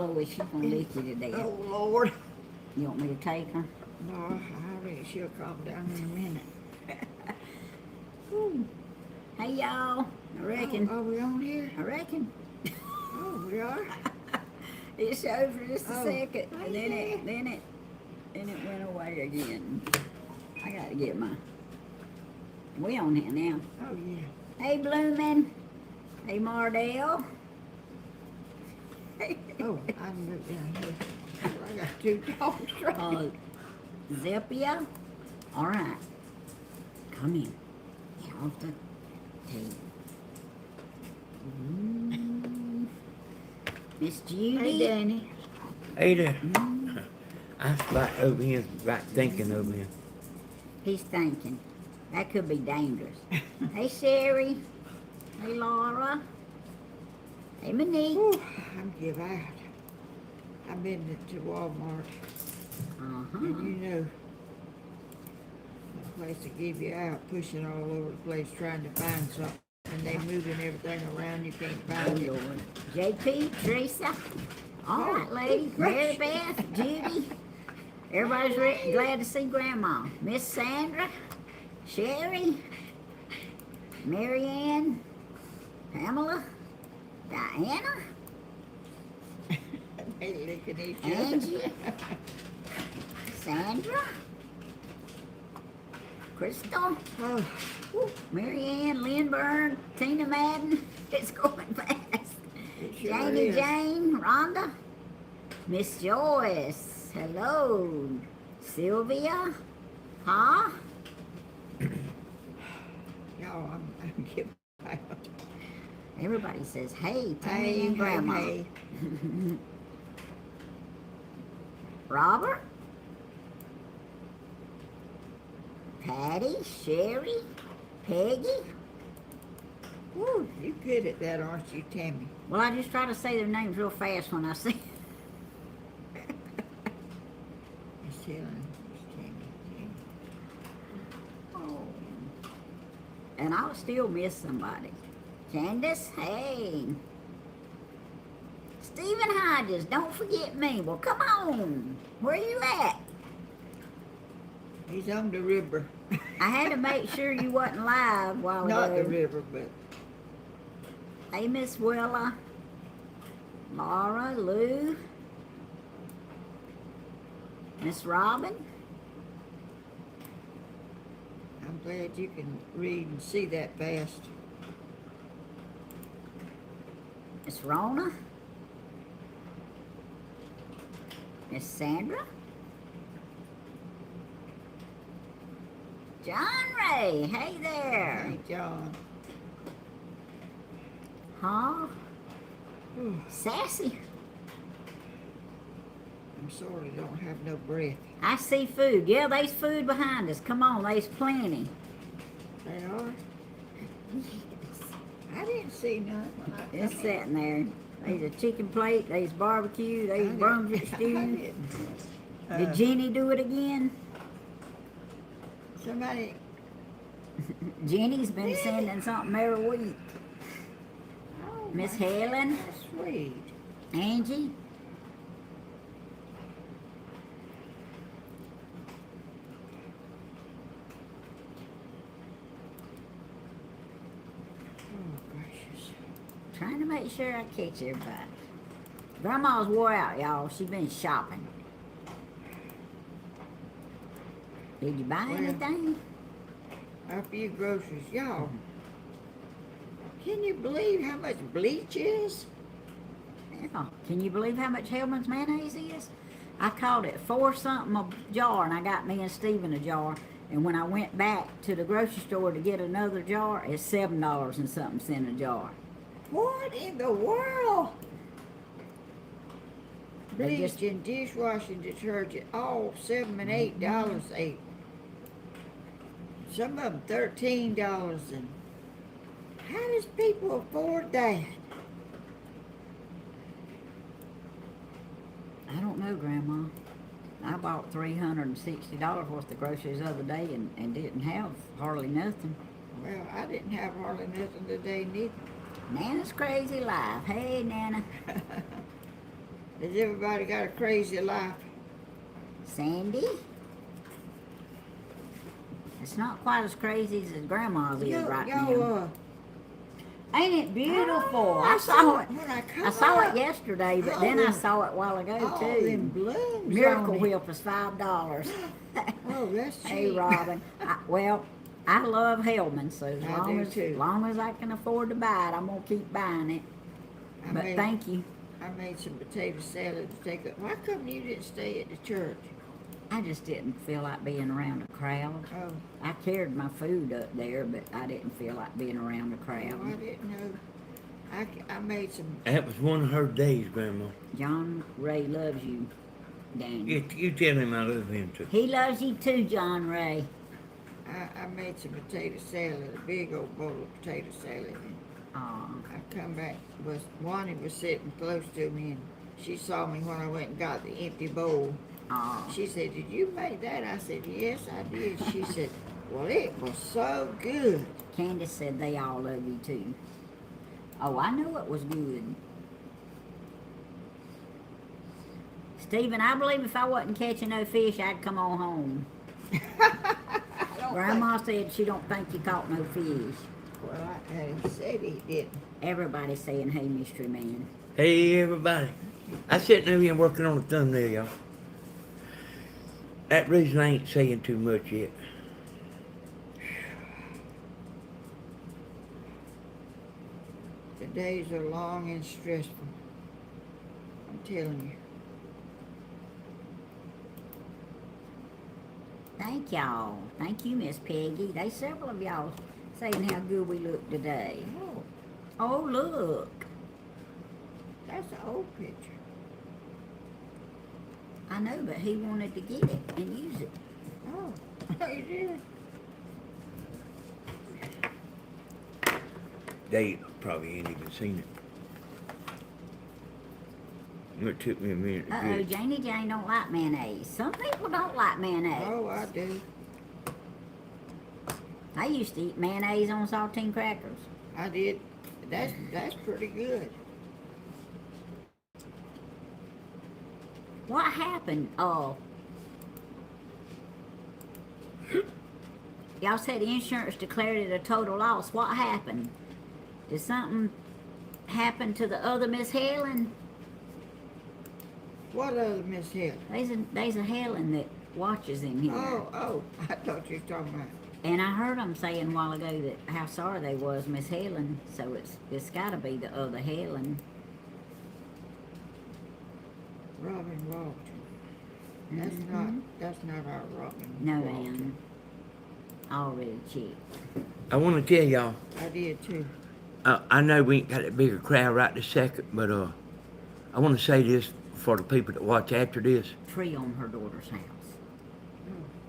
Chloe. She's gonna lick you to death. Oh, Lord. You want me to take her? No, I reckon she'll calm down in a minute. Hey, y'all. I reckon. Oh, are we on here? I reckon. Oh, we are? It showed for just a second, Oh, and then it went away again. I gotta get my. We on here now. Oh, yeah. Hey, Bloomin'. Hey, Mardell. Oh, I can move down here. I got two dogs right. Zippia. All right. Come in. Get off the table. Miss Judy. Hey, Danny. Hey there. I was right over here, right thinking over here. He's thinking. That could be dangerous. Hey, Sherry. Hey, Laura. Hey, Monique. Whew, I'm give out. I've been to Walmart, and you know, the place to give you out, pushing all over the place, trying to find something, and they moving everything around, you can't find it. Lord. JP, Teresa. All right, ladies. Mary Beth, Judy. Everybody's glad to see Grandma. Miss Sandra, Sherry, Mary Ann, Pamela, Diana, They licking each other. Angie, Sandra, Crystal, Oh, Mary Ann, Lynn Tina Madden. It's going fast. it sure Janie is. Jane, Rhonda, Miss Joyce, hello, Sylvia, huh? Y'all, I'm giving out. Everybody says, hey, Tammy Hey, and Grandma. hey, Robert, Patty, Sherry, Peggy. Woo, you good at that, aren't you, Tammy? Well, I just try to say their names real fast when I see Miss Helen, Miss Tammy. Oh. And I'll still miss somebody. Candace, hey. Stephen Hodges, don't forget me. Well, come on. Where you at? He's on the river. I had to make sure you wasn't live while ago. Not the river, but Hey, Miss Willa, Laura, Lou, Miss Robin, I'm glad you can read and see that fast. Miss Rona, Miss Sandra, John Ray, hey there. Hey, John. Huh? Whew, Sassy. I'm sorry, don't have no breath. I see food. Yeah, there's food behind us. Come on, there's plenty. They are? I didn't see none. When I It's come sitting there. There's a chicken plate, there's barbecue, in. there's Brunswick I stew. didn't. Did Jenny do it again? Somebody, Jenny's been Really? sending something every week. oh, Miss my Helen? goodness, sweet. Angie? Oh, gracious. Trying to make sure I catch everybody. Grandma's wore out, y'all. She been shopping. Did you buy Well, anything? A few groceries. Y'all, can you believe how much bleach is? Yeah. Can you believe how much Hellman's mayonnaise is? I called it 4 something a jar, and I got me and Steven a jar. And when I went back to the grocery store to get another jar, it's $7 and something cent a jar. What in the world? They Bleach just- and dishwashing detergent, all $7 and $8 a. Some of them $13, and how does people afford that? I don't know, Grandma. I bought $360 worth of groceries the other day and didn't have hardly nothing. Well, I didn't have hardly nothing today neither. Nana's crazy life. Hey, Nana. Has everybody got a crazy life? Sandy? It's not quite as crazy as Grandma's is right now. Y'all, Ain't it beautiful? Oh, I saw it. when I come I saw up. it yesterday, but Oh, then I them- saw it a while ago All too. them blooms Miracle on it. Whip is $5. Oh, that's cheap. Hey, Robin. Well, I love Hellman, so as I long do as, too. long as I can afford to buy it, I'm gonna keep buying it. But thank you. I made some potato salad to take up. Why come you didn't stay at the church? I just didn't feel like being around a crowd. Oh, I carried my food up there, but I didn't feel like being around a crowd. I didn't know. I made some. That was one of her days, Grandma. John Ray loves you, Daniel. You tell him I love him too. He loves you too, John Ray. I made some potato salad, a big old bowl of potato salad. And Aw. I come back, Wani was sitting close to me, and she saw me when I went and got the empty bowl. Aw. She said, "Did you make that?" I said, "Yes, I did." She said, "Well, it was so good." Candace said they all love you too. Oh, I know it was good. Stephen, I believe if I wasn't catching no fish, I'd come on home. Grandma said she don't think you caught no fish. Well, I said he didn't. Everybody's saying, hey, mystery man. Hey, everybody. I sitting over here working on a thumbnail, y'all. That reason I ain't saying too much yet. The days are long and stressful. I'm telling you. Thank y'all. Thank you, Miss Peggy. There's several of y'all saying how good we look today. Oh, Oh, look. that's an old picture. I know, but he wanted to get it and use it. Oh, he did. They probably ain't even seen it. It took me a minute to Uh-oh, get it. Janie Jane don't like mayonnaise. Some people don't like mayonnaise. Oh, I do. I used to eat mayonnaise on saltine crackers. I did. That's pretty good. What happened? Oh. Y'all said insurance declared it a total loss. What happened? Did something happen to the other Miss Helen? What other Miss Hill? There's a Helen that watches in here. Oh, I thought you were talking about. And I heard them saying a while ago that how sorry they was, Miss Helen. So it's got to be the other Helen. Robin Walton. That's not our Robin. No, Walton. ma'am. Already checked. I want to tell y'all, I did too. I know we ain't got a bigger crowd right this second, but I want to say this for the people that watch after this. Tree on her daughter's house.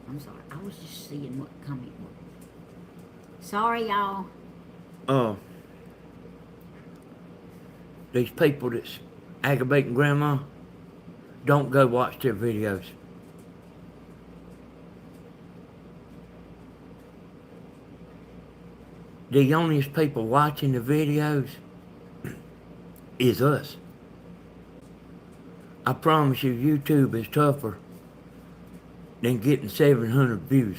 I'm sorry. I was just seeing what coming was. Sorry, y'all. These people that's aggravating Grandma, don't go watch their videos. The youngest people watching the videos is us. I promise you, YouTube is tougher than getting 700 views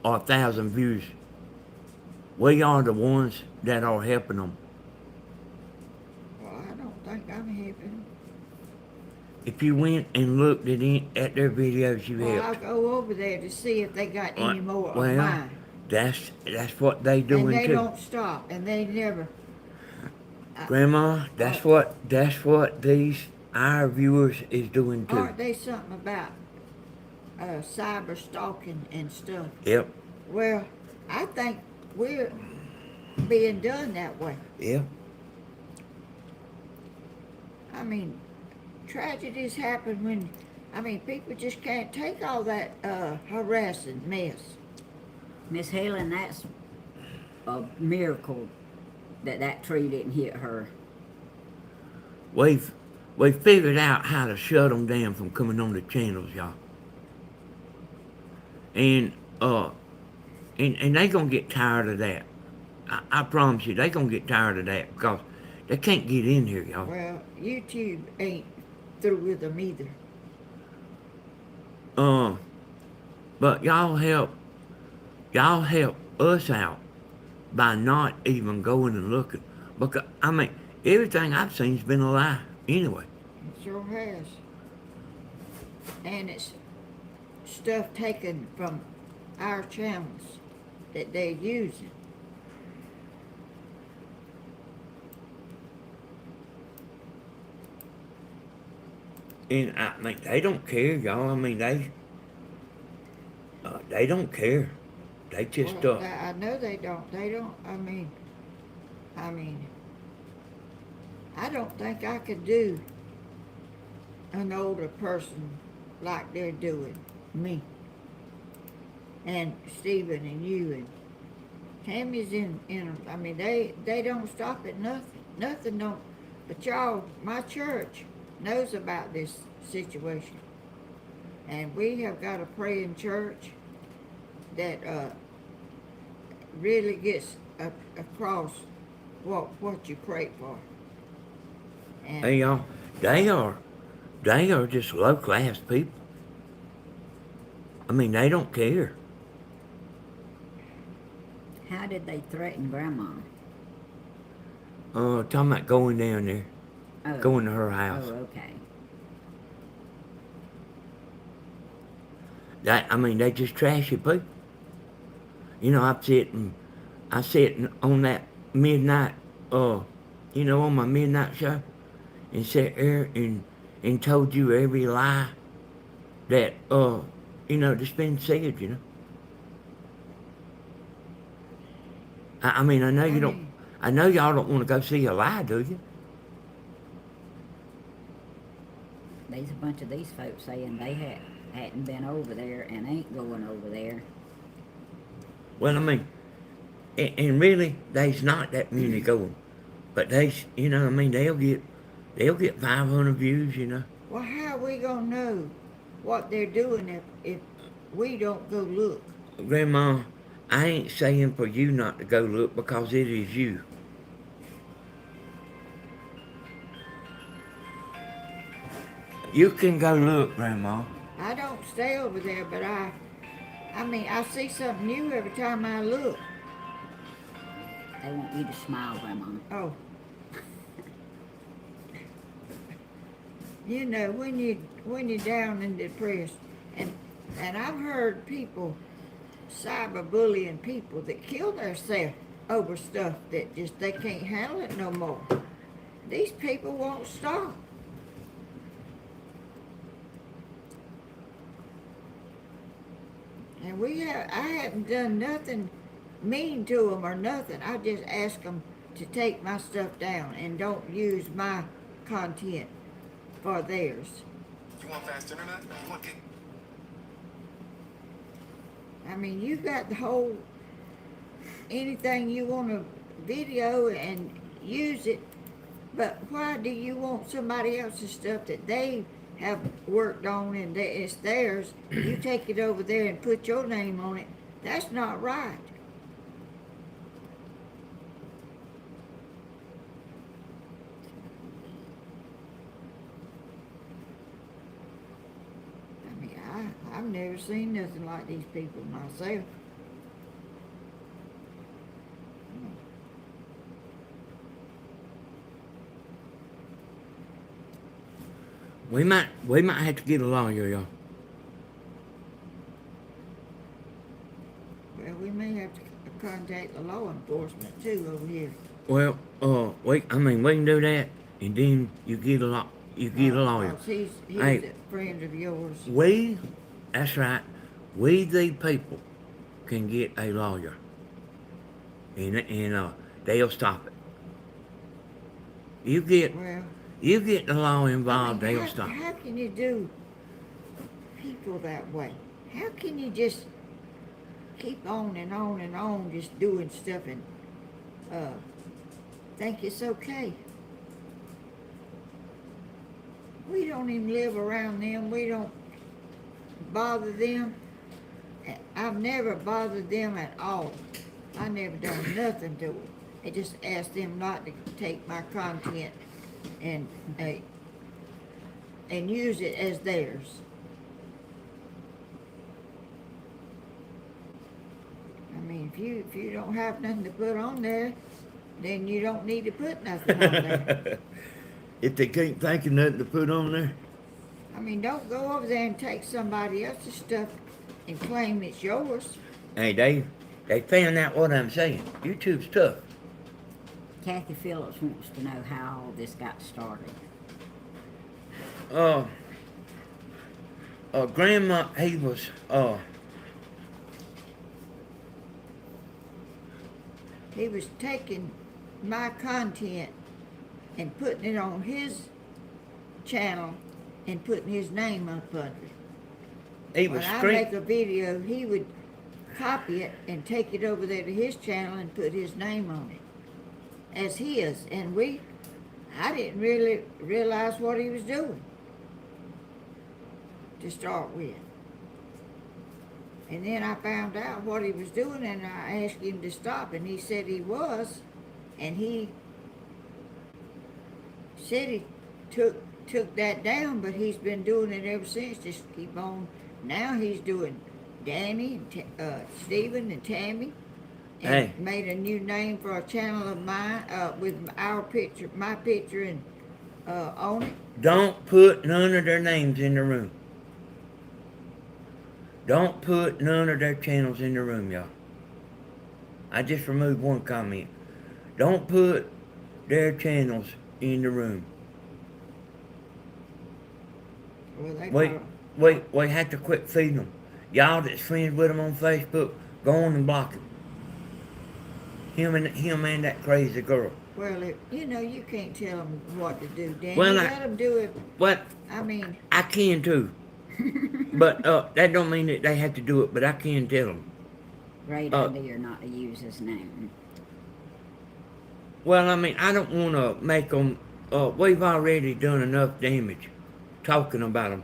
or 1,000 views. We are the ones that are helping them. Well, I don't think I'm helping. If you went and looked at their videos, you Well, I'll helped. go over there to see if they got any more of Well, mine. that's what they And doing they too. don't stop, and they never. Grandma, that's what our viewers is doing too. Aren't they something about cyber stalking and stuff? Yep, Well, I think we're being done that way. yep. I mean, tragedies happen when, people just can't take all that harassing mess. Miss Helen, that's a miracle that tree didn't hit her. We've figured out how to shut them down from coming on the channels, y'all. And they gonna get tired of that. I promise you, they gonna get tired of that because they can't get in here, y'all. Well, YouTube ain't through with them either. But y'all help us out by not even going and looking. Because, I mean, everything I've seen's been a lie anyway. It sure has. And it's stuff taken from our channels that they're using. And I mean, they don't care, y'all. I mean, they don't care. They just, Well, I know they don't. They don't. I mean, I don't think I could do an older person like they're doing me. And Stephen and you and Tammy's in I mean, they don't stop at nothing. Nothing don't. But y'all, my church knows about this situation. And we have got a praying church that really gets across what you pray for. And hey, y'all, they are just low class people. I mean, they don't care. How did they threaten Grandma? Talking about going down there, Oh. going to her house. Oh, okay. I mean, they just trashy people. You know, I sit on that midnight, on my midnight show, and sat there and told you every lie that, that's been said, you know. I mean, I know you don't. I know y'all don't want to go see a lie, do you? There's a bunch of these folks saying they hadn't been over there and ain't going over there. Well, I mean, and really, there's not that many going, but they'll get 500 views, you know. well, how are we gonna know what they're doing if we don't go look? Grandma, I ain't saying for you not to go look because it is you. You can go look, Grandma. I don't stay over there, but I mean, I see something new every time I look. They want you to smile, Grandma. Oh. You know, when you're down and depressed, and I've heard people cyberbullying people that kill themselves over stuff that just they can't handle it no more. These people won't stop. And I haven't done nothing mean to them or nothing. I just ask them to take my stuff down and don't use my content for theirs. You want fast internet? You want gig? I mean, you got the whole, anything you want to video and use it, but why do you want somebody else's stuff that they have worked on and it's theirs, you take it over there and put your name on it? That's not right. I mean, I've never seen nothing like these people myself. We might have to get a lawyer, y'all. Well, we may have to contact the law enforcement too over here. Well, we can do that, and then you get a lawyer. 'Cause he's Hey. a friend of yours. That's right. We the people can get a lawyer, and they'll stop it. You get the law involved, I mean, they'll stop it. How can you do people that way? How can you just keep on and on and on just doing stuff and think it's okay? We don't even live around them. We don't bother them. I've never bothered them at all. I never done nothing to them. I just asked them not to take my content and and use it as theirs. I mean, if you don't have nothing to put on there, then you don't need to put nothing on there. If they can't think of nothing to put on there. I mean, don't go over there and take somebody else's stuff and claim it's yours. Hey, they found out what I'm saying. YouTube's tough. Kathy Phillips wants to know how all this got started. Grandma, He was taking my content and putting it on his channel and putting his name up under it. he was When I screaming. make a video, he would copy it and take it over there to his channel and put his name on it as his. And I didn't really realize what he was doing to start with. And then I found out what he was doing, and I asked him to stop, and he said he was, and he said he took that down, but he's been doing it ever since. Just keep on. Now he's doing Danny, and Stephen, and Tammy, and Hey. made a new name for a channel of mine with our picture, my picture, and on it. Don't put none of their names in the room. Don't put none of their channels in the room, y'all. I just removed one comment. Don't put their channels in the room. Well, they We have to quit feeding them. Y'all that's friends with them on Facebook, go on and block him. Him and that crazy girl. Well, you can't tell them what to do, Danny. Well, Let them do it. What? I mean, I can too. But that don't mean that they have to do it, but I can tell them. Great idea not to use his name. Well, I mean, I don't want to make them, we've already done enough damage talking about them.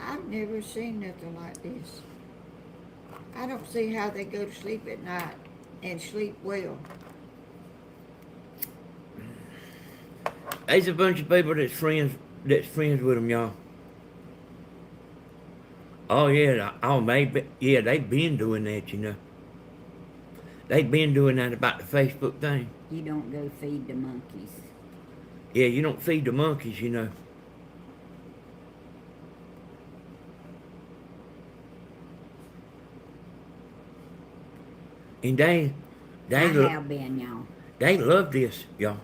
I've never seen nothing like this. I don't see how they go to sleep at night and sleep well. There's a bunch of people that's friends with them, y'all. Oh, yeah. They've been doing that, you know. They've been doing that about the Facebook thing. You don't go feed the monkeys. Yeah, you don't feed the monkeys, you know. And I have been, y'all. they love this, y'all.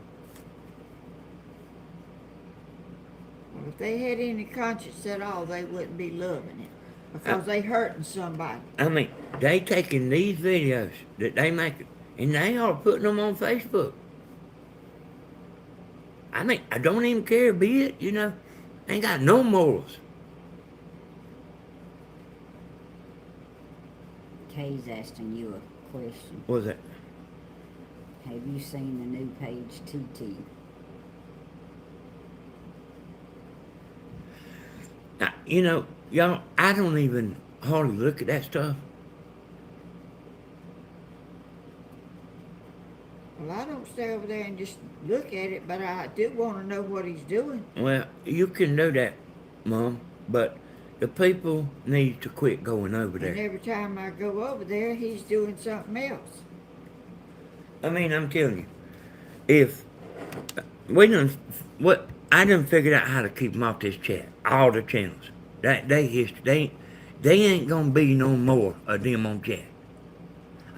Well, if they had any conscience at all, they wouldn't be loving it because they hurting somebody. I mean, they taking these videos that they make and they are putting them on Facebook. I mean, I don't even care a bit, you know. Ain't got no morals. Kay's asking you a question. What was that? Have you seen the new page TT? Now, you know, y'all, I don't even hardly look at that stuff. Well, I don't stay over there and just look at it, but I do want to know what he's doing. Well, you can do that, Mom, but the people need to quit going over And there. every time I go over there, he's doing something else. I mean, I'm telling you, if I done figured out how to keep them off this chat, all the channels. They ain't gonna be no more of them on chat.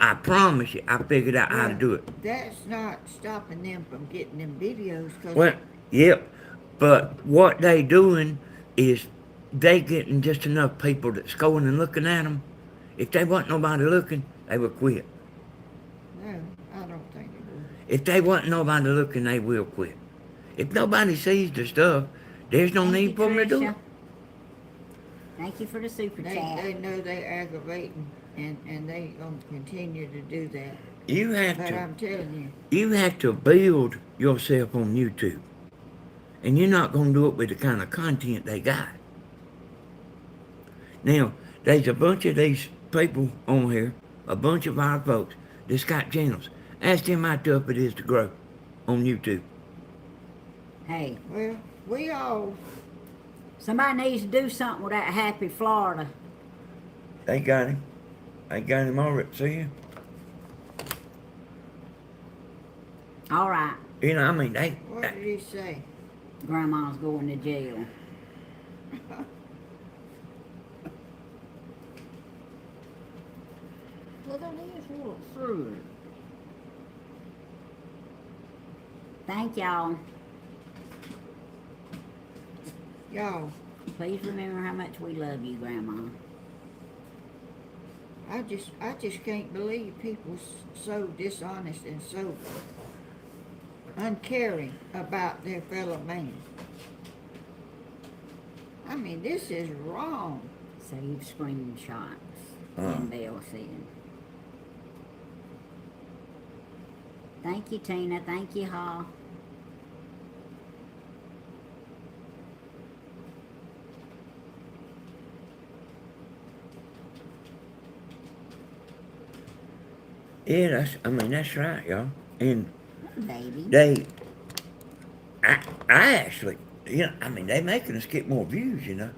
I promise you, I figured out how to do it. That's not stopping them from getting them videos. Cause Well, yep, but what they doing is they getting just enough people that's going and looking at them. If they wasn't nobody looking, they would quit. no, I don't think it will. If they wasn't nobody looking, they will quit. If nobody sees the stuff, there's no Thank need you, for them to do it. Tricia. Thank you for the super They chat. know they're aggravating, and they gonna continue to do that. You have But to. I'm telling You have to build yourself on YouTube. And you're not going to do it with the kind of content they got. Now, there's a bunch of these people on here, a bunch of our folks that's got channels. Ask them how tough it is to grow on YouTube. Hey, Well, we all, somebody needs to do something with that happy Florida. They got him. They got him already, see you? All right, You know, I mean, what did he say? Grandma's going to jail. Look at this little fruit. Thank y'all. Y'all, Please remember how much we love you, Grandma. I just can't believe people so dishonest and so uncaring about their fellow man. I mean, this is wrong. Save screenshots, Ken Bell said. Thank you, Tina. Thank you, Ha. Yeah, that's right, y'all. And Baby. I actually, you know, I mean, they making us get more views, you know.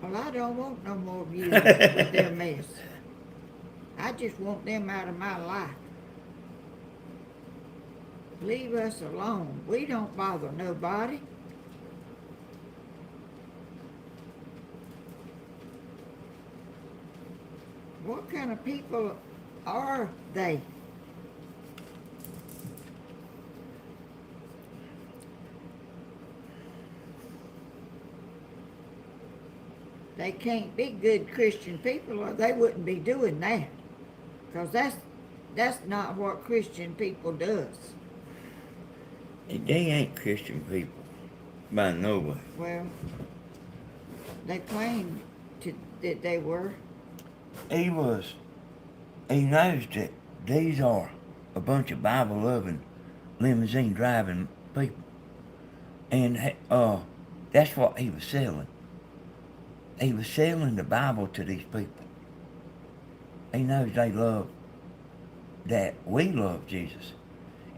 Well, I don't want no more views with their mess. I just want them out of my life. Leave us alone. We don't bother nobody. What kind of people are they? They can't be good Christian people or they wouldn't be doing that. Because that's not what Christian people does. They ain't Christian people by no way. Well, they claimed that they were. He knows that these are a bunch of Bible-loving, limousine-driving people. And that's what he was selling. He was selling the Bible to these people. He knows they love, that we love Jesus.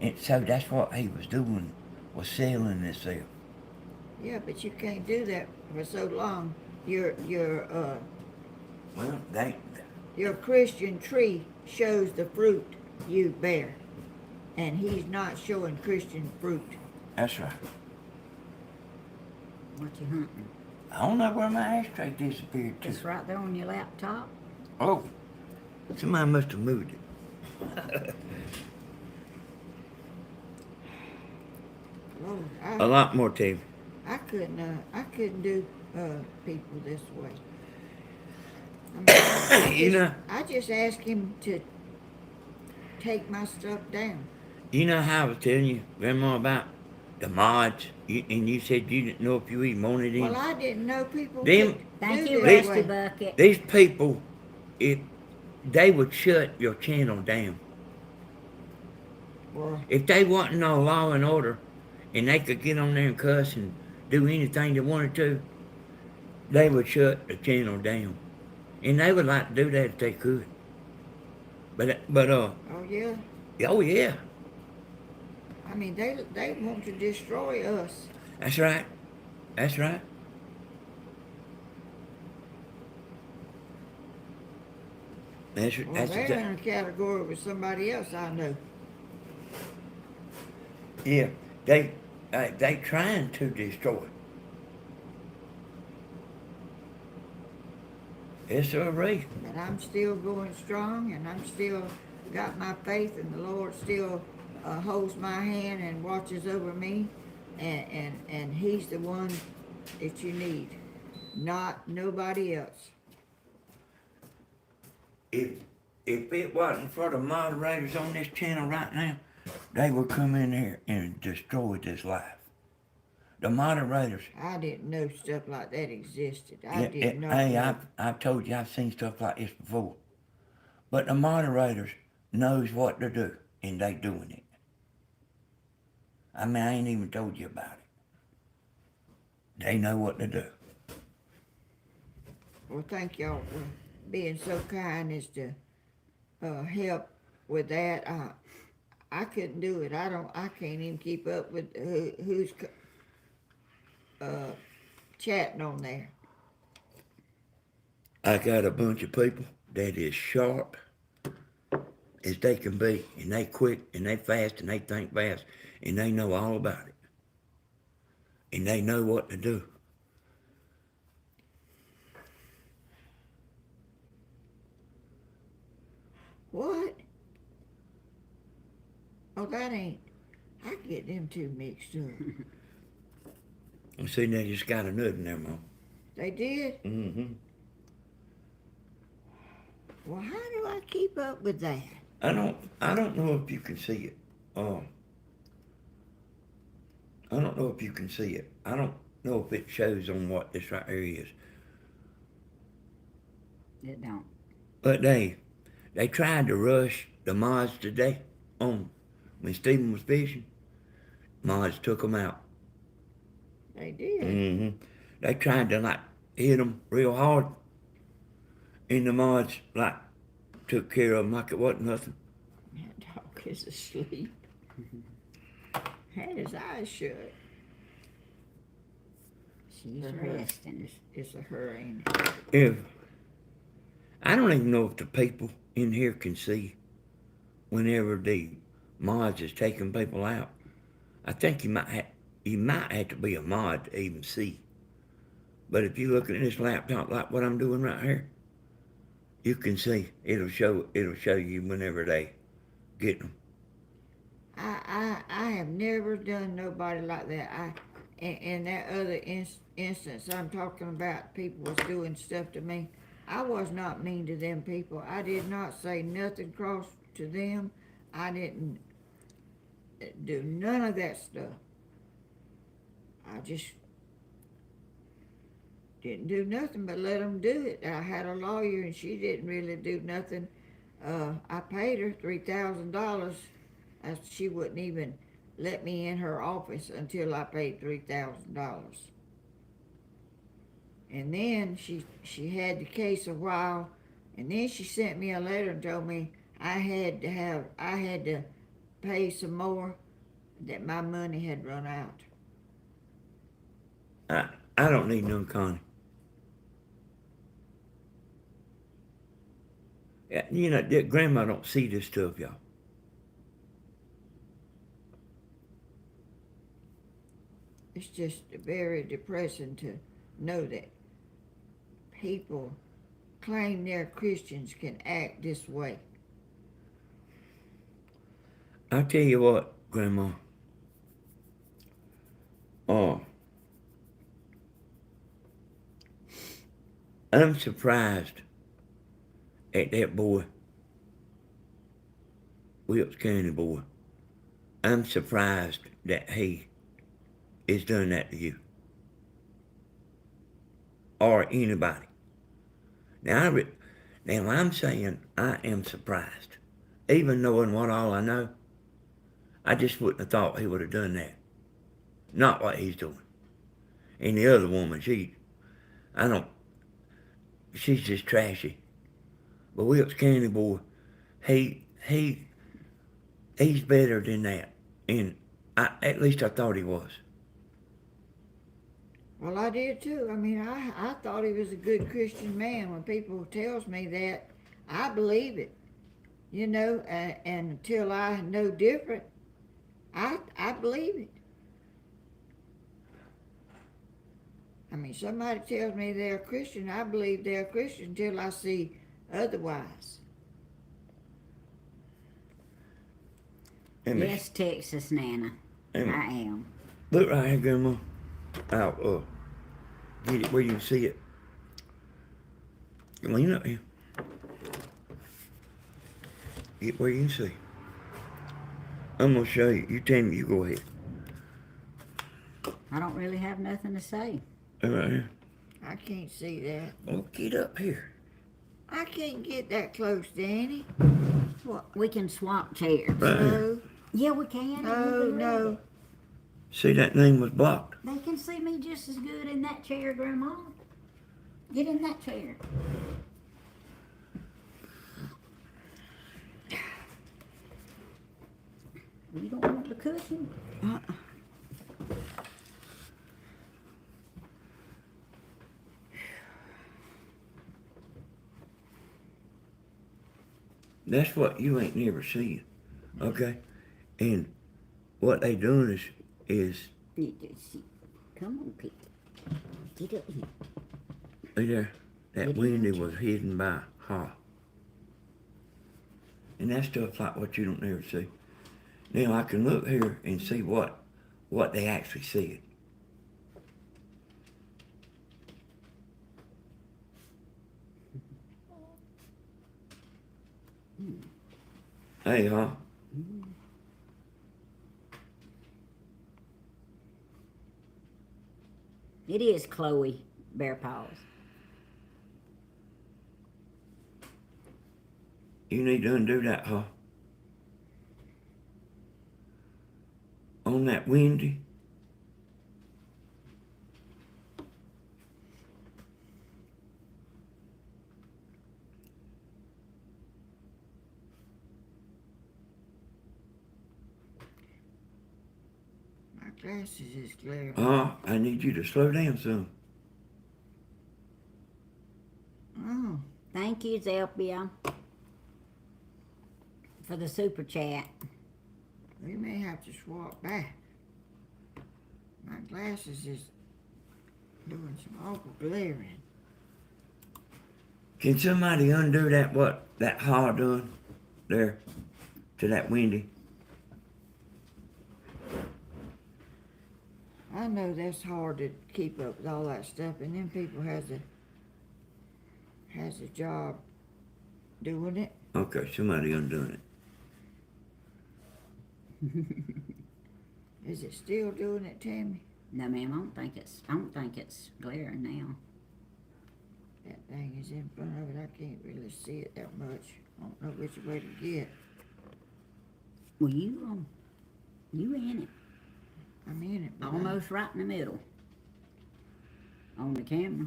And so that's what he was doing, was selling himself. Yeah, but you can't do that for so long. Your Well, Christian tree shows the fruit you bear. And he's not showing Christian fruit. that's right. What you hunting? I don't know where my ashtray disappeared to. It's right there on your laptop. Oh, somebody must have moved it. Lord, A lot more, Tim. I couldn't do people this way. I mean, You know, I just asked him to take my stuff down. you know how I was telling you, Grandma, about the mods, and you said you didn't know if you even wanted Well, any. I didn't know people Them- could Thank do you, this Rusty way. Bucket. These people, if they would shut your channel down. Well, If they wasn't no law and order, and they could get on there and cuss and do anything they wanted to, they would shut the channel down. And they would like to do that if they could. But oh yeah. oh yeah, I mean, they want to destroy us. that's right. That's right. That's Well, that's they're exactly. in a category with somebody else I know. Yeah, they trying to destroy. It's a race. But I'm still going strong, and I'm still got my faith, and the Lord still holds my hand and watches over me, and He's the one that you need, not nobody else. If it wasn't for the moderators on this channel right now, they would come in here and destroy this life. The moderators. I didn't know stuff like that existed. I Yeah, did not hey, know. I've told you I've seen stuff like this before. But the moderators knows what to do, and they doing it. I mean, I ain't even told you about it. They know what to do. Well, thank y'all for being so kind as to help with that. I couldn't do it. I can't even keep up with who's chatting on there. I got a bunch of people that is sharp as they can be, and they quick, and they fast, and they think fast, and they know all about it. And they know what to do. What? Oh, that ain't. I get them two mixed up. And see, they just got a nut in there, Mom. They did? Mm-hmm. Well, how do I keep up with that? I don't know if you can see it. I don't know if you can see it. I don't know if it shows on what this right here is. It don't. But they tried to rush the mods today on when Stephen was fishing. Mods took them out. They did. Mm-hmm. They tried to like hit them real hard, and the mods like took care of them like it wasn't nothing. That dog is asleep. Had his eyes shut. She's Her hair. resting. It's a her, ain't it? If I don't even know if the people in here can see whenever the mods is taking people out. I think you might have to be a mod to even see. But if you look at this laptop like what I'm doing right here, you can see it'll show you whenever they get them. I have never done nobody like that. In that other instance I'm talking about, people was doing stuff to me. I was not mean to them people. I did not say nothing cross to them. I didn't do none of that stuff. I just didn't do nothing but let them do it. I had a lawyer and she didn't really do nothing. I paid her $3,000. She wouldn't even let me in her office until I paid $3,000. And then she had the case a while, and then she sent me a letter and told me I had to pay some more, that my money had run out. I don't need none, Connie. Yeah, you know, Grandma don't see this stuff, y'all. It's just very depressing to know that people claim they're Christians can act this way. I tell you what, Grandma. I'm surprised at that boy, Wilkes County boy. I'm surprised that he is doing that to you. Or anybody. Now I'm saying I am surprised. Even knowing what all I know, I just wouldn't have thought he would have done that. Not what he's doing. And the other woman, she's just trashy. But Wilkes County boy, he's better than that. And at least I thought he was. Well, I did too. I mean, I thought he was a good Christian man. When people tells me that, I believe it. You know, and until I know different, I believe it. I mean, somebody tells me they're a Christian, I believe they're a Christian until I see otherwise. Yes, Texas Nana. I am. Look right here, Grandma. I'll get it where you can see it. Lean up here. Get where you can see. I'm gonna show you. You tell me, you go ahead. I don't really have nothing to say. Right here. I can't see that. Oh, get up here. I can't get that close, Danny. Well, we can swap chairs. Right here. No, Yeah, we can. no. See, that name was blocked. They can see me just as good in that chair, Grandma. Get in that chair. You don't want the cushion? That's what you ain't never seen, okay? And what they doing is Come on, Pete. Get up here. look there, that Did he window want you? was hidden by Haw. And that's stuff like what you don't never see. Now I can look here and see what they actually said. Hey, Haw. It is Chloe Bear Paws. You need to undo that, Haw. On that windy. My glasses is glaring. I need you to slow down some. Oh, Thank you, Zelpia, for the super chat. we may have to swap back. My glasses is doing some awful glaring. Can somebody undo that Haw done there to that windy? I know that's hard to keep up with all that stuff, and then people has a job doing it. Okay, somebody undone it. Is it still doing it, Tammy? No, ma'am, I don't think it's glaring now. That thing is in front of it. I can't really see it that much. I don't know which way to get. Well, you in it. I'm in it. But Almost right in the middle. On the camera.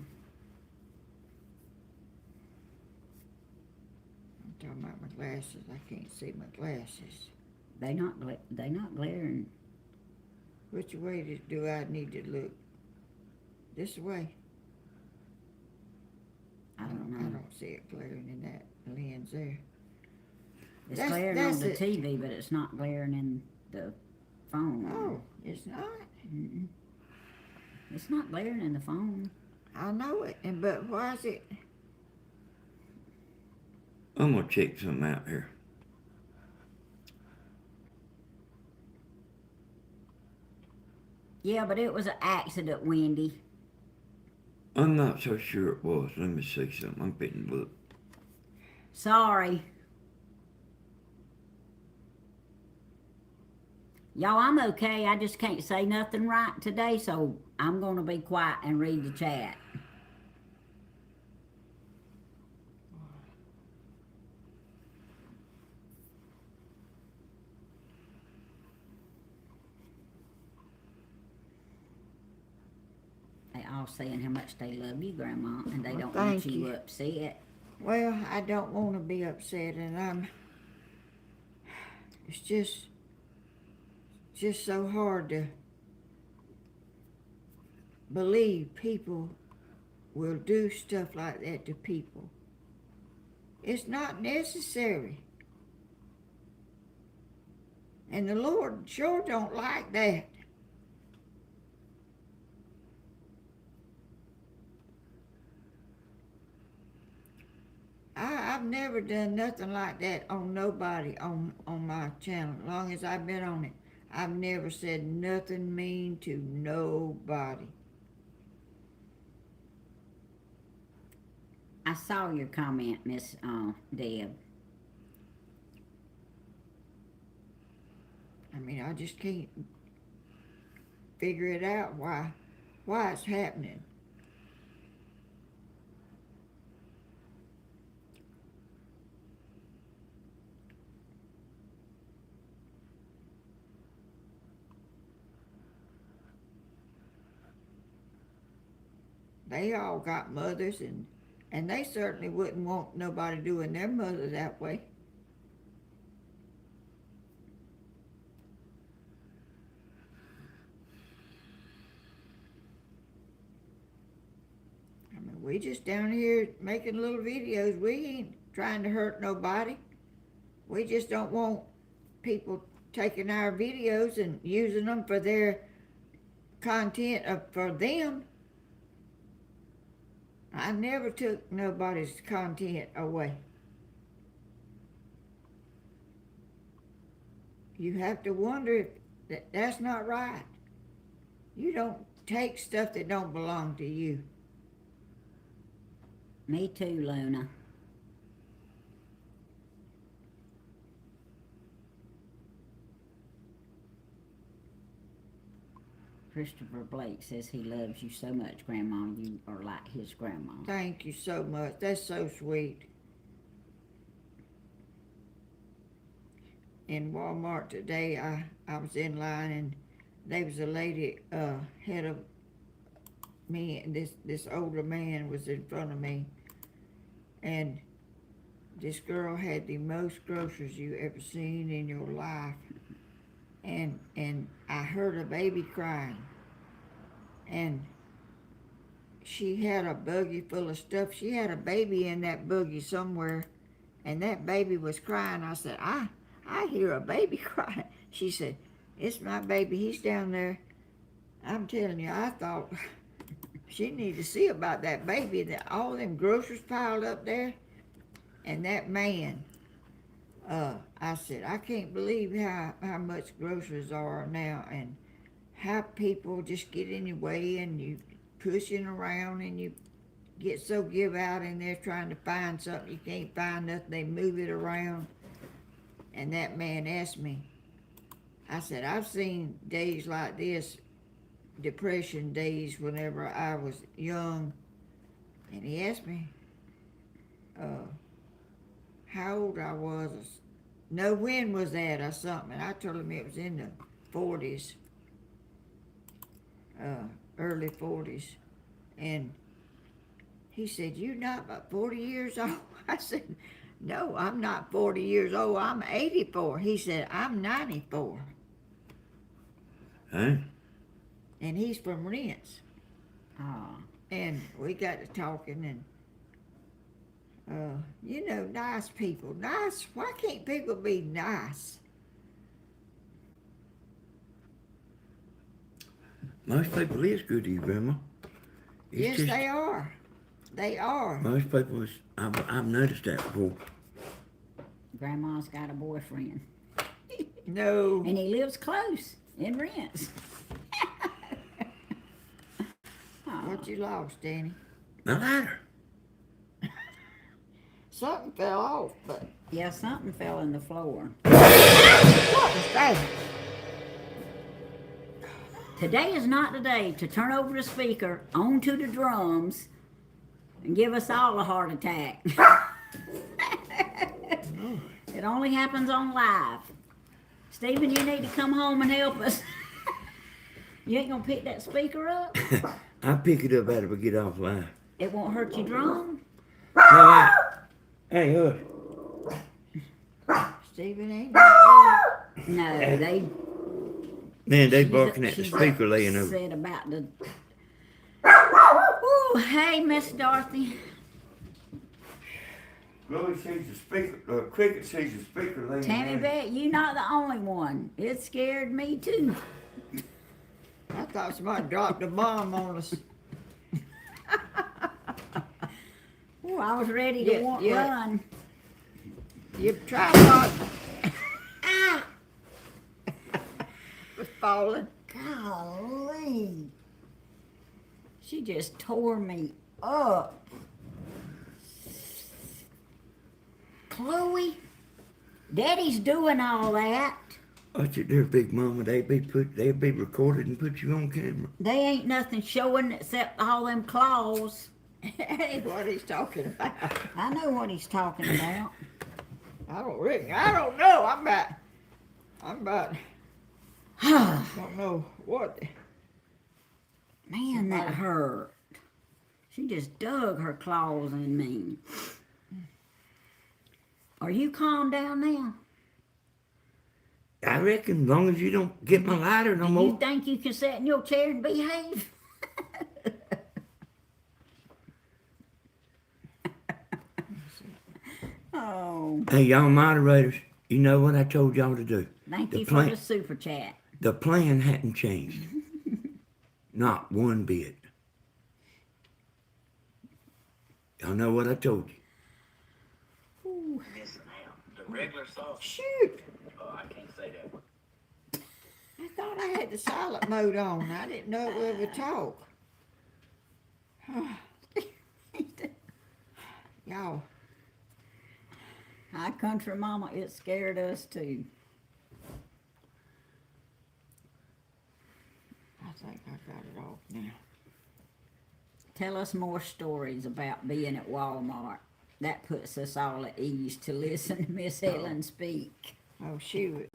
I'm talking about my glasses. I can't see my glasses. They not glaring. Which way do I need to look? This way? I don't I know. don't see it glaring in that lens there. It's That's- glaring that's on the it. TV, but it's not glaring in the phone. Oh, it's not. Mm-mm. It's not glaring in the phone. I know it, but why is it? I'm gonna check something out here. Yeah, but it was an accident, Wendy. I'm not so sure it was. Let me see something. I'm fitting to look. Sorry. Y'all, I'm okay. I just can't say nothing right today, so I'm going to be quiet and read the chat. They all saying how much they love you, Grandma, and they Well, don't want thank you you. upset. Well, I don't want to be upset, and it's just so hard to believe people will do stuff like that to people. It's not necessary. And the Lord sure don't like that. I've never done nothing like that on nobody on my channel. As long as I've been on it, I've never said nothing mean to nobody. I saw your comment, Miss Deb. I mean, I just can't figure it out why it's happening. They all got mothers, and they certainly wouldn't want nobody doing their mother that way. We just down here making little videos. We ain't trying to hurt nobody. We just don't want people taking our videos and using them for their content for them. I never took nobody's content away. You have to wonder if that's not right. You don't take stuff that don't belong to you. Me too, Luna. Christopher Blake says he loves you so much, Grandma. You are like his grandma. Thank you so much. That's so sweet. In Walmart today, I was in line and there was a lady ahead of me, and this older man was in front of me, and this girl had the most groceries you ever seen in your life, and I heard a baby crying, and she had a buggy full of stuff. She had a baby in that buggy somewhere, and that baby was crying. I said, I hear a baby crying. She said, it's my baby, he's down there. I'm telling you, I thought she needed to see about that baby, that all them groceries piled up there. And that man, I said, I can't believe how much groceries are now, and how people just get in your way, and you pushing around, and you get so give out in there trying to find something. You can't find nothing, they move it around. And that man asked me, I said, I've seen days like this, depression days, whenever I was young. And he asked me how old I was. No, when was that or something. And I told him it was in the 40s, early 40s. And he said, you not about 40 years old? I said, no, I'm not 40 years old. I'm 84. He said, I'm 94. Huh? And he's from Rents. Oh. And we got to talking, and you know, nice people. Nice. Why can't people be nice? Most people is good to you, Grandma. It's Yes, just, they are. They are. most people is, I've noticed that before. Grandma's got a boyfriend. No. And he lives close in Rents. What you lost, Danny? My ladder. Something fell off, but Yeah, something fell in the floor. what was that? Today is not the day to turn over the speaker onto the drums and give us all a heart attack. It only happens on live. Stephen, you need to come home and help us. You ain't gonna pick that speaker up? I'll pick it up after we get off live. It won't hurt your drum? No, hey, Stephen ain't got No, they. man, they she's- barking at the she's speaker laying over. Said about the. Ooh, hey, Miss Dorothy. Chloe sees the speaker, Cricket sees the speaker laying Tammy Bet, you not the only one. It scared me too. I thought somebody dropped a bomb on us. Ooh, I was ready to run. You tripod was falling. Golly. She just tore me up. Chloe, Daddy's doing all that. Watch it there, Big Mama. They'd be recorded and put you on camera. They ain't nothing showing except all them claws. That ain't what he's talking about. I know what he's talking about. I don't know. I'm about, don't know what. Man, that hurt. She just dug her claws in me. Are you calm down now? I reckon as long as you don't get my lighter no Do more. you think you can sit in your chair and behave? Oh, Hey, y'all moderators, you know what I told y'all to do. thank The you plan- for the super chat. The plan hadn't changed. Not one bit. Y'all know what I told you. Ooh. Yes, ma'am. The regular sauce. Shoot! Oh, I can't say that. I thought I had the silent mode on. I didn't know it would talk. Y'all, Hi, country mama, it scared us too. I think I got it off now. Tell us more stories about being at Walmart. That puts us all at ease to listen to Miss Helen speak. Oh, shoot.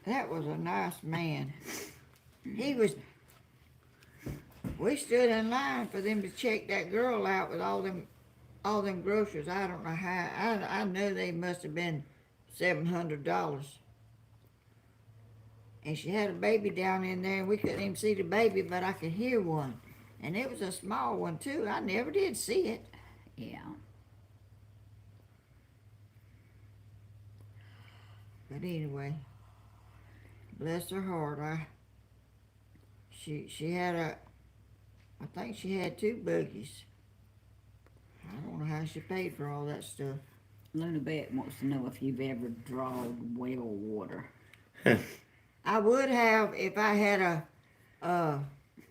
That was a nice man. We stood in line for them to check that girl out with all them groceries. I don't know how. I know they must have been $700. And she had a baby down in there, and we couldn't even see the baby, but I could hear one. And it was a small one, too. I never did see it. Yeah. But anyway, bless her heart. She had I think she had 2 buggies. I don't know how she paid for all that stuff. Luna Beck wants to know if you've ever drawed well water. I would have if I had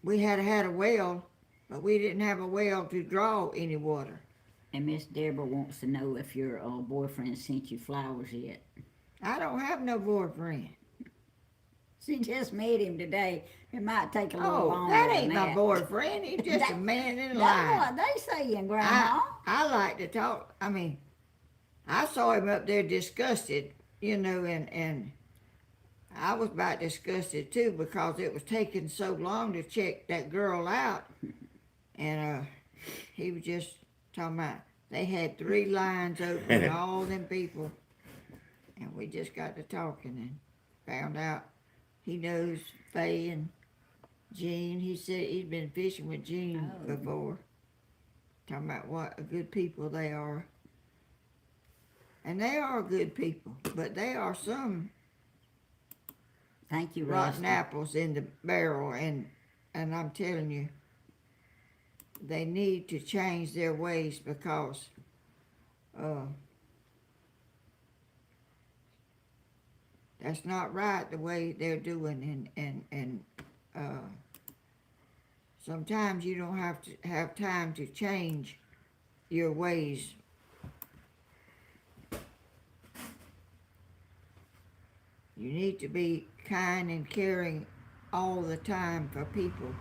we had had a well, but we didn't have a well to draw any water. And Miss Deborah wants to know if your boyfriend sent you flowers yet. I don't have no boyfriend. She just met him today. It might take a little Oh, longer that than ain't my boyfriend. He's just a man in That's line. what they saying, Grandma. I like to talk. I mean, I saw him up there disgusted, and I was about disgusted too because it was taking so long to check that girl out. And he was just talking about they had 3 lines open, all them people. And we just got to talking and found out he knows Faye and Jean. He said he'd been fishing with Jean before. Talking about what good people they are. And they are good people, but they are some Thank you, rotten Rusty. apples in the barrel, and I'm telling you, they need to change their ways because that's not right the way they're doing, and sometimes you don't have to have time to change your ways. You need to be kind and caring all the time for people.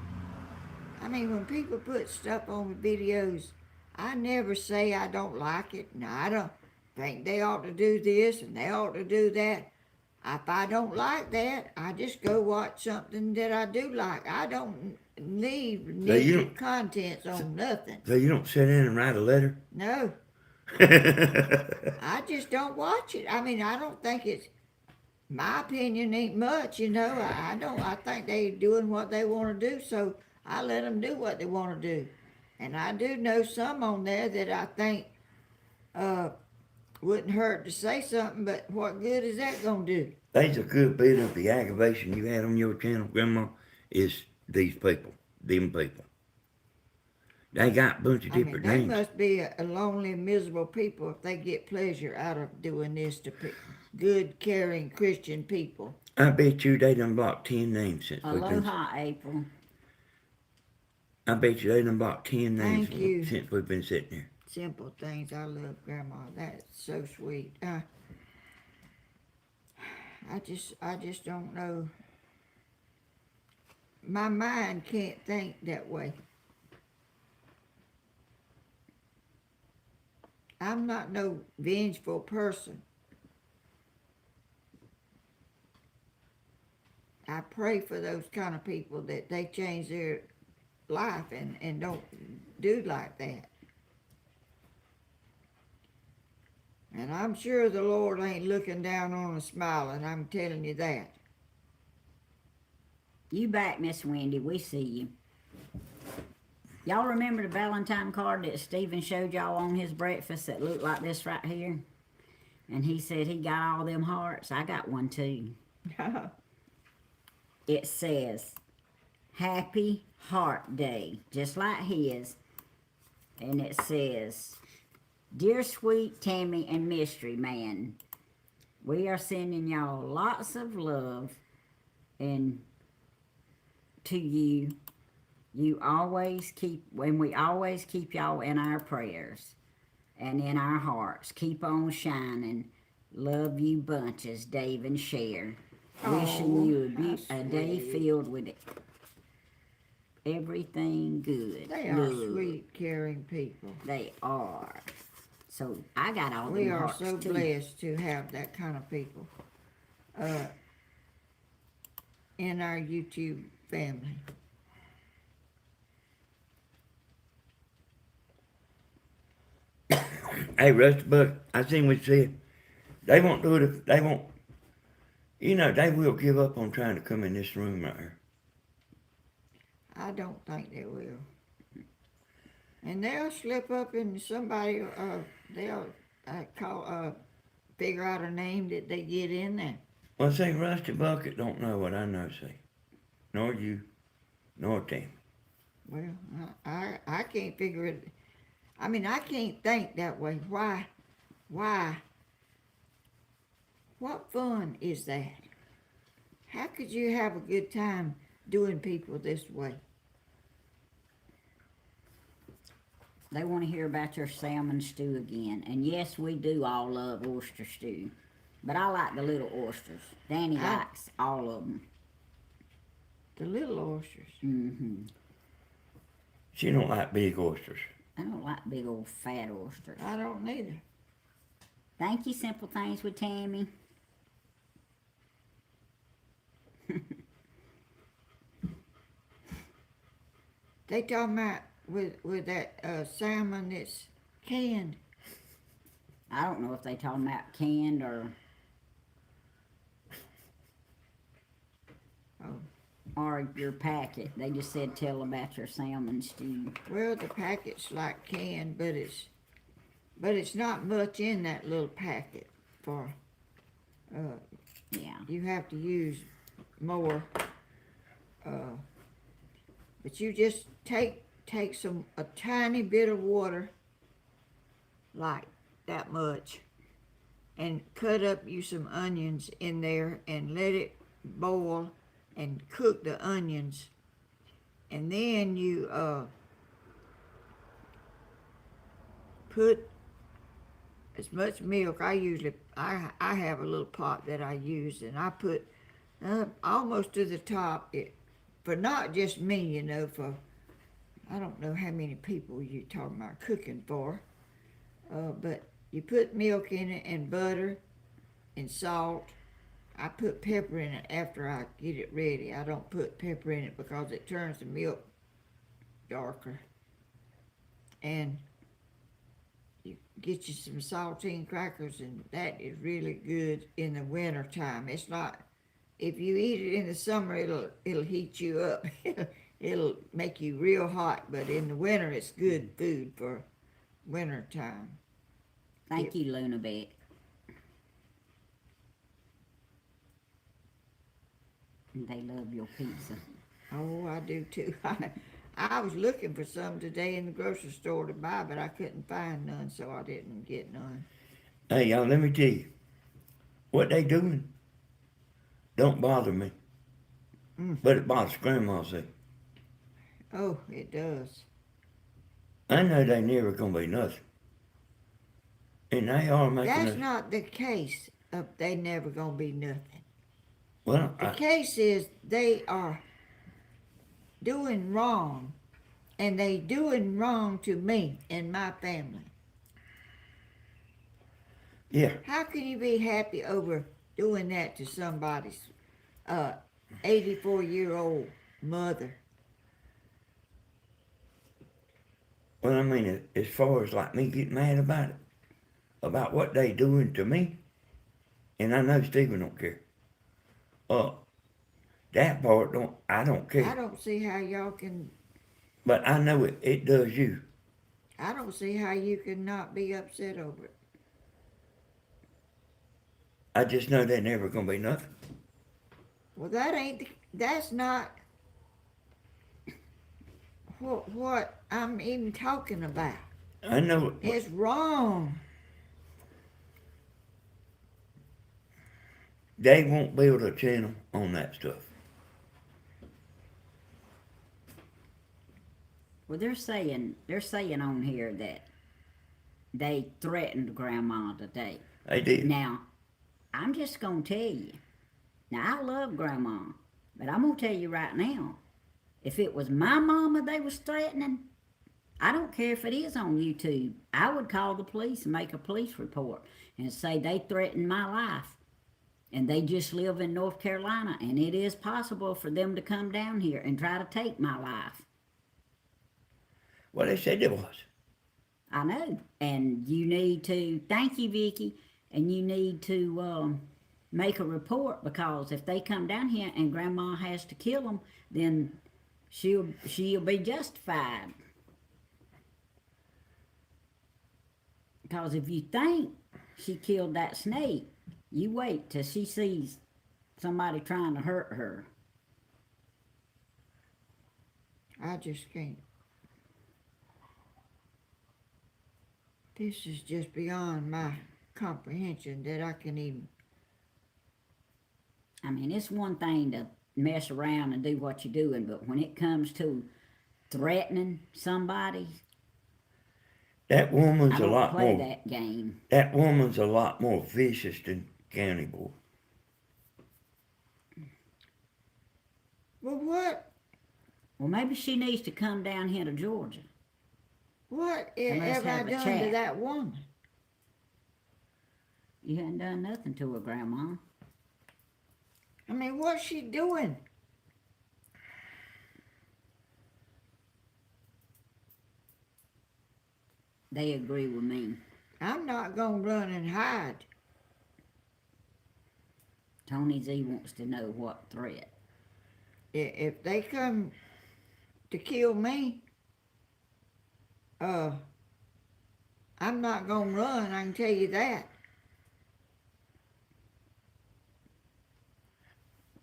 I mean, when people put stuff on videos, I never say I don't like it. No, I don't think they ought to do this and they ought to do that. If I don't like that, I just go watch something that I do like. I don't leave negative contents on nothing. So you don't sit in and write a letter? No. I just don't watch it. I mean, I don't think it's, my opinion ain't much, I think they doing what they want to do, so I let them do what they want to do. And I do know some on there that I think wouldn't hurt to say something, but what good is that going to do? There's a good bit of the aggravation you had on your channel, Grandma, is these people, them people. They got a bunch of different they names. must be a lonely, miserable people if they get pleasure out of doing this to good, caring Christian people. I bet you they done blocked 10 names since we've been... Aloha, April. I bet you they done blocked 10 names Thank you. since we've been sitting here. Simple things. I love Grandma. That's so sweet. I just don't know. My mind can't think that way. I'm not no vengeful person. I pray for those kind of people that they change their life and don't do like that. And I'm sure the Lord ain't looking down on us smiling, I'm telling you that. You back, Miss Wendy. We see you. Y'all remember the Valentine card that Stephen showed y'all on his breakfast that looked like this right here? And he said he got all them hearts. I got one too. It says, Happy Heart Day, just like his. And it says, Dear Sweet Tammy and Mystery Man, we are sending y'all lots of love and to you. We always keep y'all in our prayers and in our hearts. Keep on shining. Love you bunches, Dave and Cher. Wishing you a day filled with everything good. They are sweet, caring people. They are. So I got all We them are hearts so too. blessed to have that kind of people in our YouTube family. Hey, Rusty Buck, I seen what you said. They won't do it if they won't. You know, they will give up on trying to come in this room right here. I don't think they will. And they'll slip up and somebody, they'll figure out a name that they get in there. Well, say Rusty Bucket don't know what I know, say. Nor you, nor Tim. Well, I can't figure it. I mean, I can't think that way. Why? What fun is that? How could you have a good time doing people this way? They want to hear about your salmon stew again. And yes, we do all love oyster stew. But I like the little oysters. Danny likes all of them. The little oysters. Mm-hmm. She don't like big oysters. I don't like big old fat oysters. I don't neither. Thank you, Simple Things with Tammy. They talking about with that salmon that's canned. I don't know if they talking about canned or your packet. They just said tell about your salmon stew. Well, the packet's like canned, but it's not much in that little packet for. Yeah. You have to use more. But you just take a tiny bit of water, like that much, and cut up you some onions in there and let it boil and cook the onions. And then you put as much milk. I have a little pot that I use, and I put almost to the top. For not just me, you know, for I don't know how many people you're talking about cooking for, but you put milk in it and butter and salt. I put pepper in it after I get it ready. I don't put pepper in it because it turns the milk darker. And you get you some saltine crackers, and that is really good in the winter time. It's not. If you eat it in the summer, it'll heat you up. It'll make you real hot, but in the winter, it's good food for winter time. Thank you, Luna Beck. They love your pizza. Oh, I do too. I was looking for some today in the grocery store to buy, but I couldn't find none, so I didn't get none. Hey, y'all, let me tell you. What they doing don't bother me. But it bothers Grandma, see. Oh, it does. I know they never gonna be nothing. And they are making That's us... not the case of they never gonna be nothing. Well, The case is they are doing wrong, and they doing wrong to me and my family. yeah. How can you be happy over doing that to somebody's 84-year-old mother? Well, I mean, as far as like me getting mad about what they doing to me, and I know Stephen don't care. That part I don't care. I don't see how y'all can But I know it does you. I don't see how you can not be upset over it. I just know there never gonna be nothing. Well, that's not what I'm even talking about. I know. It's wrong. They won't build a channel on that stuff. Well, they're saying on here that they threatened Grandma today. They did. Now, I'm just gonna tell you. Now, I love Grandma, but I'm gonna tell you right now, if it was my mama they was threatening, I don't care if it is on YouTube, I would call the police and make a police report and say they threatened my life. And they just live in North Carolina, and it is possible for them to come down here and try to take my life. Well, they said it was. I know. And you need to, thank you, Vicky, and you need to make a report, because if they come down here and Grandma has to kill them, then she'll be justified. Because if you think she killed that snake, you wait till she sees somebody trying to hurt her. I just can't. This is just beyond my comprehension that I can even. I mean, it's one thing to mess around and do what you're doing, but when it comes to threatening somebody, That woman's I a don't lot play more. that game. That woman's a lot more vicious than County Board. Well, what? Well, maybe she needs to come down here to Georgia. What And let's have I have a done chat. to that woman? You hadn't done nothing to her, Grandma. I mean, what's she doing? They agree with me. I'm not gonna run and hide. Tony Z wants to know what threat. If they come to kill me, I'm not gonna run, I can tell you that.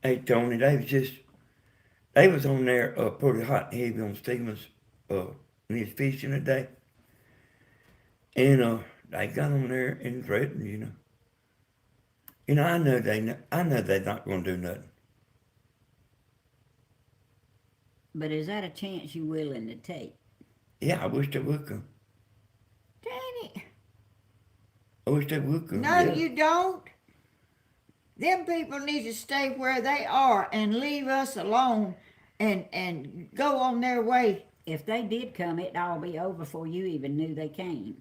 Hey, Tony, they was on there pretty hot and heavy on Stevens when he was fishing today. And they got on there and threatened, you know. You know, I know they're not going to do nothing. But is that a chance you're willing to take? Yeah, I wish they would come. Danny, I wish they would come. no, yeah. you don't. Them people need to stay where they are and leave us alone and go on their way. If they did come, it'd all be over before you even knew they came.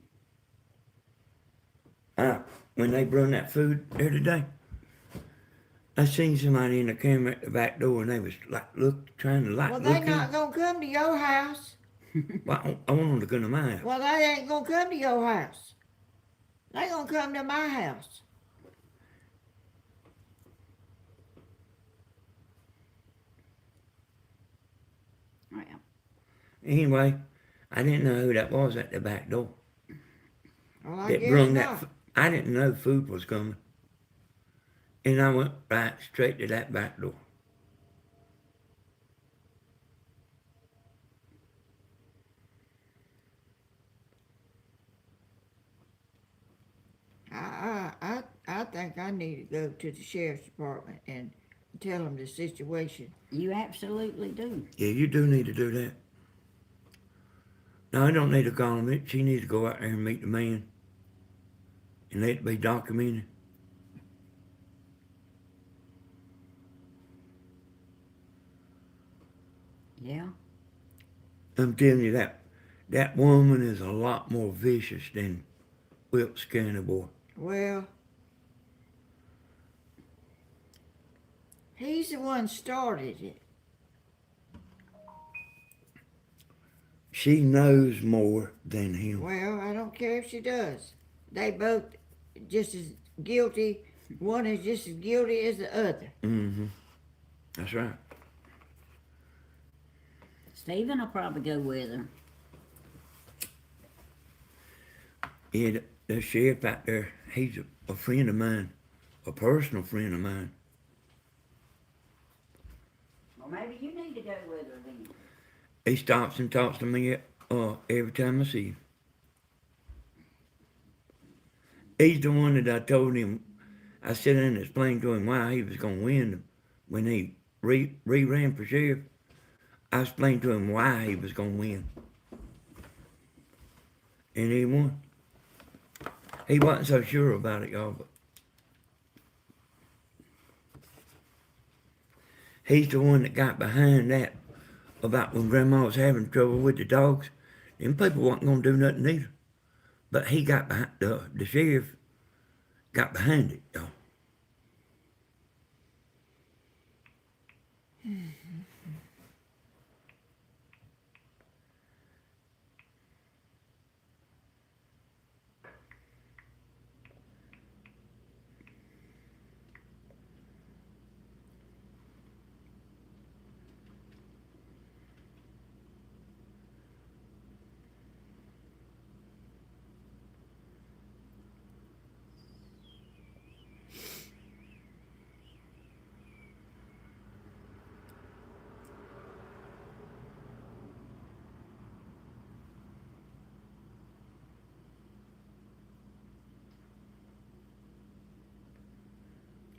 When they brought that food there today, I seen somebody in the camera at the back door, and they was like trying to Well, look they're in. not gonna come to your house. Well, I want them to go to my house. Well, they ain't gonna come to your house. They gonna come to my house. Well, Anyway, I didn't know who that was at the back door. Well, I That guess brung not. I didn't know food was coming. And I went right straight to that back door. I think I need to go to the sheriff's department and tell them the situation. you absolutely do. Yeah, you do need to do that. No, I don't need to call him. She needs to go out there and meet the man. And let it be documented. Yeah. I'm telling you that woman is a lot more vicious than Wilkes County Boy. Well, he's the one started it. She knows more than him. Well, I don't care if she does. They both just as guilty. One is just as guilty as the other. Mm-hmm. That's right. Stephen will probably go with her. Yeah, the sheriff out there, he's a friend of mine, a personal friend of mine. Well, maybe you need to go with her then. He stops and talks to me every time I see him. He's the one that I told him, I sat down and explained to him why he was going to win when he ran for sheriff. I explained to him why he was going to win. And he won. He wasn't so sure about it, y'all, but he's the one that got behind that about when Grandma was having trouble with the dogs. Them people wasn't going to do nothing either. But he got behind, the sheriff got behind it, y'all.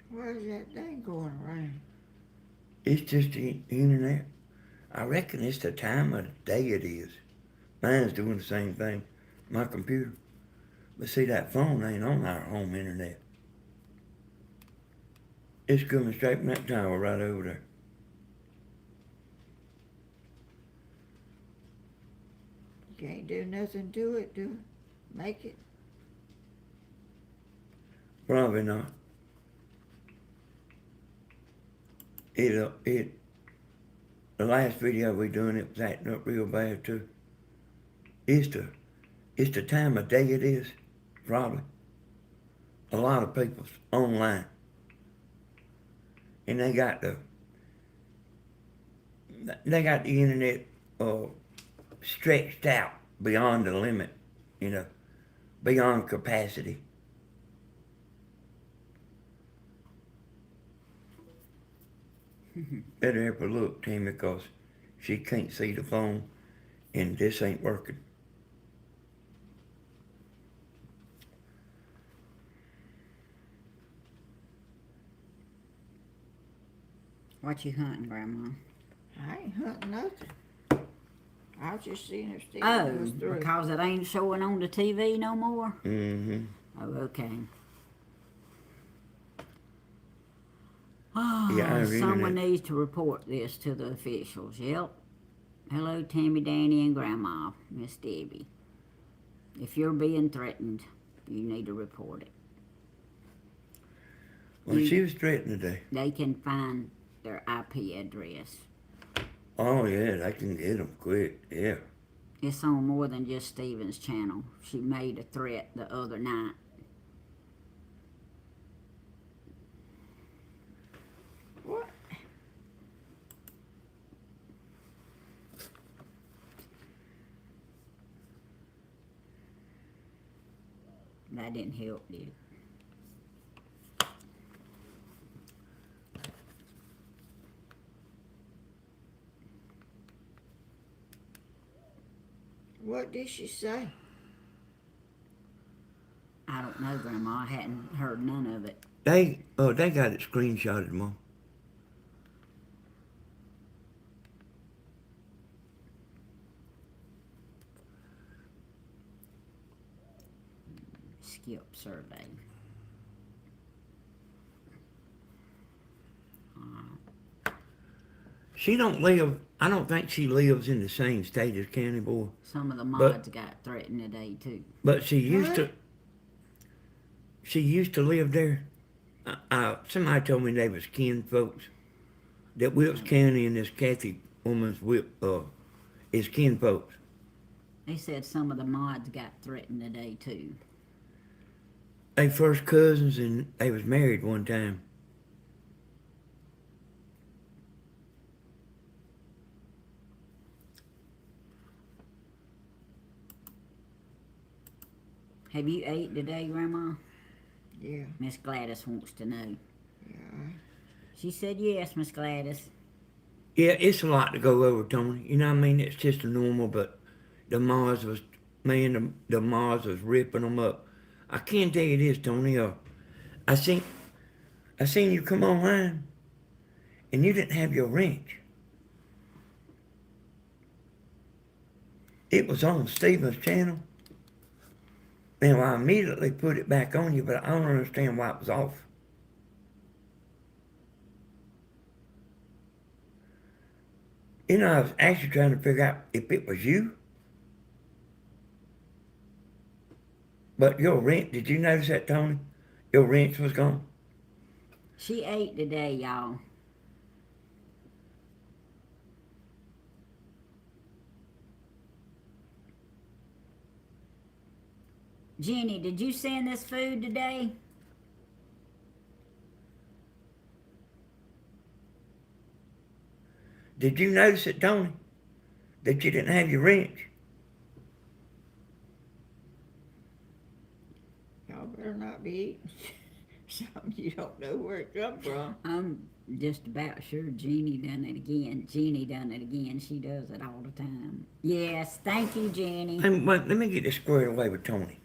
Where's that thing going around? It's just the internet. I reckon it's the time of the day it is. Mine's doing the same thing, my computer. But see, that phone ain't on our home internet. It's coming straight from that tower right over there. You can't do nothing to it to make it. Probably not. The last video we done, it was acting up real bad too. It's the time of day it is, probably. A lot of people's online. And they got the internet stretched out beyond the limit, beyond capacity. Better help her look, Tammy, because she can't see the phone and this ain't working. What you hunting, Grandma? I ain't hunting nothing. I was just seeing if Stephen was Oh, through. because it ain't showing on the TV no more? Mm-hmm. Oh, okay. Oh, Yeah, our someone internet. needs to report this to the officials. Yep. Hello, Tammy, Danny, and Grandma, Miss Debbie. If you're being threatened, you need to report it. Well, she was threatened today. They can find their IP address. Oh, yeah, they can get them quick, yeah. It's on more than just Steven's channel. She made a threat the other night. What? That didn't help, did it? What did she say? I don't know, Grandma. I hadn't heard none of it. They got it screenshotted, Mom. Skip survey. She don't live, I don't think she lives in the same state as County Boy. Some of the mods got threatened today, too. But she used What? to live there. Somebody told me they was kin folks. That Wilkes County and this Kathy woman's is kin folks. They said some of the mods got threatened today, too. They first cousins and they was married one time. Have you ate today, Grandma? Yeah, Miss Gladys wants to know. yeah. She said yes, Miss Gladys. Yeah, it's a lot to go over, Tony. You know what I mean? It's just a normal, but the Mars was, man, the Mars was ripping them up. I can tell you this, Tony. I seen, I seen you come online, and you didn't have your wrench. It was on Steven's channel. And I immediately put it back on you, but I don't understand why it was off. You know, I was actually trying to figure out if it was you. But your wrench, did you notice that, Tony? Your wrench was gone. She ate today, y'all. Jenny, did you send this food today? Did you notice it, Tony? That you didn't have your wrench? Y'all better not be eating something you don't know where it come from. I'm just about sure Jeannie done it again. Jeannie done it again. She does it all the time. Yes, thank you, Jenny. Let me get this squared away with Tony.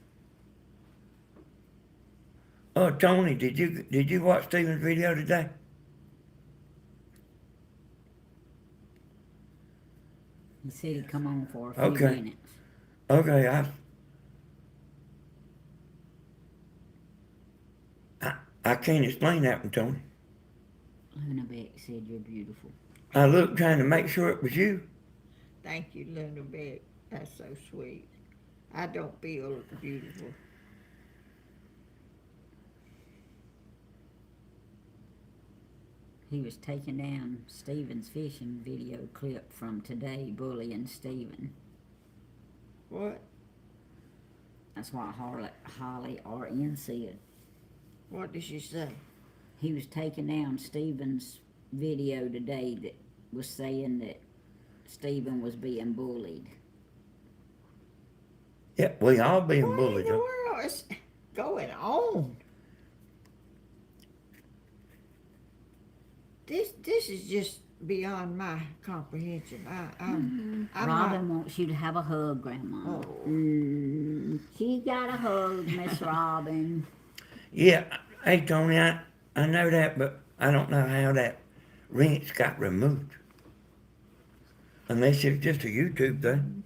Oh, Tony, did you watch Steven's video today? He said he'd come on for a few Okay. minutes. Okay, I can't explain that one, Tony. Luna Beck said you're beautiful. I looked trying to make sure it was you. Thank you, Linda Beck. That's so sweet. I don't feel beautiful. He was taking down Stephen's fishing video clip from today, bullying Stephen. What? That's what Holly RN said. What did she say? He was taking down Stephen's video today that was saying that Stephen was being bullied. Yeah, we all being What bullied. in the world is going on? This is just beyond my comprehension. I'm Robin wants you to have a hug, Grandma. Oh. She got a hug, Miss Robin. Yeah, hey Tony, I know that, but I don't know how that wrench got removed. Unless it's just a YouTube thing.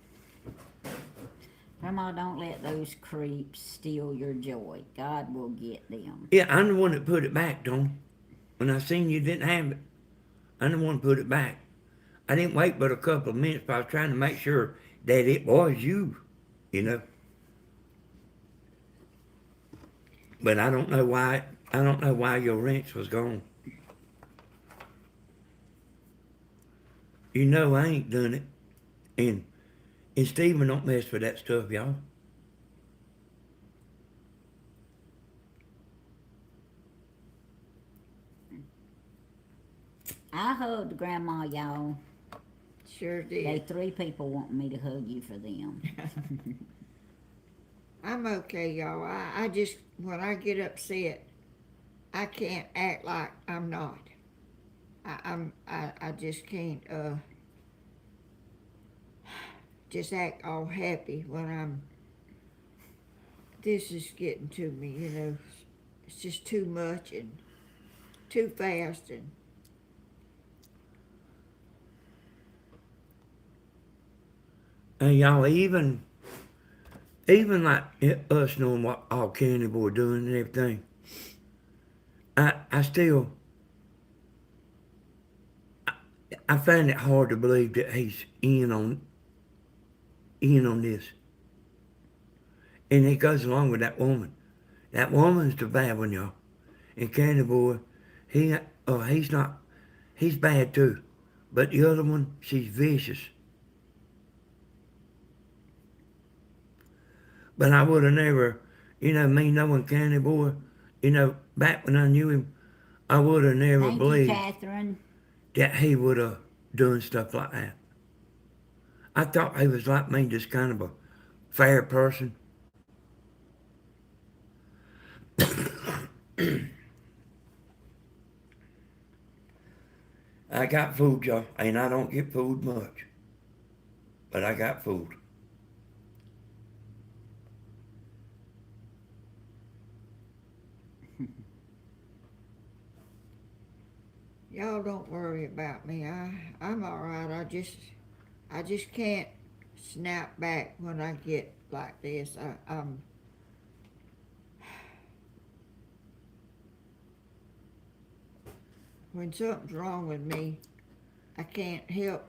Grandma, don't let those creeps steal your joy. God will get them. Yeah, I'm the one that put it back, Tony. When I seen you didn't have it, I'm the one that put it back. I didn't wait but a couple of minutes, but I was trying to make sure that it was you, you know. But I don't know why your wrench was gone. You know I ain't done it. And Stephen don't mess with that stuff, y'all. I hugged Grandma, y'all. sure They did. 3 people want me to hug you for them. I'm okay, y'all. I just, when I get upset, I can't act like I'm not. I just can't, just act all happy when this is getting to me, you know. It's just too much and too fast and And y'all, even like us knowing what all Candy Boy doing and everything, I still, I find it hard to believe that he's in on this. And it goes along with that woman. That woman's the bad one, y'all. And Candy Boy, he's not, he's bad too. But the other one, she's vicious. But I would have never, you know, me knowing Candy Boy, you know, back when I knew him, I would have never Thank you, believed Catherine. that he would have done stuff like that. I thought he was like me, just kind of a fair person. I got food, y'all, and I don't get food much. But I got food. Y'all don't worry about me. I'm all right. I just can't snap back when I get like this. When something's wrong with me, I can't help.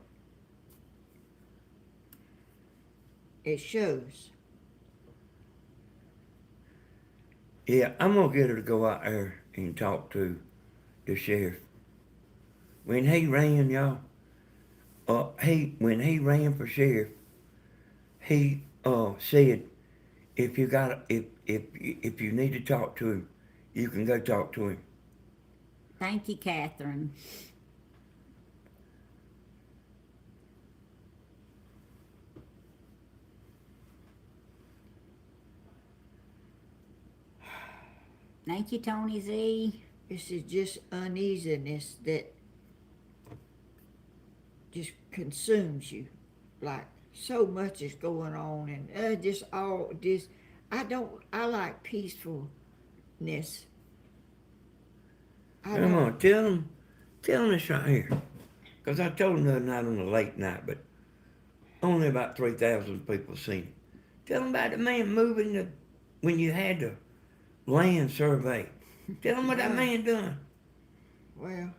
It shows. Yeah, I'm gonna get her to go out there and talk to the sheriff. When he ran, y'all, when he ran for sheriff, he said if you got if you need to talk to him, you can go talk to him. Thank you, Catherine. Thank you, Tony Z. This is just uneasiness that just consumes you. Like so much is going on, and just all this. I like peacefulness. Come on, tell him this right here. Because I told him the other night on the late night, but only about 3,000 people seen it. Tell him about the man moving when you had the land survey. Tell him what that man done. Well,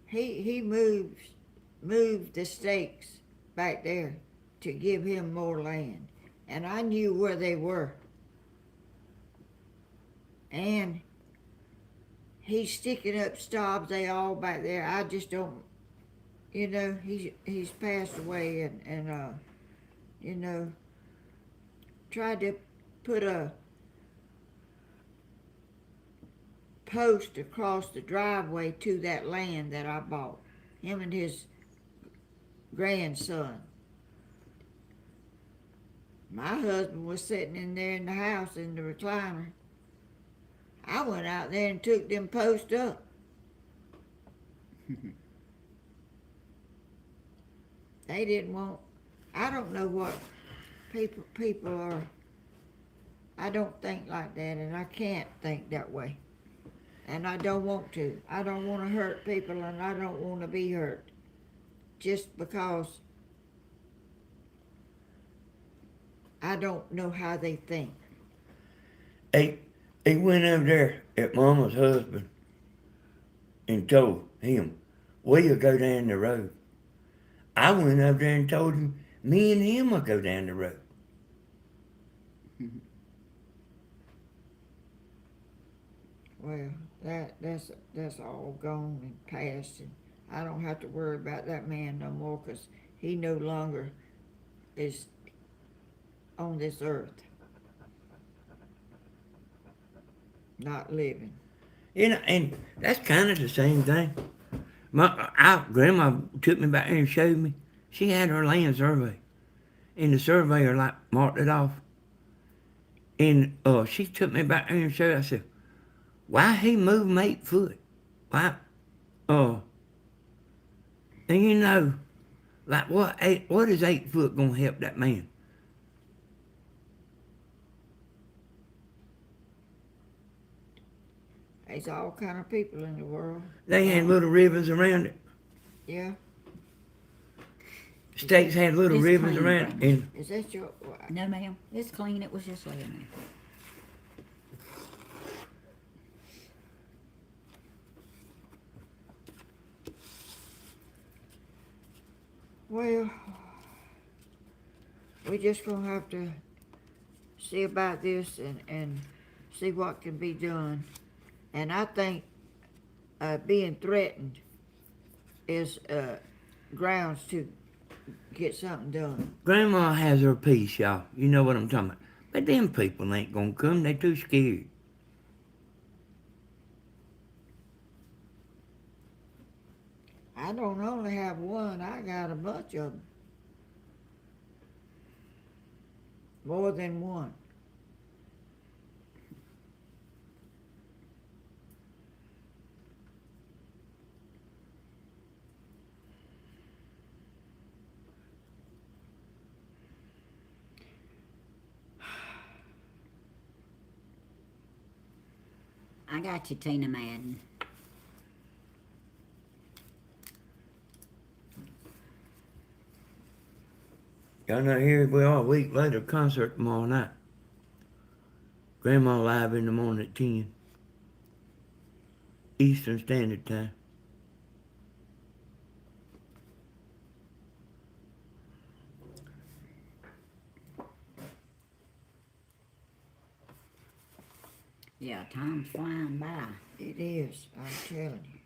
he moved the stakes back there to give him more land, and I knew where they were. And he's sticking up stobs. They all back there. I just don't. He's passed away, and tried to put a post across the driveway to that land that I bought. Him and his grandson. My husband was sitting in there in the house in the recliner. I went out there and took them posts up. They didn't want. I don't know what people are. I don't think like that, and I can't think that way. And I don't want to. I don't want to hurt people, and I don't want to be hurt. Just because I don't know how they think. He went over there at Mama's husband and told him, we'll go down the road. I went over there and told him, me and him will go down the road. Well, that's all gone and past, and I don't have to worry about that man no more, 'cause he no longer is on this earth. Not living. And that's kind of the same thing. Grandma took me back there and showed me. She had her land survey. And the surveyor marked it off. And she took me back there and showed. I said, why he moved him 8 foot? Why? And what is 8 foot gonna help that man? There's all kind of people in the world. They had little ribbons around it. Yeah. States had little It's ribbons clean, around it. Grandma. And Is that your? No, ma'am. It's clean. It was just laying there. Well, we're just gonna have to see about this and see what can be done. And I think being threatened is grounds to get something done. Grandma has her piece, y'all. You know what I'm talking about. But them people ain't gonna come. They too scared. I don't only have one, I got a bunch of them. More than one. I got you, Tina Madden. Y'all know, here we are a week later, concert tomorrow night. Grandma live in the morning at 10. Eastern Standard Time. Yeah, time's flying by. It is, I'm telling you.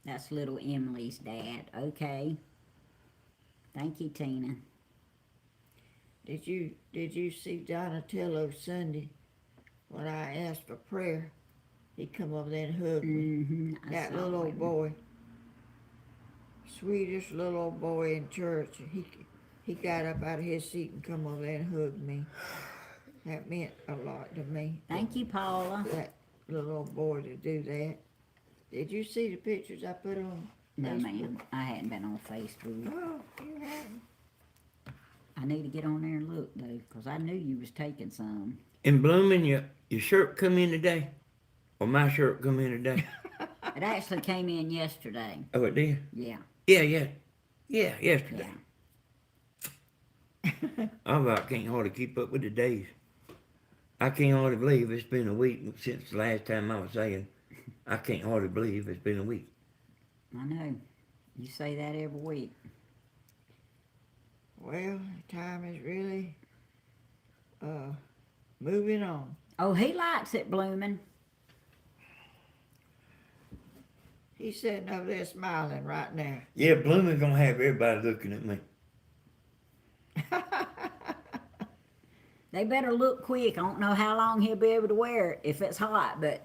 That's little Emily's dad. Okay. Thank you, Tina. Did you see Donatello Sunday when I asked for prayer? He come over there and hugged me. Mm-hmm. That little old boy, sweetest little old boy in church. He got up out of his seat and come over there and hugged me. That meant a lot to me. Thank you, Paula. That little old boy to do that. Did you see the pictures I put on No, Facebook? ma'am. I hadn't been on Facebook. Oh, you haven't. I need to get on there and look, though, because I knew you was taking some. In Blooming, your shirt come in today? Or my shirt come in today? It actually came in yesterday. Oh, it did? Yeah. Yeah, yesterday. Yeah. I about can't hardly keep up with the days. I can't hardly believe it's been a week since the last time I was saying. I can't hardly believe it's been a week. I know. You say that every week. Well, time is really moving on. Oh, he likes it blooming. He's sitting over there smiling right now. Yeah, Blooming gonna have everybody looking at me. They better look quick. I don't know how long he'll be able to wear it if it's hot, but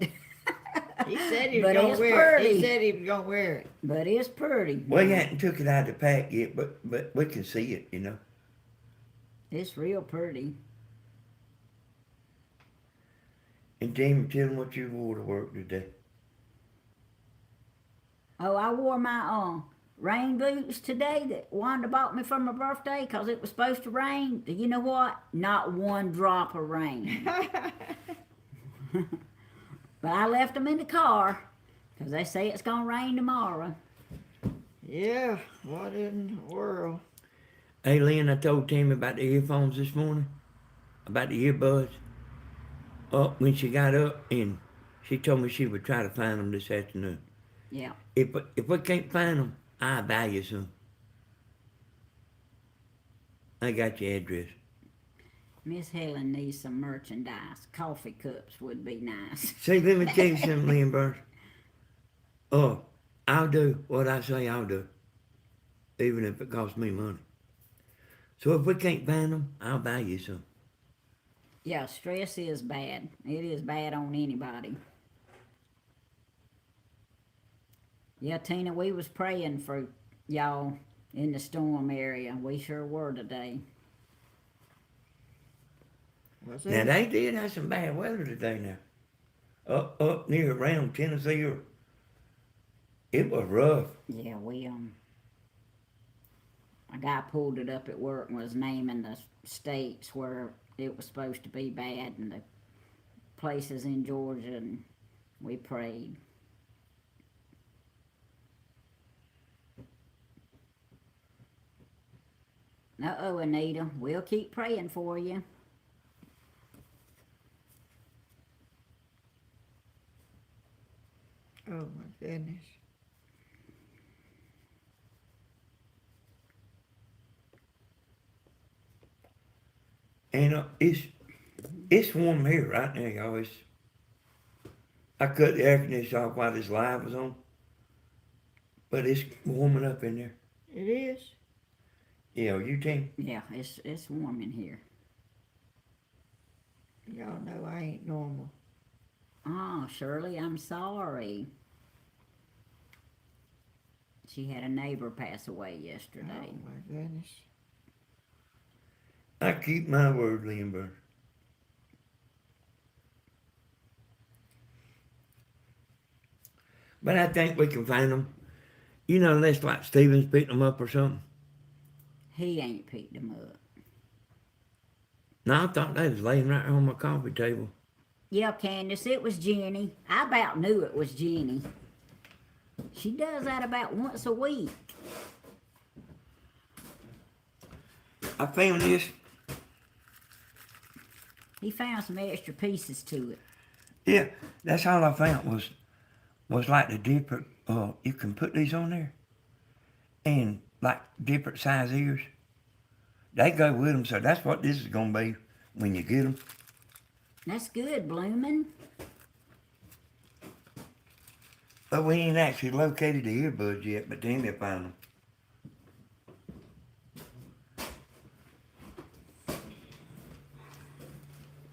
He said he was But gonna it's wear it. He pretty. said he was gonna wear it. but it's pretty. We hadn't took it out of the pack yet, but we can see it, you know. It's real pretty. And Jamie, tell them what you wore to work today. Oh, I wore my rain boots today that Wanda bought me for my birthday because it was supposed to rain. Do you know what? Not one drop of rain. But I left them in the car because they say it's going to rain tomorrow. Yeah, what in the world? Hey, Lynn, I told Tammy about the earphones this morning, about the earbuds. When she got up, and she told me she would try to find them this afternoon. Yeah. If we can't find them, I'll buy you some. I got your address. Miss Helen needs some merchandise. Coffee cups would be nice. See, let me tell you something, Lynn Burns. I'll do what I say I'll do, even if it costs me money. So if we can't find them, I'll buy you some. Yeah, stress is bad. It is bad on anybody. Yeah, Tina, we was praying for y'all in the storm area. We sure were today. What's Now, that? they did have some bad weather today now. Up near around Tennessee, it was rough. Yeah, a guy pulled it up at work and was naming the states where it was supposed to be bad and the places in Georgia, and we prayed. Uh-oh, Anita, we'll keep praying for you. Oh my goodness. And it's warm here right now, y'all. I cut the air conditioner off while this live was on, but it's warming up in there. It is? Yeah, you think? Yeah, it's warm in here. Y'all know I ain't normal. Oh, Shirley, I'm sorry. She had a neighbor pass away yesterday. Oh my goodness. I keep my word, Lynn Burns. But I think we can find them. You know, that's like Stevens picked them up or something. He ain't picked them up. No, I thought they was laying right on my coffee table. Yeah, Candace, it was Jenny. I about knew it was Jenny. She does that about once a week. I found this. He found some extra pieces to it. Yeah, that's all I found was like the different. You can put these on there, and like different size ears. They go with them, so that's what this is gonna be when you get them. That's good, Bloomin'. But we ain't actually located the earbuds yet, but Tammy found them.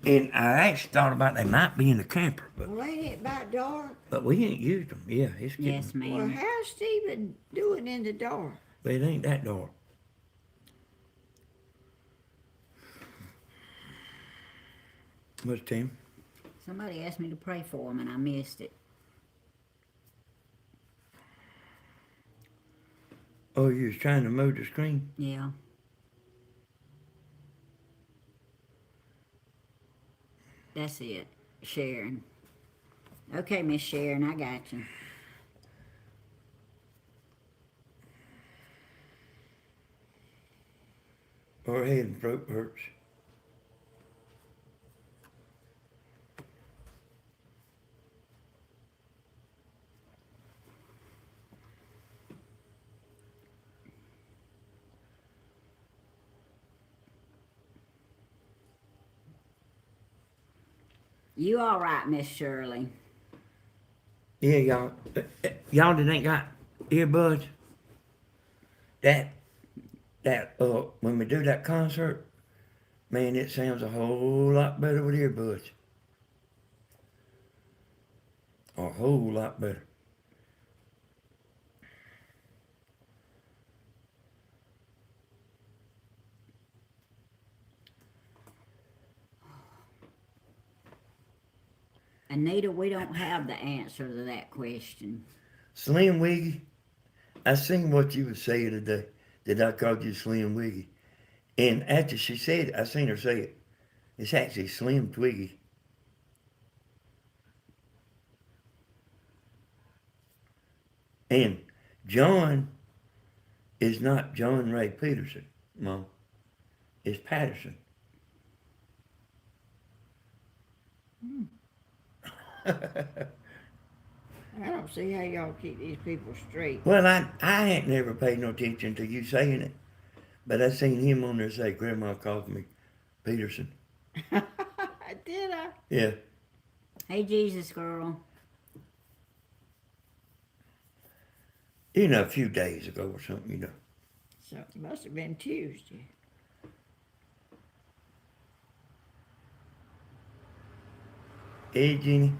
And I actually thought about they might be in the camper, Well, ain't it about dark? but we ain't used them. Yeah, it's getting, Yes, Well, ma'am. how's Stephen doing in the dark? but it ain't that dark. What's Tim? Somebody asked me to pray for him and I missed it. Oh, you was trying to move the screen? Yeah. That's it. Sharon. Okay, Miss Sharon, I got you. Or head and throat hurts. You all right, Miss Shirley? Yeah, y'all that ain't got earbuds. When we do that concert, man, it sounds a whole lot better with earbuds. A whole lot better. Anita, we don't have the answer to that question. Slim Wiggy, I seen what you was saying today, that I called you Slim Wiggy. And after she said it, I seen her say it. It's actually Slim Twiggy. And John is not John Ray Peterson, Mom. It's Patterson. I don't see how y'all keep these people straight. Well, I hadn't never paid no attention to you saying it. But I seen him on there say, Grandma called me Peterson. Did I? Yeah. Hey, Jesus girl. You know, a few days ago or something, you know. So it must have been Tuesday. Hey, Jeannie.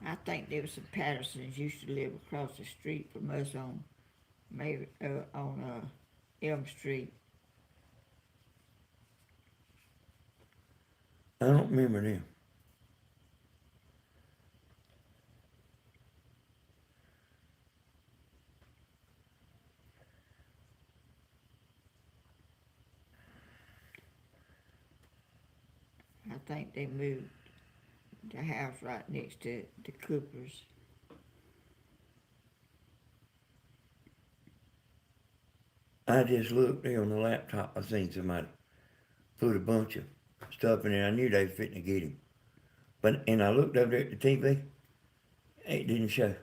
I think there was some Pattersons used to live across the street from us on Elm Street. I don't remember them. I think they moved the house right next to the Coopers. I just looked there on the laptop. I seen somebody put a bunch of stuff in there. I knew they was fitting to get him. And I looked over there at the TV. It didn't show.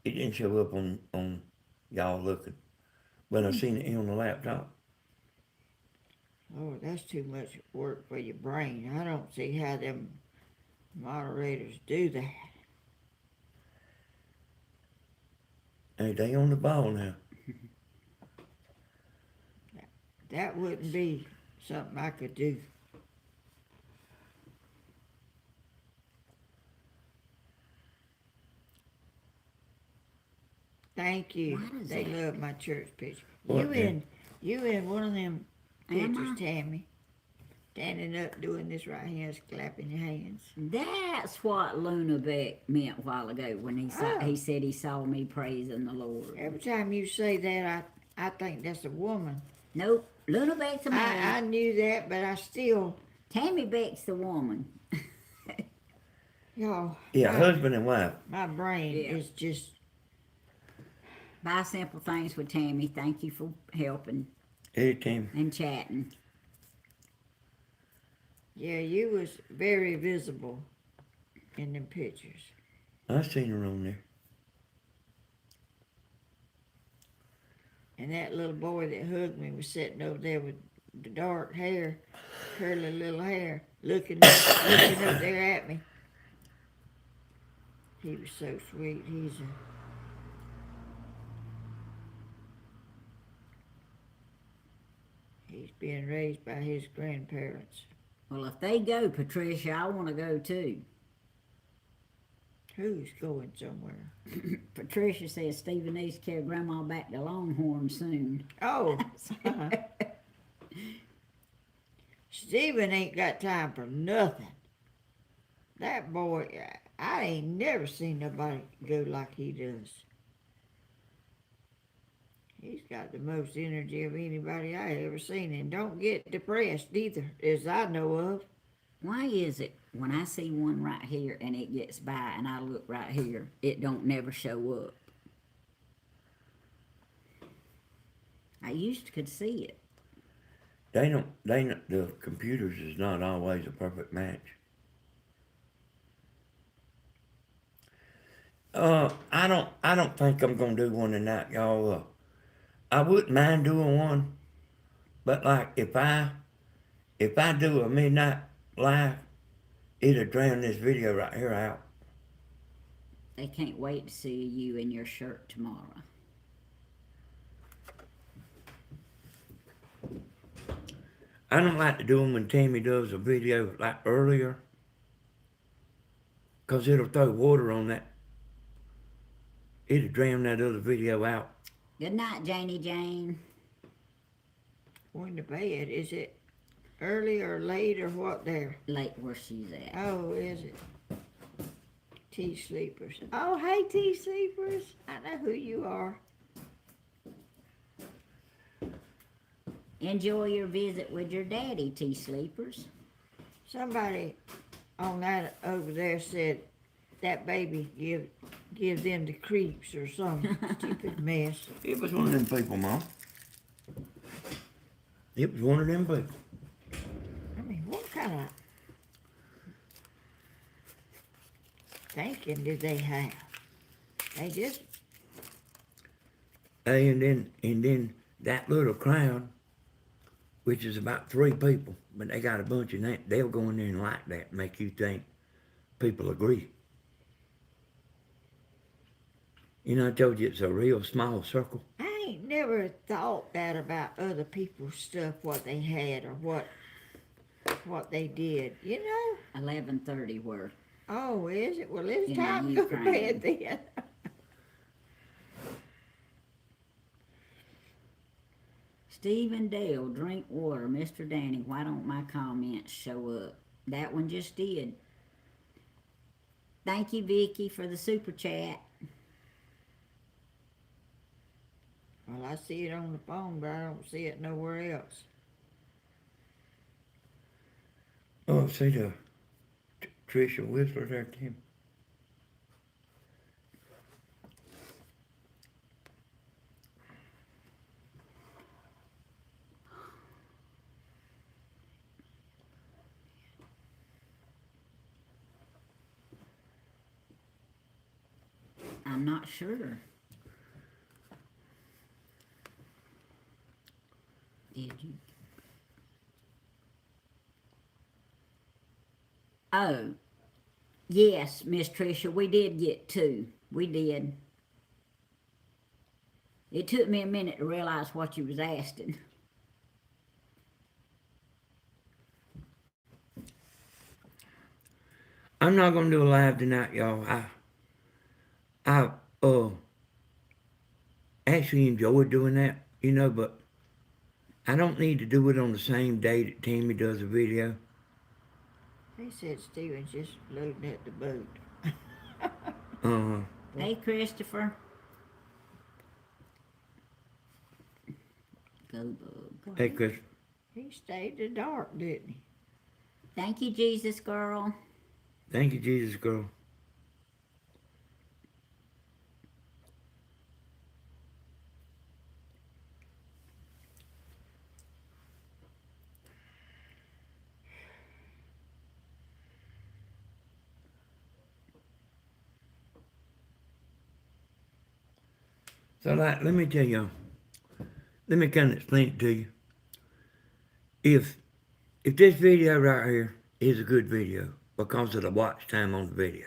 It didn't show up on y'all looking. But I seen it on the laptop. Oh, that's too much work for your brain. I don't see how them moderators do that. Hey, they on the ball now. That wouldn't be something I could do. Thank you. What is They that? love my church picture. What, You in one of them Am pictures, I? Tammy. standing up doing this right here, is clapping your hands. That's what Luna Beck meant a while ago when he saw, Oh. he said he saw me praising the Lord. Every time you say that, I think that's a woman. Nope, Luna Beck's a I man. knew that, but I still, Tammy Beck's the woman. y'all. Yeah, my, husband and wife. my brain Yeah. is just. Buy simple things with Tammy. Thank you for helping Hey, Tim. and chatting. Yeah, you was very visible in them pictures. I seen her on there. And that little boy that hugged me was sitting over there with the dark hair, curly little hair, looking up there at me. He was so sweet. He's being raised by his grandparents. Well, if they go, Patricia, I want to go too. Who's going somewhere? Patricia says Stephen needs to carry Grandma back to Longhorn soon. Oh, Stephen ain't got time for nothing. That boy, I ain't never seen nobody go like he does. He's got the most energy of anybody I ever seen, and don't get depressed either, as I know of. Why is it when I see one right here and it gets by and I look right here, it don't never show up? I used to could see it. The computers is not always a perfect match. I don't think I'm gonna do one tonight, y'all. I wouldn't mind doing one, but like if I do a midnight live, it'll drown this video right here out. They can't wait to see you in your shirt tomorrow. I don't like to do them when Tammy does a video like earlier, 'cause it'll throw water on that. It'll drown that other video out. Good night, Janie Jane. Going to bed, is it early or late or what there? Late where she's at. Oh, is it? Tea Sleepers. Oh, hey, Tea Sleepers. I know who you are. Enjoy your visit with your daddy, Tea Sleepers. Somebody on that over there said that baby give them the creeps or some stupid mess. It was one of them people, Mom. It was one of them people. I mean, what kind of thinking did they have? They just, And then that little crowd, which is about 3 people, but they got a bunch of that, they'll go in there and like that, make you think people agree. You know, I told you it's a real small circle. I ain't never thought that about other people's stuff, what they had or what they did, you know? 11:30 where Oh, is it? Well, it's In time to go to Ukraine. bed then. Steve and Dale drink water. Mr. Danny, why don't my comments show up? That one just did. Thank you, Vicky, for the super chat. Well, I see it on the phone, but I don't see it nowhere else. Oh, see the Tricia Whistler there, Tim. I'm not sure. Did you? Oh, yes, Miss Tricia, we did get 2. We did. It took me a minute to realize what you was asking. I'm not gonna do a live tonight, y'all. I actually enjoyed doing that, you know, but I don't need to do it on the same day that Tammy does a video. They said Stephen's just loading at the boat. Uh, Hey, Christopher. Go bug. hey, Chris. He stayed in the dark, didn't he? Thank you, Jesus girl. Thank you, Jesus, girl. So, like, let me tell you, let me kind of explain it to you. If this video right here is a good video because of the watch time on the video,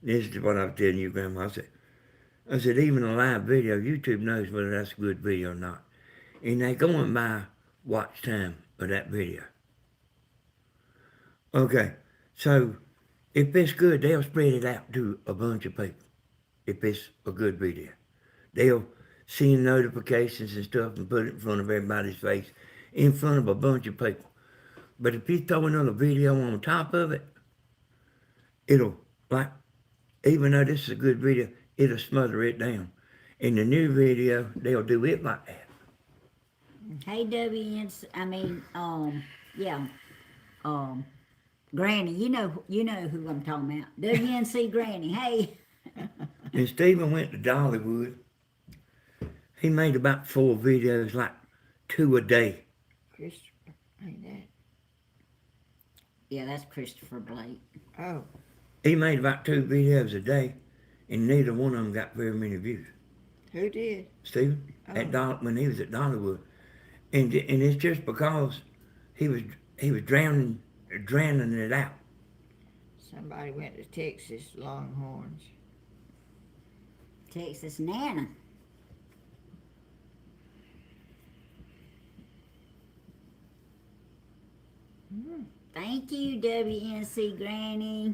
this is what I was telling you, Grandma. I said, even a live video, YouTube knows whether that's a good video or not. And they going by watch time of that video. Okay, so if it's good, they'll spread it out to a bunch of people. If it's a good video, they'll see notifications and stuff and put it in front of everybody's face, in front of a bunch of people. But if you throw another video on top of it, it'll, like, even though this is a good video, it'll smother it down. In the new video, they'll do it like that. Hey, Granny, you know who I'm talking about. WNC Granny, hey. And Stephen went to Dollywood. He made about 4 videos, like 2 a day. Christopher, ain't that? Yeah, that's Christopher Blake. Oh, He made about 2 videos a day, and neither one of them got very many views. who did? Stephen, when he was at Dollywood. And it's just because he was drowning it out. Somebody went to Texas Longhorns. Texas Nana. Thank you, WNC Granny.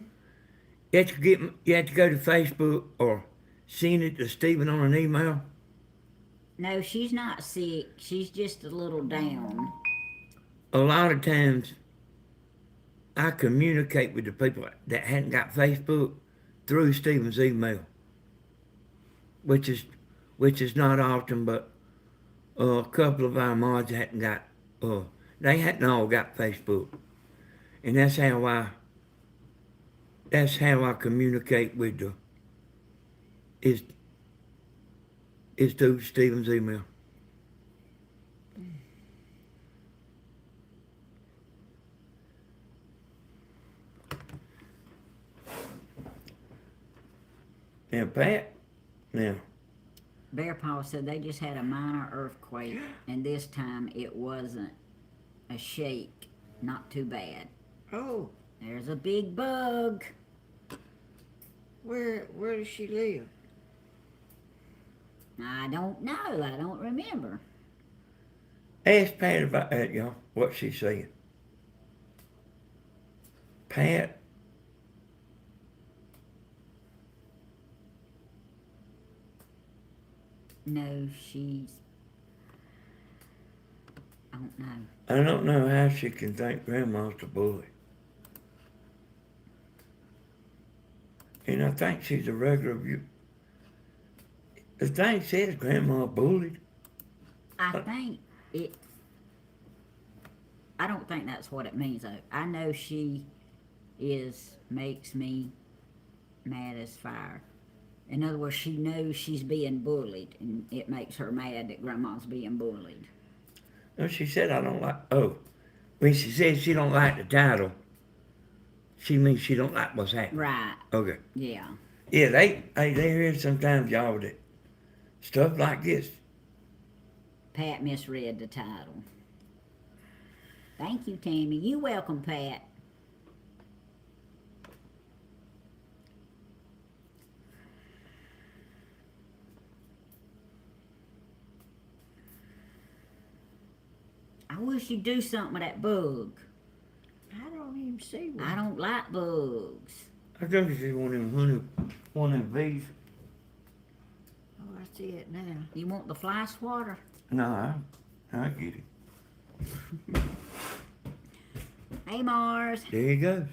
You have to go to Facebook or send it to Stephen on an email. No, she's not sick. She's just a little down. A lot of times, I communicate with the people that hadn't got Facebook through Stephen's email, which is not often, but a couple of our mods hadn't got, they hadn't all got Facebook, and that's how I communicate with is through Stephen's email. Now, Pat, Bear Paw said they just had a minor earthquake, and this time it wasn't a shake. Not too bad. Oh, There's a big bug. where does she live? I don't know. I don't remember. ask Pat about that, y'all, what she's saying. Pat, No, she's... I don't know. I don't know how she can think Grandma's the bully. And I think she's a regular view. The thing says Grandma bullied. I think it... I don't think that's what it means, though. I know she makes me mad as fire. In other words, she knows she's being bullied, and it makes her mad that Grandma's being bullied. No, she said I don't like, when she says she don't like the title, she means she don't like what's happening. Right. Okay. Yeah. Yeah, they hear sometimes, y'all, that stuff like this. Pat misread the title. Thank you, Tammy. You welcome, Pat. I wish you'd do something with that bug. I don't even see one. I don't like bugs. I think she's one of them bees. Oh, I see it now. You want the fly swatter? No, I get it. Hey, Mars. There he goes.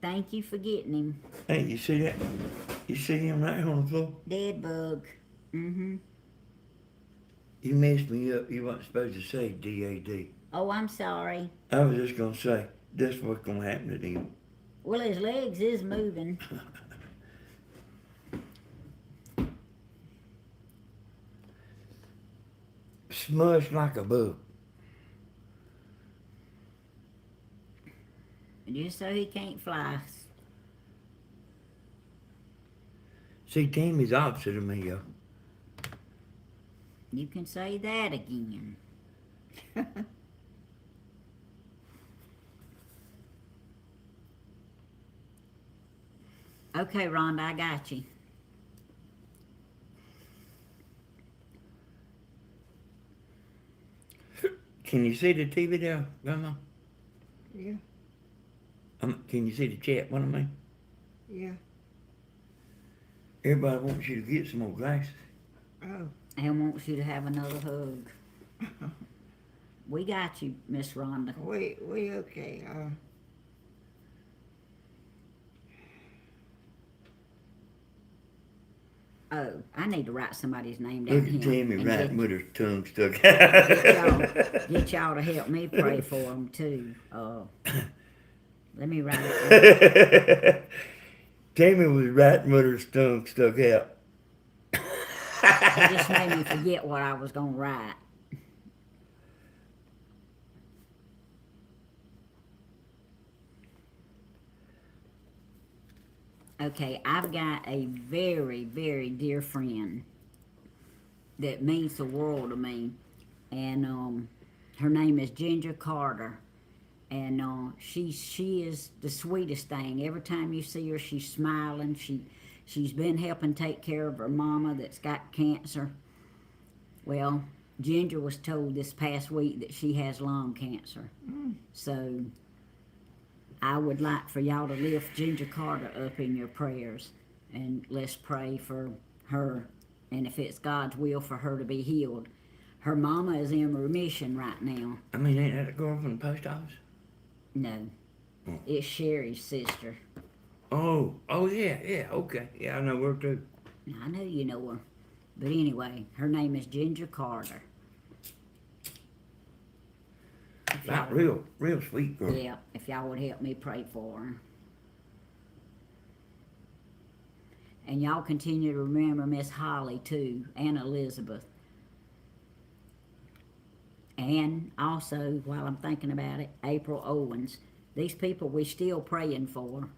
Thank you for getting him. Hey, you see that? You see him right here on the floor? Dead bug. Mm-hmm. You messed me up. You weren't supposed to say DAD. Oh, I'm sorry. I was just gonna say, this is what's gonna happen to them. Well, his legs is moving. Smushed like a bug. Just so he can't fly. See, Tammy's opposite of me, yo. You can say that again. Okay, Rhonda, I got you. Can you see the TV there, Grandma? Yeah, Can you see the chat, what I mean? yeah. Everybody wants you to get some more glasses. Oh, And wants you to have another hug. We got you, Miss Rhonda. we okay. Oh, I need to write somebody's name Look down at here. Tammy and right with her tongue stuck get y'all to help me pray for them too. Let me write it down. Tammy was right with her tongue stuck out. It just made me forget what I was gonna write. Okay, I've got a very, very dear friend that means the world to me, and her name is Ginger Carter, and she is the sweetest thing. Every time you see her, she's smiling. She's been helping take care of her mama that's got cancer. Well, Ginger was told this past week that she has lung cancer. So I would like for y'all to lift Ginger Carter up in your prayers, and let's pray for her, and if it's God's will for her to be healed. Her mama is in remission right now. I mean, ain't that a girl from the post office? No, it's Sherry's sister. Oh, yeah, okay. Yeah, I know her too. I know you know her. But anyway, her name is Ginger Carter. If Like y'all- real sweet girl. Yeah, if y'all would help me pray for her. And y'all continue to remember Miss Holly too, and Elizabeth. And also, while I'm thinking about it, April Owens. These people we still praying for.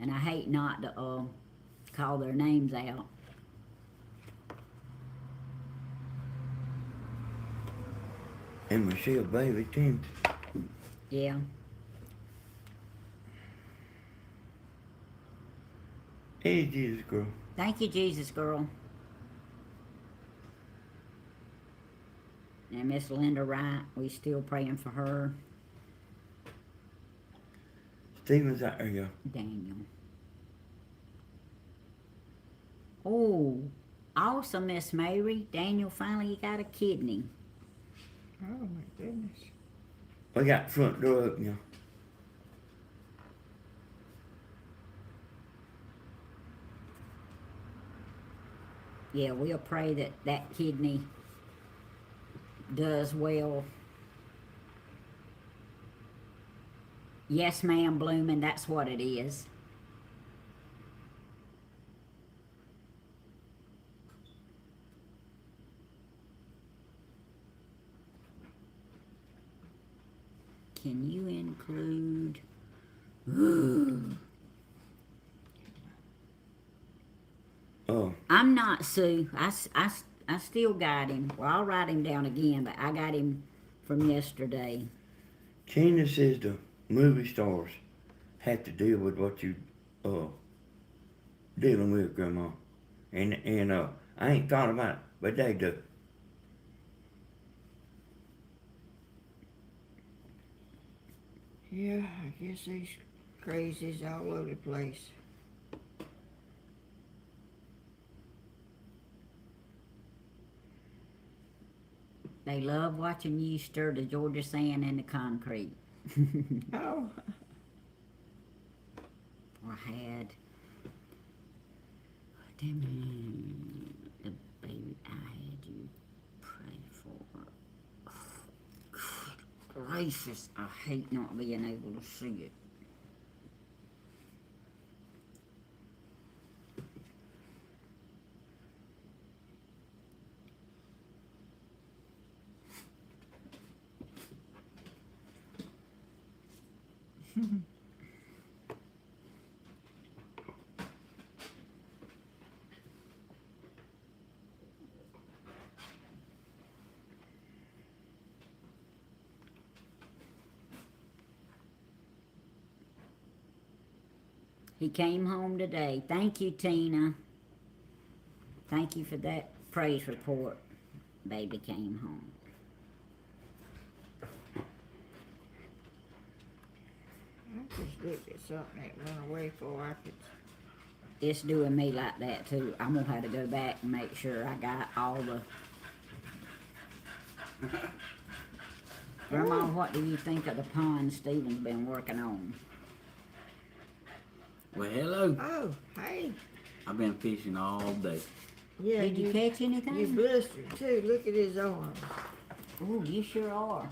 And I hate not to call their names out. And Michelle Bailey, too. Yeah. Hey, Jesus, girl. Thank you, Jesus, girl. And Miss Linda Wright, we still praying for her. Stephen's out there, y'all. Daniel. Oh, awesome, Miss Mary. Daniel finally got a kidney. oh my goodness. We got the front door open, y'all. Yeah, we'll pray that that kidney does well. Yes, ma'am, blooming, that's what it is. Can you include... Oh, I'm not Sue. I still got him. Well, I'll write him down again, but I got him from yesterday. Tina says the movie stars have to deal with what you dealing with, Grandma. And I ain't thought about it, but they do. Yeah, I guess these crazies all over the place. They love watching you stir the Georgia sand in the concrete. Oh, Or had the baby I had you pray for. Good gracious, I hate not being able to see it. He came home today. Thank you, Tina. Thank you for that praise report. Baby came home. I just looked at something that went away before I could. It's doing me like that too. I'm gonna have to go back and make sure I got all the. Grandma, what do you think of the pond Stephen's been working on? Well, hello. Oh, hey. I've been fishing all day. Yeah, Did you catch you anything? blistered too. Look at his arm. Ooh, you sure are.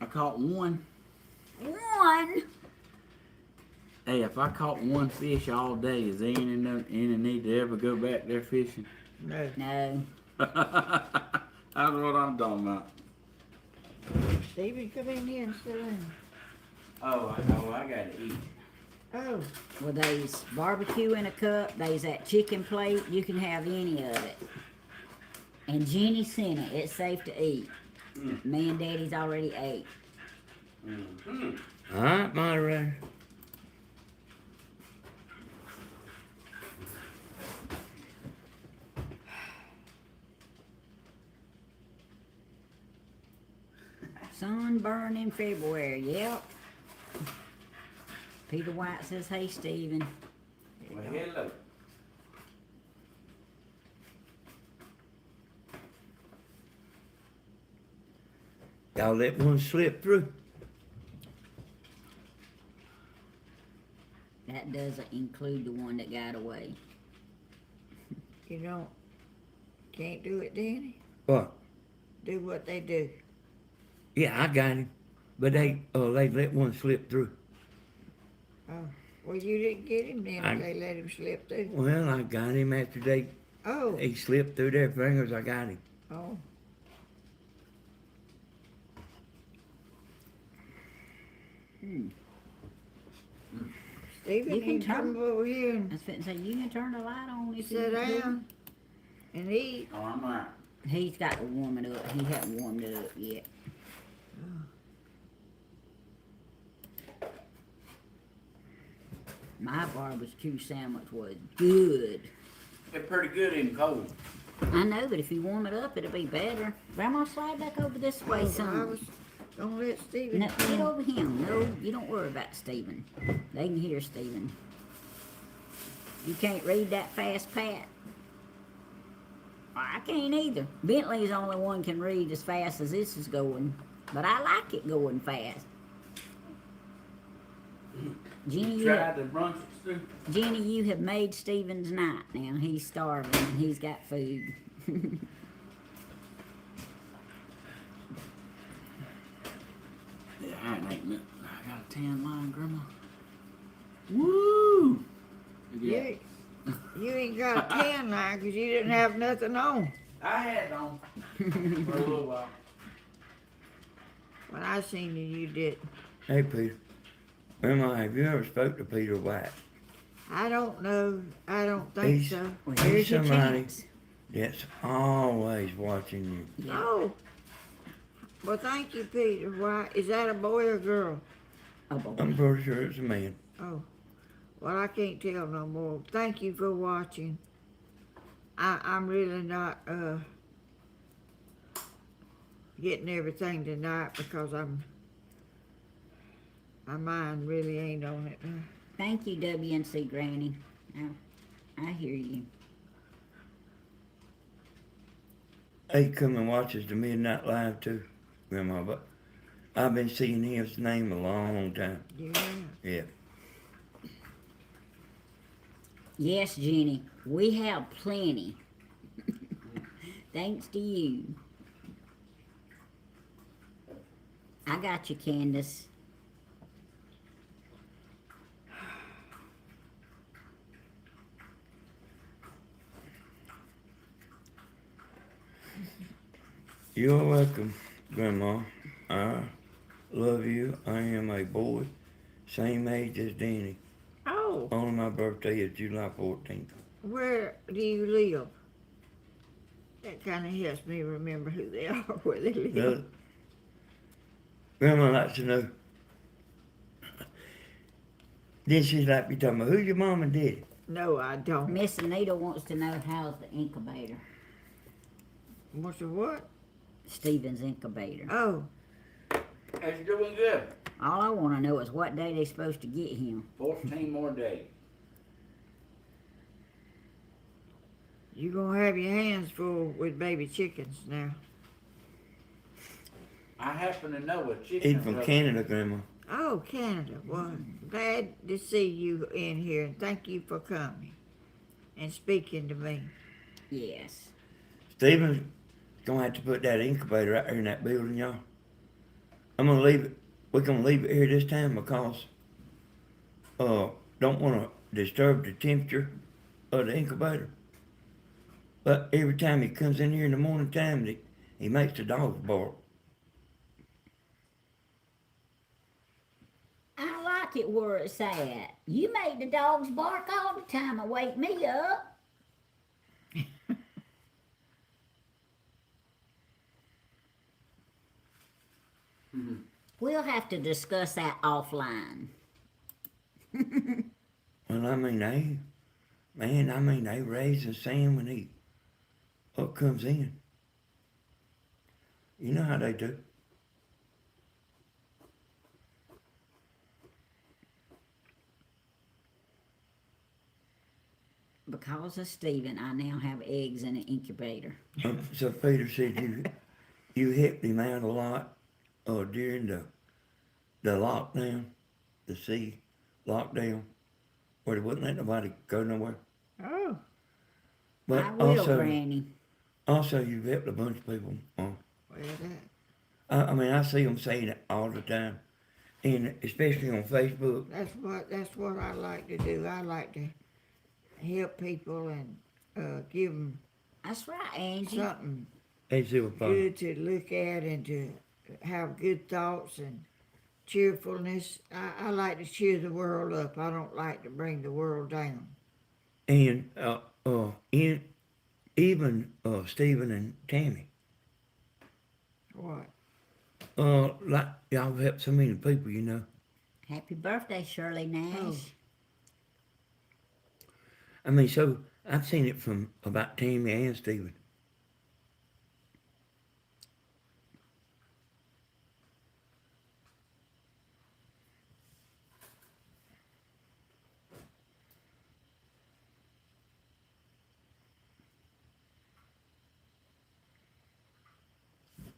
I caught one. One? Hey, if I caught one fish all day, is there any need to ever go back there fishing? No. No. That's what I'm talking about. Stephen, come in here and sit down. Oh, I gotta eat. Oh, Well, there's barbecue in a cup. There's that chicken plate. You can have any of it. And Jenny sent it. It's safe to eat. Me and Daddy's already ate. All right, moderator. Sunburn in February. Yep. Peter White says, "Hey, Stephen." Well, hello. Y'all let one slip through. That doesn't include the one that got away. you don't. Can't do it, Danny. What? Do what they do. Yeah, I got him. But they let one slip through. Oh, well, you didn't get him then. I- They let him slip through. Well, I got him after Oh, he slipped through their fingers. I got him. oh. Stephen, You can you turn- come over here I and was fitting to say, you can turn the light on if you sit want to. down and eat. Oh, I'm right. He's got to warm it up. He hasn't warmed it up yet. My barbecue sandwich was good. They're pretty good in cold. I know, but if you warm it up, it'll be better. Grandma, slide back over this way I some. was gonna let Stephen. No, get over him. No, you don't worry about Stephen. They can hear Stephen. You can't read that fast, Pat. I can't either. Bentley's the only one can read as fast as this is going. But I like it going fast. Jenny, you Tried the brunch too. Jenny, you have made Stephen's night now. He's starving and he's got food. Yeah, I ain't eating it. I got a tan line, Grandma. Woo! You, you ain't got a tan line 'cause you didn't have nothing on. I had it on for a little while. When I seen you, you did. Hey, Peter. Grandma, have you ever spoke to Peter White? I don't know. I don't think He's- so. Well, He's here's your somebody chance. that's always watching you. Yeah. Oh. Well, thank you, Peter. Why is that a boy or girl? Oh, boy. I'm pretty sure it's a man. Oh. Well, I can't tell no more. Thank you for watching. I'm really not getting everything tonight because my mind really ain't on it now. Thank you, WNC Granny. I hear you. He come and watches the Midnight Live too, Grandma, but I've been seeing his name a long time. You have? Yeah. Yes, Jenny, we have plenty. Thanks to you. I got you, Candace. You're welcome, Grandma. I love you. I am a boy, same age as Danny. Oh, Only my birthday is July 14th. where do you live? That kind of helps me remember who they are, where they live. No. Grandma likes to know. Then she's like be talking about who's your mom and daddy? No, I don't. Miss Anita wants to know how's the incubator. What's the what? Stephen's incubator. Oh, It's doing good. All I want to know is what day they supposed to get him. 14 more days. you gonna have your hands full with baby chickens now. I happen to know a He's chicken. from Canada, Grandma. Oh, Canada. Well, glad to see you in here, and thank you for coming and speaking to me. Yes. Stephen's gonna have to put that incubator out there in that building, y'all. I'm gonna leave it. We're gonna leave it here this time because don't want to disturb the temperature of the incubator. But every time he comes in here in the morning time, he makes the dogs bark. I like it where it's at. You make the dogs bark all the time and wake me up. We'll have to discuss that offline. Well, I mean, they raise the sand when he comes in. You know how they do. Because of Stephen, I now have eggs in an incubator. So Peter said you helped him out a lot during the lockdown, the sea lockdown, where they wouldn't let nobody go nowhere. Oh, But I will, also, Granny. also you've helped a bunch of people. well, that. I mean, I see them saying it all the time, and especially on Facebook. That's what I like to do. I like to help people and give them That's right, Angie. something They see what fun. good to look at and to have good thoughts and cheerfulness. I like to cheer the world up. I don't like to bring the world down. And even Stephen and Tammy. What? Like y'all helped so many people, you know. Happy birthday, Shirley Nash. Oh. I mean, so I've seen it from about Tammy and Stephen.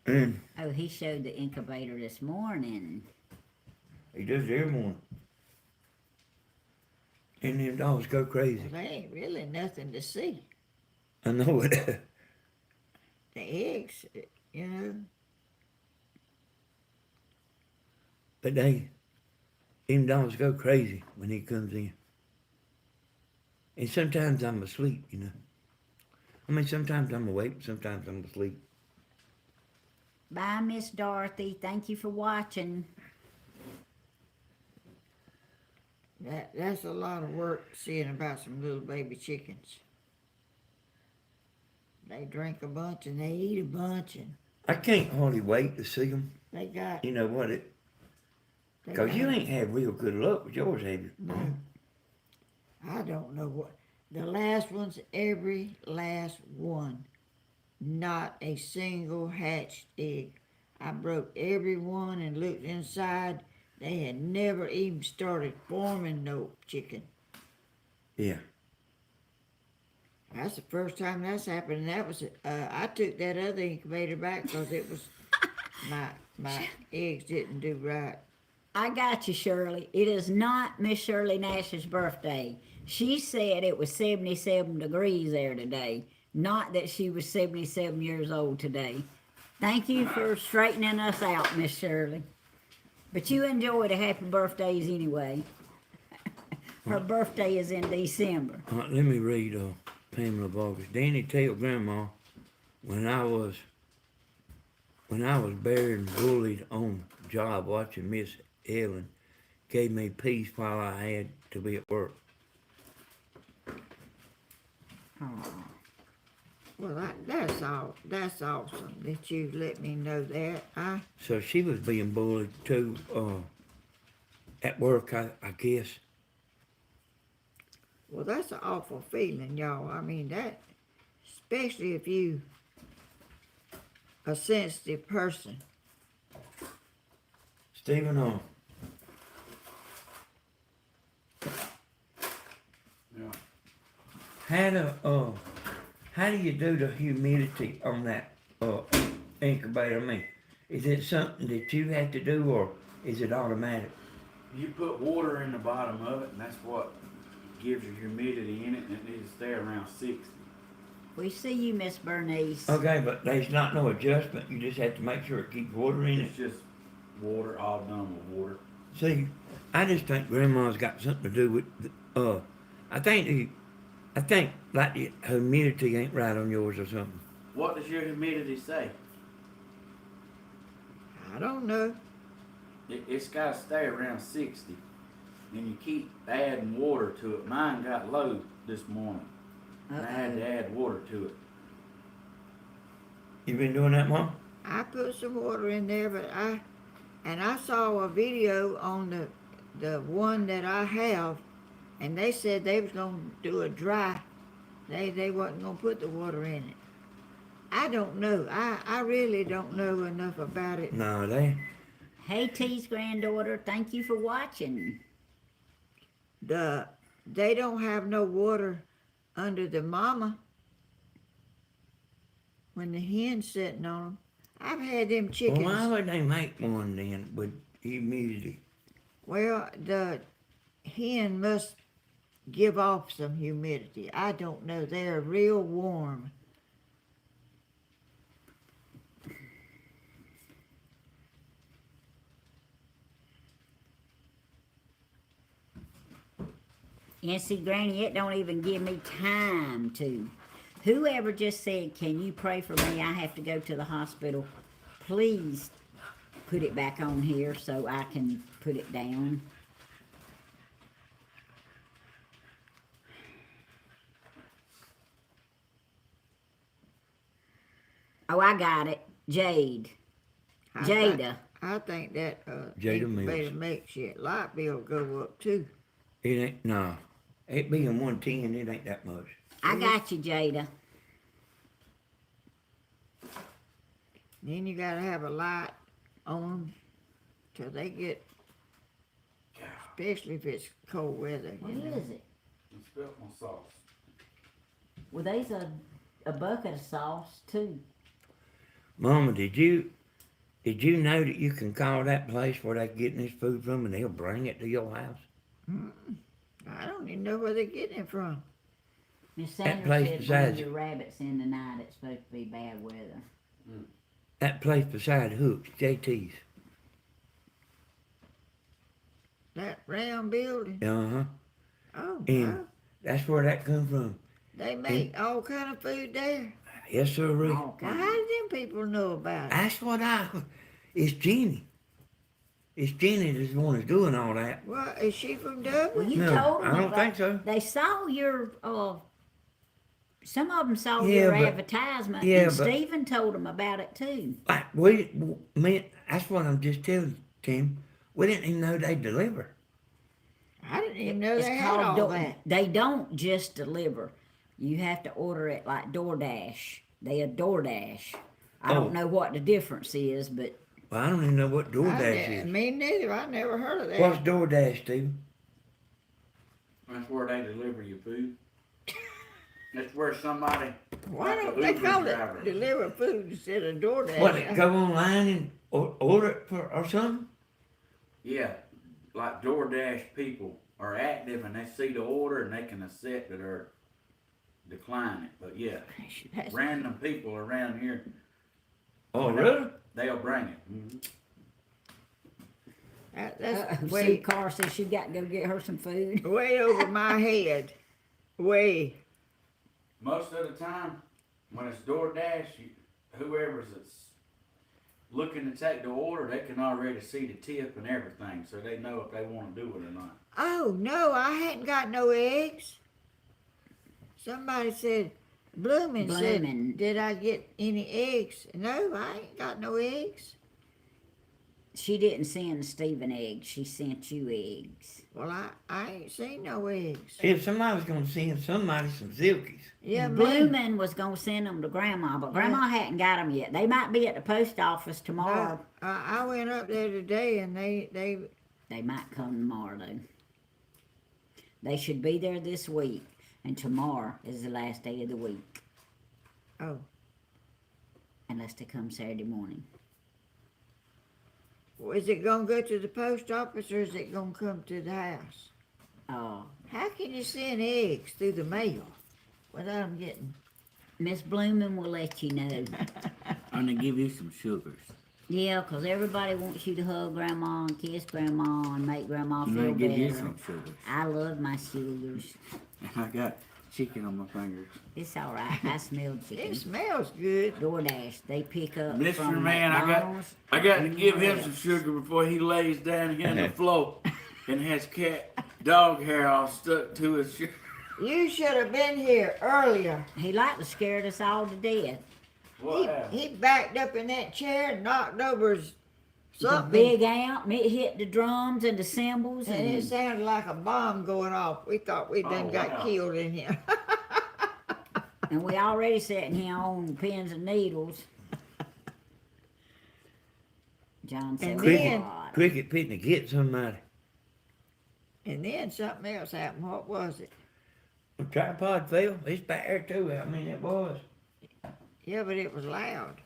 And Oh, he showed the incubator this morning. he does every morning. And them dogs go crazy. Well, there ain't really nothing to see. I know it. The eggs, you know. But them dogs go crazy when he comes in. And sometimes I'm asleep, you know. I mean, sometimes I'm awake, sometimes I'm asleep. Bye, Miss Dorothy. Thank you for watching. That's a lot of work seeing about some little baby chickens. They drink a bunch and they eat a bunch and I can't hardly wait to see them. they got. You know what it? they Because you got- ain't had real good luck with yours, have you? No. I don't know what. The last one's every last one. Not a single hatched egg. I broke every one and looked inside. They had never even started forming no chicken. Yeah. That's the first time that's happened, and that was, I took that other incubator back because it was, my eggs didn't do right. I got you, Shirley. It is not Miss Shirley Nash's birthday. She said it was 77 degrees there today, not that she was 77 years old today. Thank you for straightening us out, Miss Shirley. But you enjoy the happy birthdays anyway. Her birthday is in December. Let me read Pamela Bogus. Danny tell Grandma, when I was buried and bullied on the job, watching Miss Ellen gave me peace while I had to be at work. Well, that's awesome that you let me know that. So she was being bullied too, at work, I guess. Well, that's an awful feeling, y'all. I mean, that, especially if you a sensitive person. Stephen, Yeah. how do you do the humidity on that incubator? I mean, is it something that you have to do, or is it automatic? You put water in the bottom of it, and that's what gives you humidity in it, and it needs to stay around 60. We see you, Miss Bernice. Okay, but there's not no adjustment. You just have to make sure it keeps water in it. It's just water, all done with water. See, I just think Grandma's got something to do with. I think like the humidity ain't right on yours or something. What does your humidity say? I don't know. It's got to stay around 60, and you keep adding water to it. Mine got low this morning. I had to add water to it. You been doing that, Mom? I put some water in there, but I saw a video on the one that I have, and they said they was gonna do a dry. They wasn't gonna put the water in it. I don't know. I really don't know enough about it. No, they. Hey, T's granddaughter, thank you for watching. They don't have no water under the mama when the hen's sitting on them. I've had them chickens. Well, why would they make one then with humidity? Well, the hen must give off some humidity. I don't know. They're real warm. And see, Granny, it don't even give me time to. Whoever just said, can you pray for me? I have to go to the hospital. Please put it back on here so I can put it down. Oh, I got it. Jade. Jada. I think that Jada incubator Mills. makes your light bill go up too. It ain't, no. It being 110, it ain't that much. I got you, Jada. Then you gotta have a light on them till they get, especially if it's cold weather. What you know. is it? I spilled my sauce. Well, there's a bucket of sauce, too. Mama, did you know that you can call that place where they're getting this food from and they'll bring it to your house? I don't even know where they're getting it from. Miss That Sanders place said besides bring your rabbits in tonight. It's supposed to be bad weather. That place beside Hooks, JT's. That round building. Uh-huh. Oh, And wow. that's where that come from. They make all kind of food there. Yes, sir, Rick. All Well, kinds. how did them people know about it? That's what it's Jenny. It's Jenny that's the one that's doing all that. Well, is she from Well, Dublin? you No, told them I don't about- think so. They saw your, some of them saw Yeah, your but- advertisement, yeah, and but- Stephen told them about it too. Like, man, that's what I'm just telling you, Tim. We didn't even know they deliver. I didn't even know It's they had all called that. They don't just deliver. You have to order it like DoorDash. They a DoorDash. I Oh. don't know what the difference is, but Well, I don't even know what DoorDash is. Me neither. I never heard of that. What's DoorDash, Steve? That's where they deliver your food. It's where somebody, Why like don't a they Uber call driver. it deliver food instead of DoorDash? What, go online and order it for, or something? Yeah, like DoorDash people are active and they see the order and they can accept it or decline it. But yeah, That's- random people around here, Oh, really? they'll bring it. Mhm. That's Sue way, Carr said she got to go get her some food. way over my head. Way. Most of the time, when it's DoorDash, whoever's that's looking to take the order, they can already see the tip and everything, so they know if they want to do it or not. Oh, no, I hadn't got no eggs. Somebody said, Bloomin' said, Bloomin'. did I get any eggs? No, I ain't got no eggs. She didn't send Stephen eggs. She sent you eggs. Well, I ain't seen no eggs. If somebody was gonna send somebody some silkies. Yeah, man. Bloomin' was going to send them to Grandma, but Grandma hadn't got them yet. They might be at the post office tomorrow. I went up there today and they They might come tomorrow, though. They should be there this week, and tomorrow is the last day of the week, oh, unless they come Saturday morning. is it gonna go to the post office or is it gonna come to the house? How can you send eggs through the mail without them getting? Miss Bloomin' will let you know. And they give you some sugars. Yeah, 'cause everybody wants you to hug Grandma and kiss Grandma and make Grandma feel better. sugars. I love my sugars. And I got chicken on my fingers. It's all right. I smelled chicken. It smells good. DoorDash, they pick up Mr. from Man, McDonald's. I got to and give him anywhere some else. sugar before he lays down here on the floor and has dog hair all stuck to his shirt. You should have been here earlier. He like to scare us all to death. What happened? He backed up in that chair and knocked over The something. big amp, it hit the drums and the cymbals, And it and sounded like a bomb going off. We thought we done Oh, got wow. killed in here. and we already sitting here on pins and needles. John said, And "We then- got it." Cricket fitting to get somebody. And then something else happened. What was it? The tripod fell. It's back there too. I mean, it was. Yeah, but it was loud.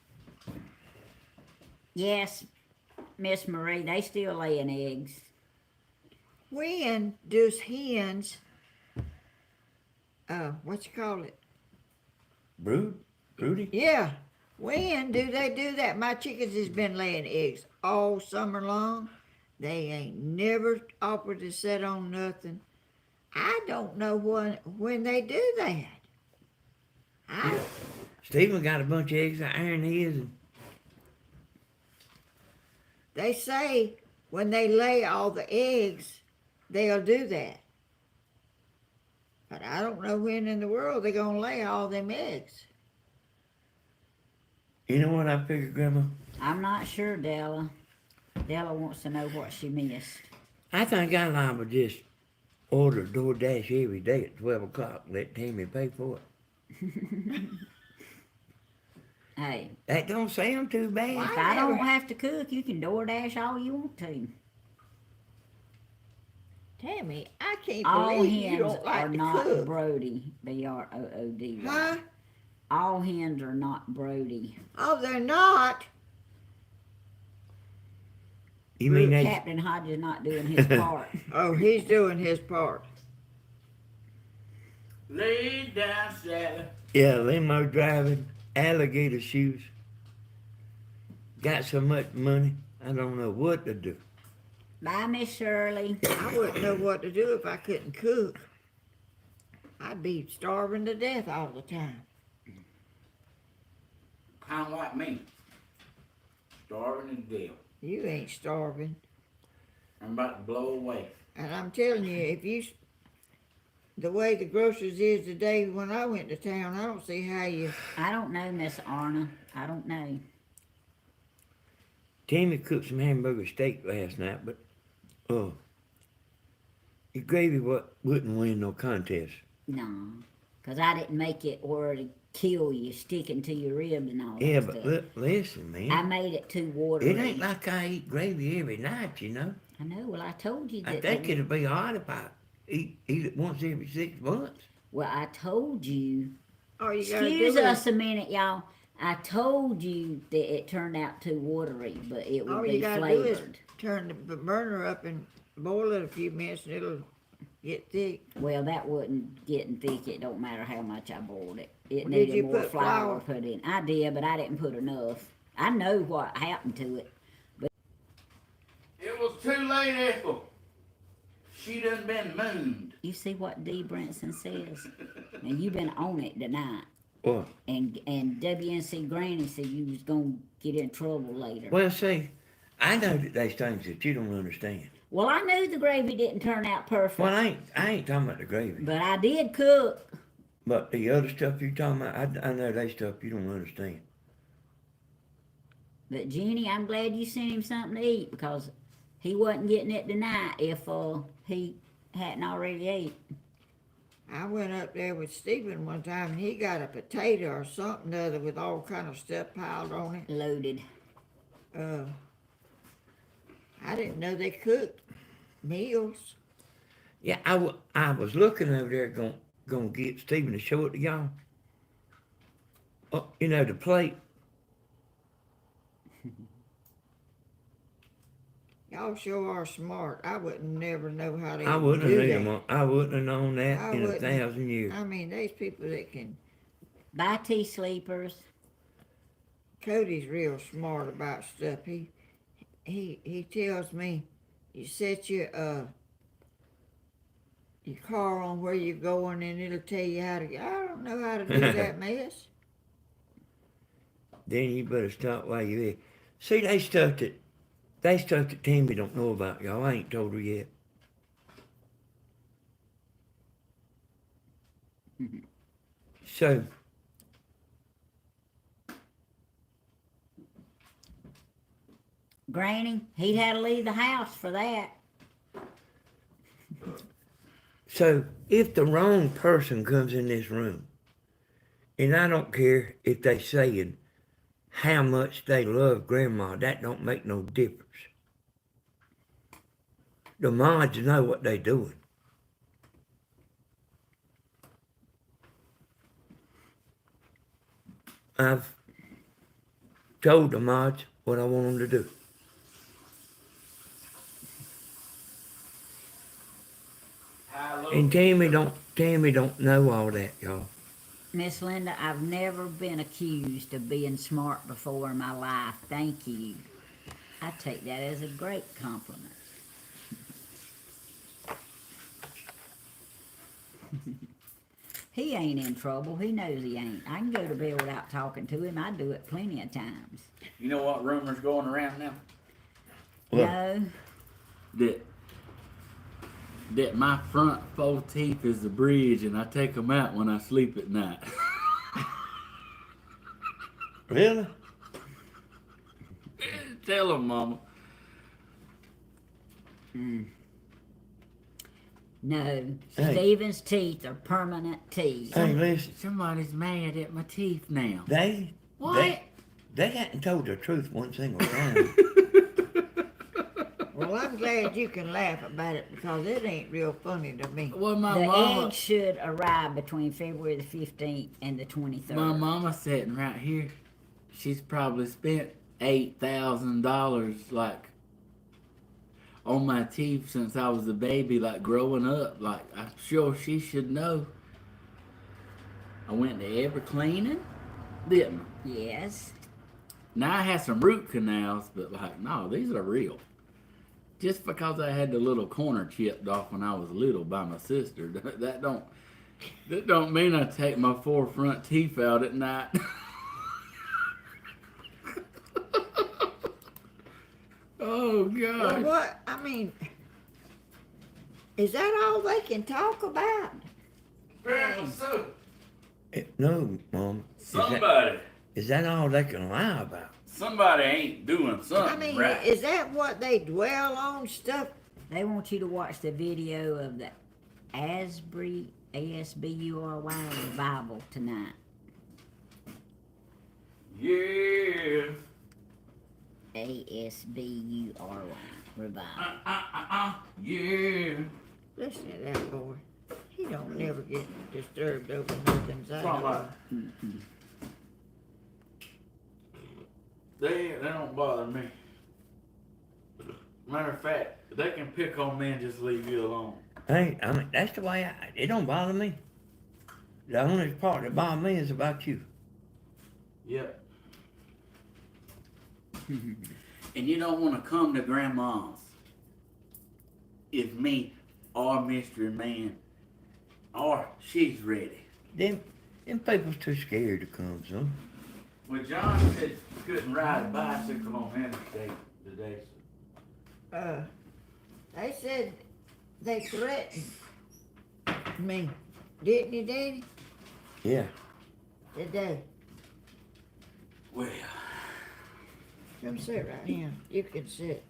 Yes, Miss Marie, they still laying eggs. When does hens, what you call it? Broody. Yeah. When do they do that? My chickens has been laying eggs all summer long. They ain't never offered to set on nothing. I don't know when they do that. Stephen got a bunch of eggs out there in his, and They say when they lay all the eggs, they'll do that. But I don't know when in the world they're gonna lay all them eggs. you know what I figured, Grandma? I'm not sure, Della. Della wants to know what she missed. I think I liable to just order DoorDash every day at 12 o'clock and let Tammy pay for it. Hey, That don't sound too bad. if I don't have to cook, you can DoorDash all you want to. Tammy, I can't All believe you hens don't are like to not cook. Brody. B-R-O-O-D. Huh? All hens are not Brody. Oh, they're not. You mean that? Captain Hodges not doing his part. Oh, he's doing his part. Lay down, Sally. Yeah, limo driving, alligator shoes. Got so much money, I don't know what to do. Bye, Miss Shirley. I wouldn't know what to do if I couldn't cook. I'd be starving to death all the time. Kind of like me. Starving to death. You ain't starving. I'm about to blow away. And I'm telling you, the way the groceries is today when I went to town, I don't see how you, I don't know, Miss Arna. I don't know. Tammy cooked some hamburger steak last night, but your gravy wouldn't win no contest. No. Because I didn't make it where it'd kill you, sticking to your ribs and all that Yeah, stuff. but listen, man. I made it too watery. It ain't like I eat gravy every night, you know. I know. Well, I told you that. I think it'd be odd if I eat it once every 6 months. Well, I told you. All you gotta Excuse do us a minute, y'all. I told you that it turned out too watery, but it would all be you gotta do is flavored. turn the burner up and boil it a few minutes and it'll get thick. Well, that wasn't getting thick. It don't matter how much I boiled it. It Well, did needed you more put flour flour? put in. I did, but I didn't put enough. I know what happened to it. It was too late, Ethel. She done been mooned. You see what D. Brinson says? Now you been on it tonight. What? And WNC Granny said you was gonna get in trouble later. Well, see, I know that there's things that you don't understand. Well, I knew the gravy didn't turn out perfect, Well, I ain't talking about the gravy. but I did cook. But the other stuff you're talking about, I know there's stuff you don't understand. But Jenny, I'm glad you sent him something to eat because he wasn't getting it tonight if he hadn't already ate. I went up there with Stephen one time and he got a potato or something other with all kind of stuff piled on it. Loaded. I didn't know they cooked meals. Yeah, I was looking over there gonna get Stephen to show it to y'all. Oh, you know, the plate. Y'all sure are smart. I wouldn't never know how to I wouldn't have do knew that. them. I wouldn't have known that I in wouldn't. 1,000 years. I mean, there's people that can. Bye, tea sleepers. Cody's real smart about stuff. He tells me, you set your car on where you're going, and it'll tell you how to. I don't know how to do that mess. Then you better stop while you're there. See, they stuff that Tammy don't know about, y'all. I ain't told her yet. So, Granny, he'd had to leave the house for that. so if the wrong person comes in this room, and I don't care if they saying how much they love Grandma, that don't make no difference. The mods know what they doing. I've told the mods what I want them to do. And Tammy don't know all that, y'all. Miss Linda, I've never been accused of being smart before in my life. Thank you. I take that as a great compliment. He ain't in trouble. He knows he ain't. I can go to bed without talking to him. I do it plenty of times. You know what rumor's going around now? What? No. That my front 4 teeth is the bridge, and I take them out when I sleep at night. Really? Tell them, Mama. No. Hey. Stephen's teeth are permanent teeth. Hey, listen, Somebody's mad at my teeth now. they hadn't told the truth one single time. Well, I'm glad you can laugh about it because it ain't real funny to me. Well, my The mama, eggs should arrive between February the 15th and the 23rd. my mama sitting right here. She's probably spent $8,000 like on my teeth since I was a baby, like growing up. Like I'm sure she should know. I went to every cleaning, didn't I? Yes. Now I had some root canals, but like no, these are real. Just because I had the little corner chipped off when I was little by my sister, that don't mean I take my 4 front teeth out at night. Oh Well, God! what? I mean, is that all they can talk about? No, Mom. Somebody Is that all they can lie about? ain't doing something I mean, right. is that what they dwell on? Stuff? They want you to watch the video of the Asbury, A-S-B-U-R-Y revival tonight. Yeah. A-S-B-U-R-Y revival. Yeah. Listen to that boy. He don't never get disturbed over nothing. Something like they don't bother me. Matter of fact, they can pick on me and just leave you alone. Hey, I mean, that's the way it don't bother me. The only part that bothers me is about you. Yep. And you don't want to come to Grandma's if me or Mystery Man or she's ready. Them people's too scared to come, son. Well, John said you couldn't ride a bicycle on interstate today. They said they threatened me. Didn't you, Danny? Yeah. Today. Well, Come sit right here. You can sit.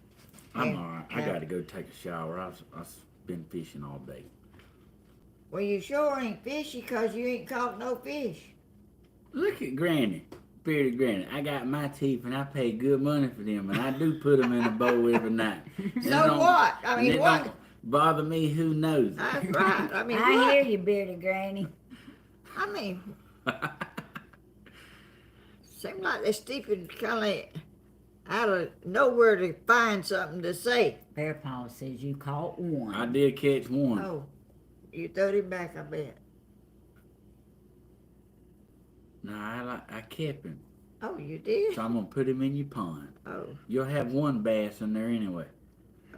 I'm Yeah. alright. I gotta go take a shower. I've been fishing all day. Well, you sure ain't fishy 'cause you ain't caught no fish. Look at Granny. Bearded Granny. I got my teeth and I pay good money for them, and I do put them in a bowl every night. And it So don't- what? I and mean, it what? don't bother me. Who knows? That's right. I mean, I what? hear you, bearded granny. I mean, seems like they're steeping kind of out of nowhere to find something to say. Bear Paw says you caught one. I did catch one. Oh, you throwed him back, I bet. No, I kept him. Oh, you did? So I'm gonna put him in your pond. Oh, You'll have one bass in there anyway.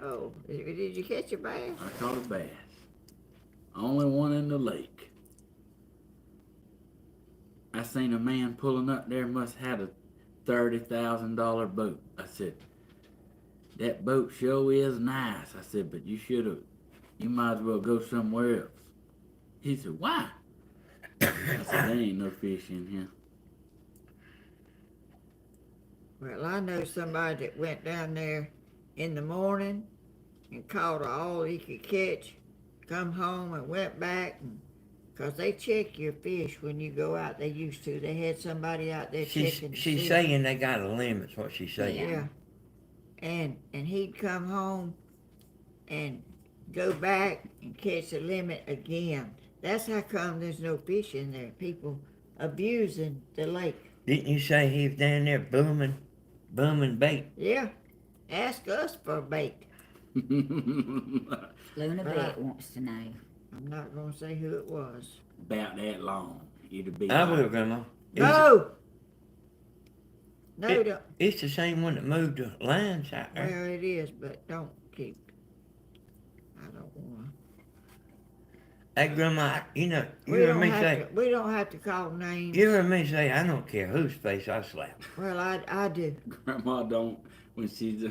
oh. Did you catch a bass? I caught a bass. Only one in the lake. I seen a man pulling up there, must have had a $30,000 boat. I said, that boat sure is nice. I said, but you might as well go somewhere else. He said, why? I said, there ain't no fish in here. Well, I know somebody that went down there in the morning and caught all he could catch, come home and went back, because they check your fish when you go out. They used to. They had somebody out there checking. to She's see. saying they got a limit, is what she's saying. Yeah. And he'd come home and go back and catch the limit again. That's how come there's no fish in there. People abusing the lake. Didn't you say he was down there booming bait? Yeah. Ask us for bait. Luna Right. Bet wants to know. I'm not gonna say who it was. About that long. It'd be I like- will, Grandma. No! No, It- don't. It's the same one that moved the lines out there. Well, it is, but don't keep. I don't wanna. Hey, Grandma, you know, you We heard don't me have say, to. We don't have to call names. you heard me say, I don't care whose face I slap. Well, I do. Grandma don't when she's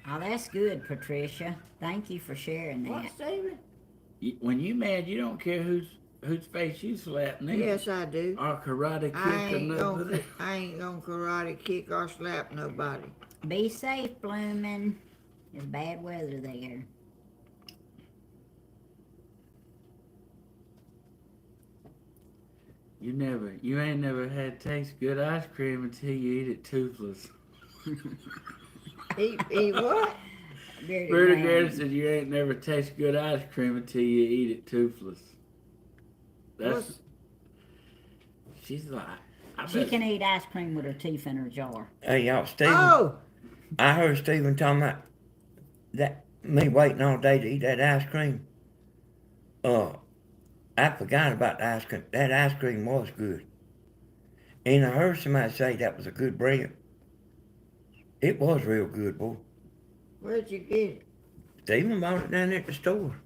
Oh, that's good, Patricia. Thank you for sharing that. What, Stephen? when you mad, you don't care whose face you slap neither. Yes, I do. Or karate I kick or ain't nothing. gonna. I ain't gonna karate kick or slap nobody. Be safe, Bloomin'. It's bad weather there. You ain't never had taste good ice cream until you eat it toothless. Eat what? Bearded Pretty Granny. good said you ain't never taste good ice cream until you eat it toothless. That's What's- she's like I She bet- can eat ice cream with her teeth in her jar. Hey, y'all, Stephen, Oh, I heard Stephen talking about that, me waiting all day to eat that ice cream. I forgot about the ice cream. That ice cream was good. And I heard somebody say that was a good bread. It was real good, boy. where'd you get it? Stephen bought it down there at the store.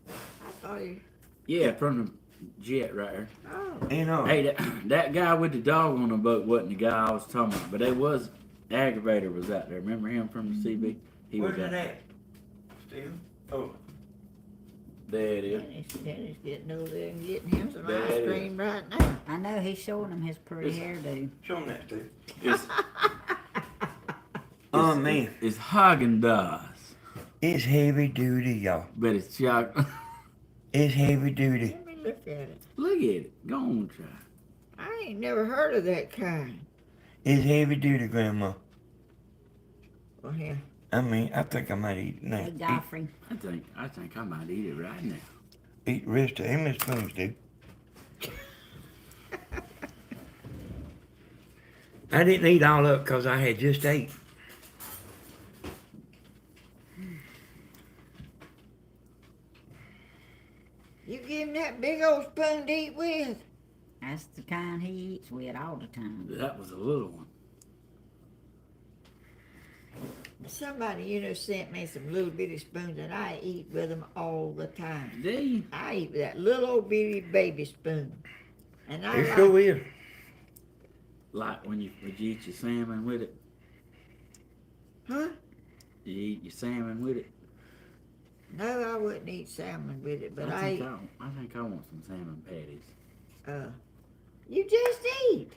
I thought you. Yeah, from the jet right there. Oh, And Hey, that guy with the dog on the boat wasn't the guy I was talking about, but there was aggravator was out there. Remember him from the CB? He was out there. Stephen? Oh. There it is. Dennis getting over there and getting him some There ice it cream right now. I know he's showing them his pretty It's- hairdo. Show him that, Stephen. It's, Oh, man. it's Haagen-Dazs, It's heavy duty, y'all. but it's chocolate. It's heavy duty. Let me look at it. Look at it. Go on, try. I ain't never heard of that kind. It's heavy duty, Grandma. Well, here. I mean, I think I might eat it now. Hey, Godfrey. I think I might eat it right now. eat the rest of Emmy's spoons, dude. I didn't eat all up because I had just ate. You give him that big old spoon to eat with. That's the kind he eats with all the time. That was a little one. Somebody, sent me some little bitty spoons and I eat with them all the time. Do you? I eat with that little old bitty baby spoon. And I It like, sure is. Like would you eat your salmon with it? huh? You eat your salmon with it? No, I wouldn't eat salmon with it, but I think I want some salmon patties. You just eat.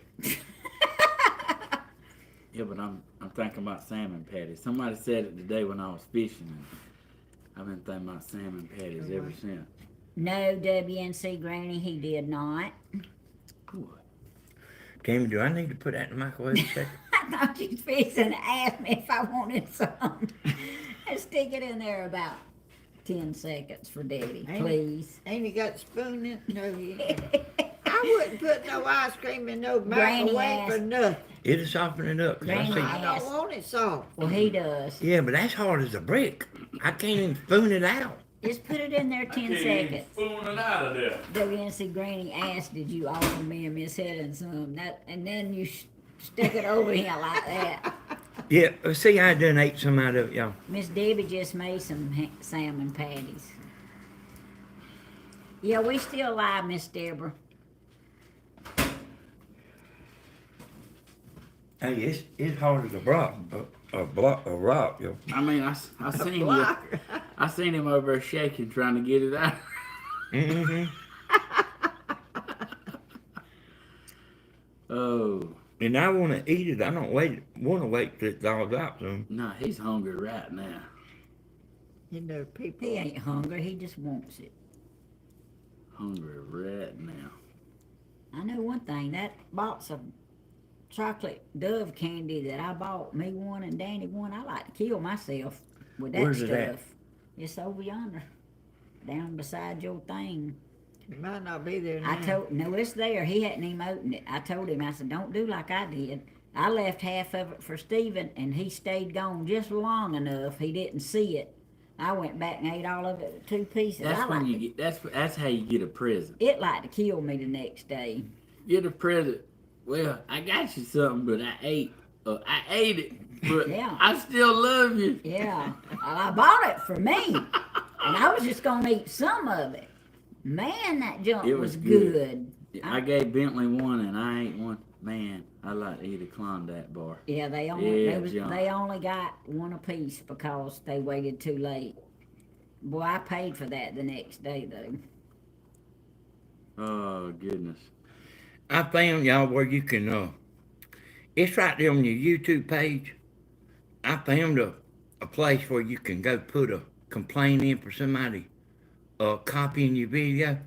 Yeah, but I'm thinking about salmon patties. Somebody said it today when I was fishing, and I've been thinking about salmon patties ever since. No, WNC Granny, he did not. What? Tammy, do I need to put that in the microwave a second? I thought you was fixing to ask me if I wanted some. Stick it in there about 10 seconds for Daddy, please. Ain't you got the spoon in? No, you ain't. I wouldn't put no ice cream in no Granny microwave for asked. nothing. It'll soften it up. 'Cause I Granny see. I don't want it soft. Well, he does. Yeah, but that's hard as a brick. I can't even spoon it out. Just put it in there 10 seconds. Spoon it out of there. WNC Granny asked, did you offer me and Miss Helen some? And then you stick it over him like that. Yeah, see, I done ate some out of it, y'all. Miss Debbie just made some salmon patties. Yeah, we still alive, Miss Deborah. Hey, it's hard as a rock, yo. I mean, I seen you. I seen him over there shaking, trying to get it out. Mm-hmm. Oh. And I want to eat it. I don't want to wait till it's all out soon. No, he's hungry right now. People. He ain't hungry, he just wants it. Hungry right now. I know one thing, that box of chocolate Dove candy that I bought, me one and Danny one, I like to kill myself with that Where's stuff. it at? It's over yonder, down beside your thing. It might not be there now. No, it's there. He hadn't even opened it. I told him, I said, don't do like I did. I left half of it for Stephen, and he stayed gone just long enough. He didn't see it. I went back and ate all of it in 2 pieces. That's when you get. That's how you get a present. It like to kill me the next day. Get a present. Well, I got you something, but I ate it, but Yeah. I still love you. Yeah, I bought it for me, and I was just gonna eat some of it. Man, that junk It was was good. I gave Bentley one, and I ate one. Man, I like to eat a Klondike bar. Yeah, they only Yeah, junk. they only got one apiece because they waited too late. Boy, I paid for that the next day though. Oh goodness. I found, y'all, where you can, it's right there on your YouTube page. I found a place where you can go put a complaint in for somebody copying your video.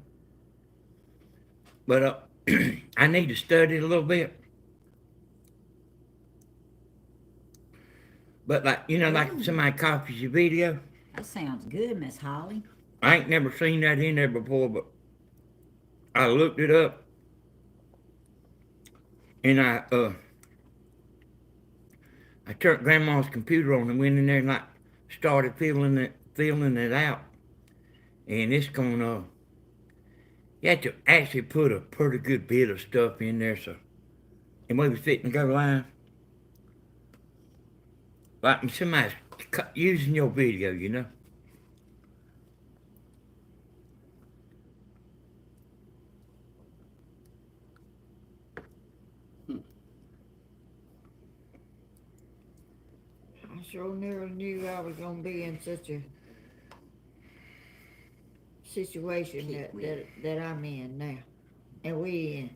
But I need to study it a little bit. But like somebody copies your video. That sounds good, Miss Holly. I ain't never seen that in there before, but I looked it up. And I turned Grandma's computer on and went in there and like started filling it out. And it's gonna, you have to actually put a pretty good bit of stuff in there, so, and we was sitting to go live. Like when somebody's using your video, you know. I sure never knew I was gonna be in such a situation that I'm in now. And we in.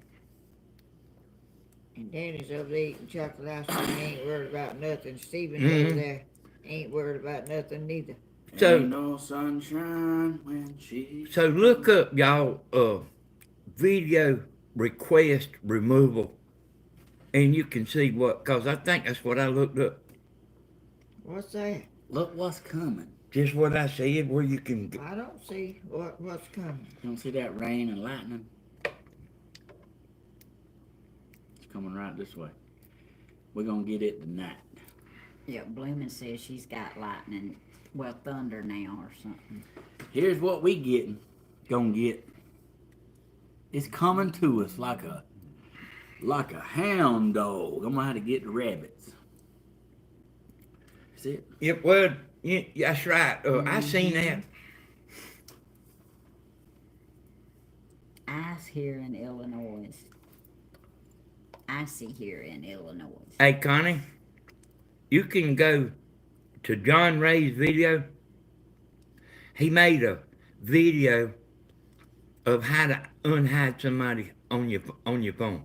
And Danny's over there eating chocolate ice cream, he ain't worried about nothing. Stephen's over there, ain't worried about nothing neither. So- Ain't no sunshine when she. So look up, y'all, video request removal, and you can see what, cause I think that's what I looked up. What's that? Look what's coming Just what I said, where you can. I don't see what's coming. You don't see that rain and lightning? It's coming right this way. We're gonna get it tonight. Yeah, Bloomin' says she's got lightning, well, thunder now or something. Here's what we gonna get. It's coming to us like a hound dog. I'm gonna have to get the rabbits. That's it. Yep, well, yeah, that's right. I seen that. Ice here in Illinois. Icy here in Illinois. Hey, Connie, you can go to John Ray's video. He made a video of how to unhide somebody on your phone.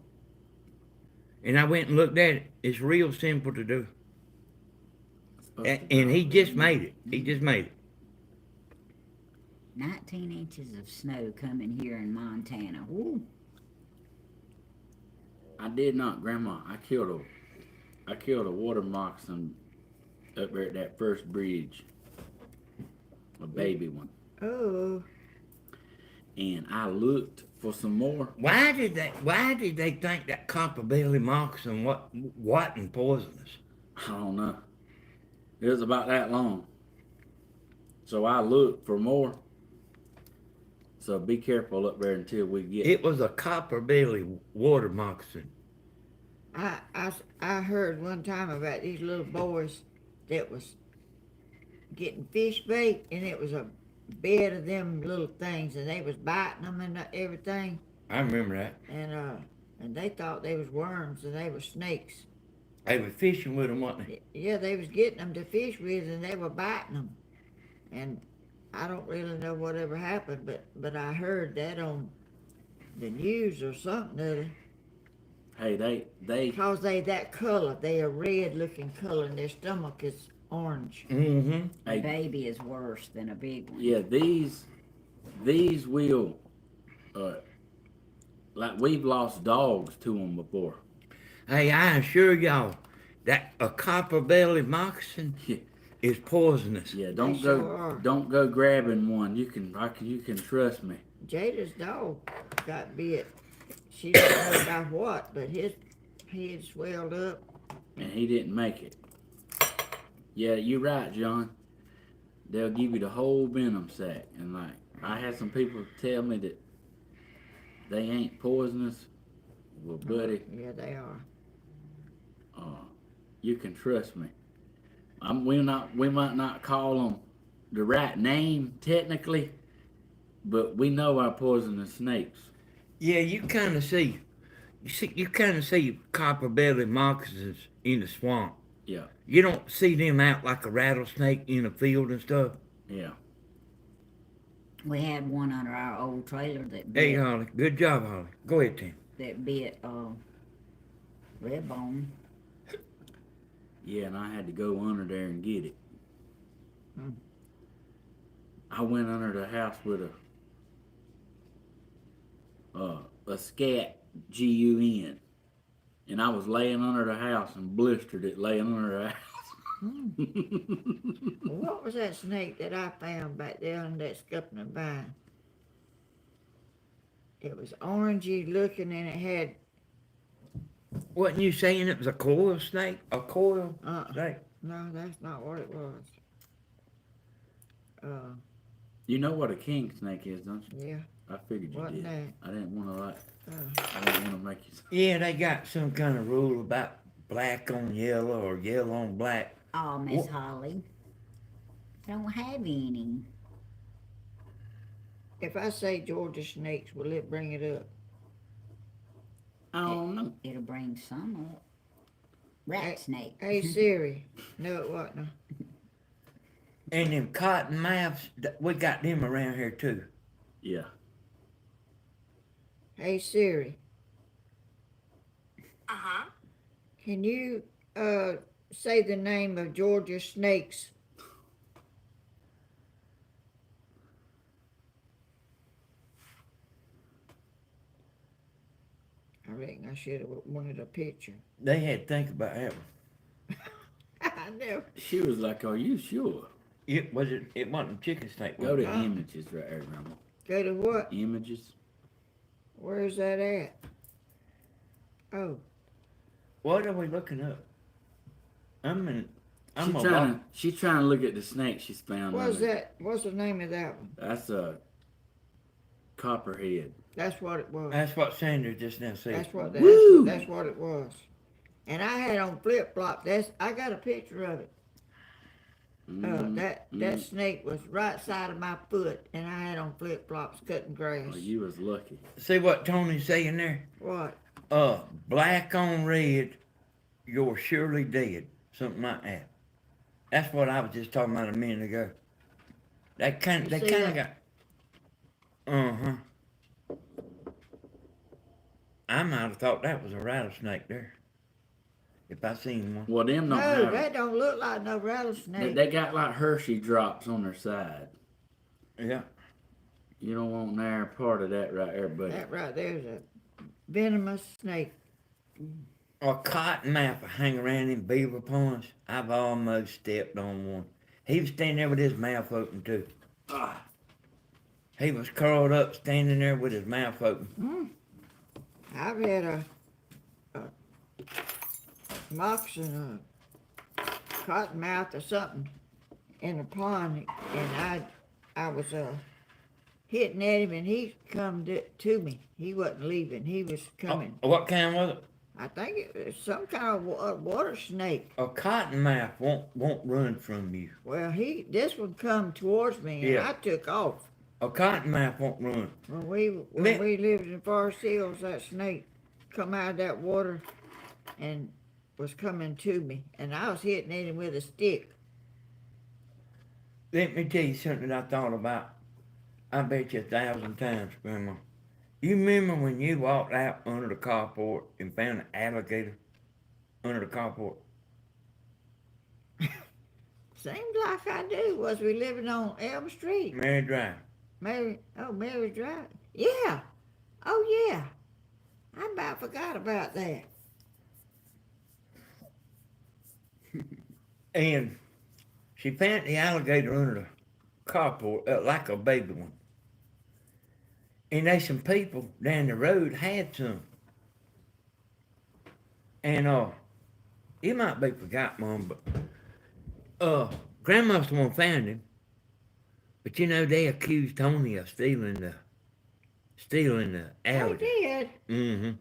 And I went and looked at it. It's real simple to do. And he just made it. He just made it. 19 inches of snow coming here in Montana. Woo. I did not, Grandma. I killed a water moccasin up there at that first bridge. A baby one. Oh, And I looked for some more. Why did they think that copper belly moccasin wasn't poisonous? I don't know. It was about that long. So I looked for more. So be careful up there until we get It was a copper belly water moccasin. I heard one time about these little boys that was getting fish bait, and it was a bed of them little things, and they was biting them and everything, I remember that. and they thought they was worms, and they were snakes. They were fishing with them, wasn't they? Yeah, they was getting them to fish with, and they were biting them, and I don't really know whatever happened, but I heard that on the news or something other. Hey, they Because they that color, they a red looking color, and their stomach is orange. Mm-hmm. A Hey. baby is worse than a big one. yeah, these will like we've lost dogs to them before. Hey, I assure y'all that a copper belly moccasin Yeah. is poisonous. Yeah, don't They go sure are. don't go grabbing one. You can trust me. Jada's dog got bit. She didn't know about what, but his head swelled up. And he didn't make it. Yeah, you're right, John. They'll give you the whole venom sack, and like I had some people tell me that they ain't poisonous. Well, buddy, Yeah, they are. you can trust me. We might not call them the right name technically, but we know our poisonous snakes. Yeah, you kind of see copper belly moccasins in the swamp. Yeah, You don't see them out like a rattlesnake in a field and stuff. yeah. We had one under our old trailer that Hey, bit, Holly, good job, Holly. Go ahead, Tim. Redbone. Yeah, and I had to go under there and get it. Hmm. I went under the house with a scat GUN, and I was laying under the house and blistered it laying under the house. What was that snake that I found back there under that scupping vine? It was orangey looking, and it had Wasn't you saying it was a coil snake? A coil snake? no, that's not what it was. You know what a king snake is, don't you? Yeah. I figured you Wasn't did. that? I didn't want to Uh, I didn't want to make you. Yeah, they got some kind of rule about black on yellow or yellow on black. Oh, Miss Holly. Don't have any. if I say Georgia snakes, will it bring it up? I don't know. It'll bring some up. Rat snake. Hey Siri. No, it wasn't. And them cotton mouths, we got them around here too. Yeah. Hey Siri. Uh-huh. Can you say the name of Georgia snakes? I reckon I should have wanted a picture. They had to think about that one. I know. She was like, "Are you sure?" It wasn't a chicken snake. Go to was it? Huh? images right there, Grandma. Go to what? Images. Where's that at? Oh, What are we looking up? I'm She's trying to look at the snake she's found. what's on it. that? What's the name of that one? That's a copperhead. That's what it was. That's what Sandra just now said. Woo! That's what it was. And I had on flip flop. I got a picture of it. That snake was right side of my foot, and I had on flip flops cutting grass. Oh, you was lucky. See what Tony's saying there? What? Black on red, you're surely dead. Something like that. That's what I was just talking about a minute ago. They kind of got. I might have thought that was a rattlesnake there. If I seen one. Well, them don't No, have. that don't look like no rattlesnake. They got like Hershey drops on their side. Yeah. You don't want near part of that right there, buddy. That right there's a venomous snake. A cottonmouth hang around in beaver ponds. I've almost stepped on one. He was standing there with his mouth open too. Ah, He was curled up, standing there with his mouth open. I've had a moccasin, a cottonmouth or something in a pond, and I was hitting at him, and he come to me. He wasn't leaving. He was coming. What kind was it? I think it was some kind of water snake. A cottonmouth won't run from you. Well, this one come towards me, and Yeah. I took off. A cottonmouth won't run. When we lived in Forest Hills, that snake come out of that water and was coming to me, and I was hitting at him with a stick. Let me tell you something that I thought about. I bet you 1,000 times, Grandma. You remember when you walked out under the carport and found an alligator under the carport? Seems like I do. Was we living on Elm Street? Mary Drive. Mary Drive? Yeah. Oh, yeah. I about forgot about that. And she found the alligator under the carport, like a baby one. And there's some people down the road had some. And it might be forgot, Mom, but Grandma's the one found him. But you know they accused Tony of stealing the I alligator. did. Mm-hmm.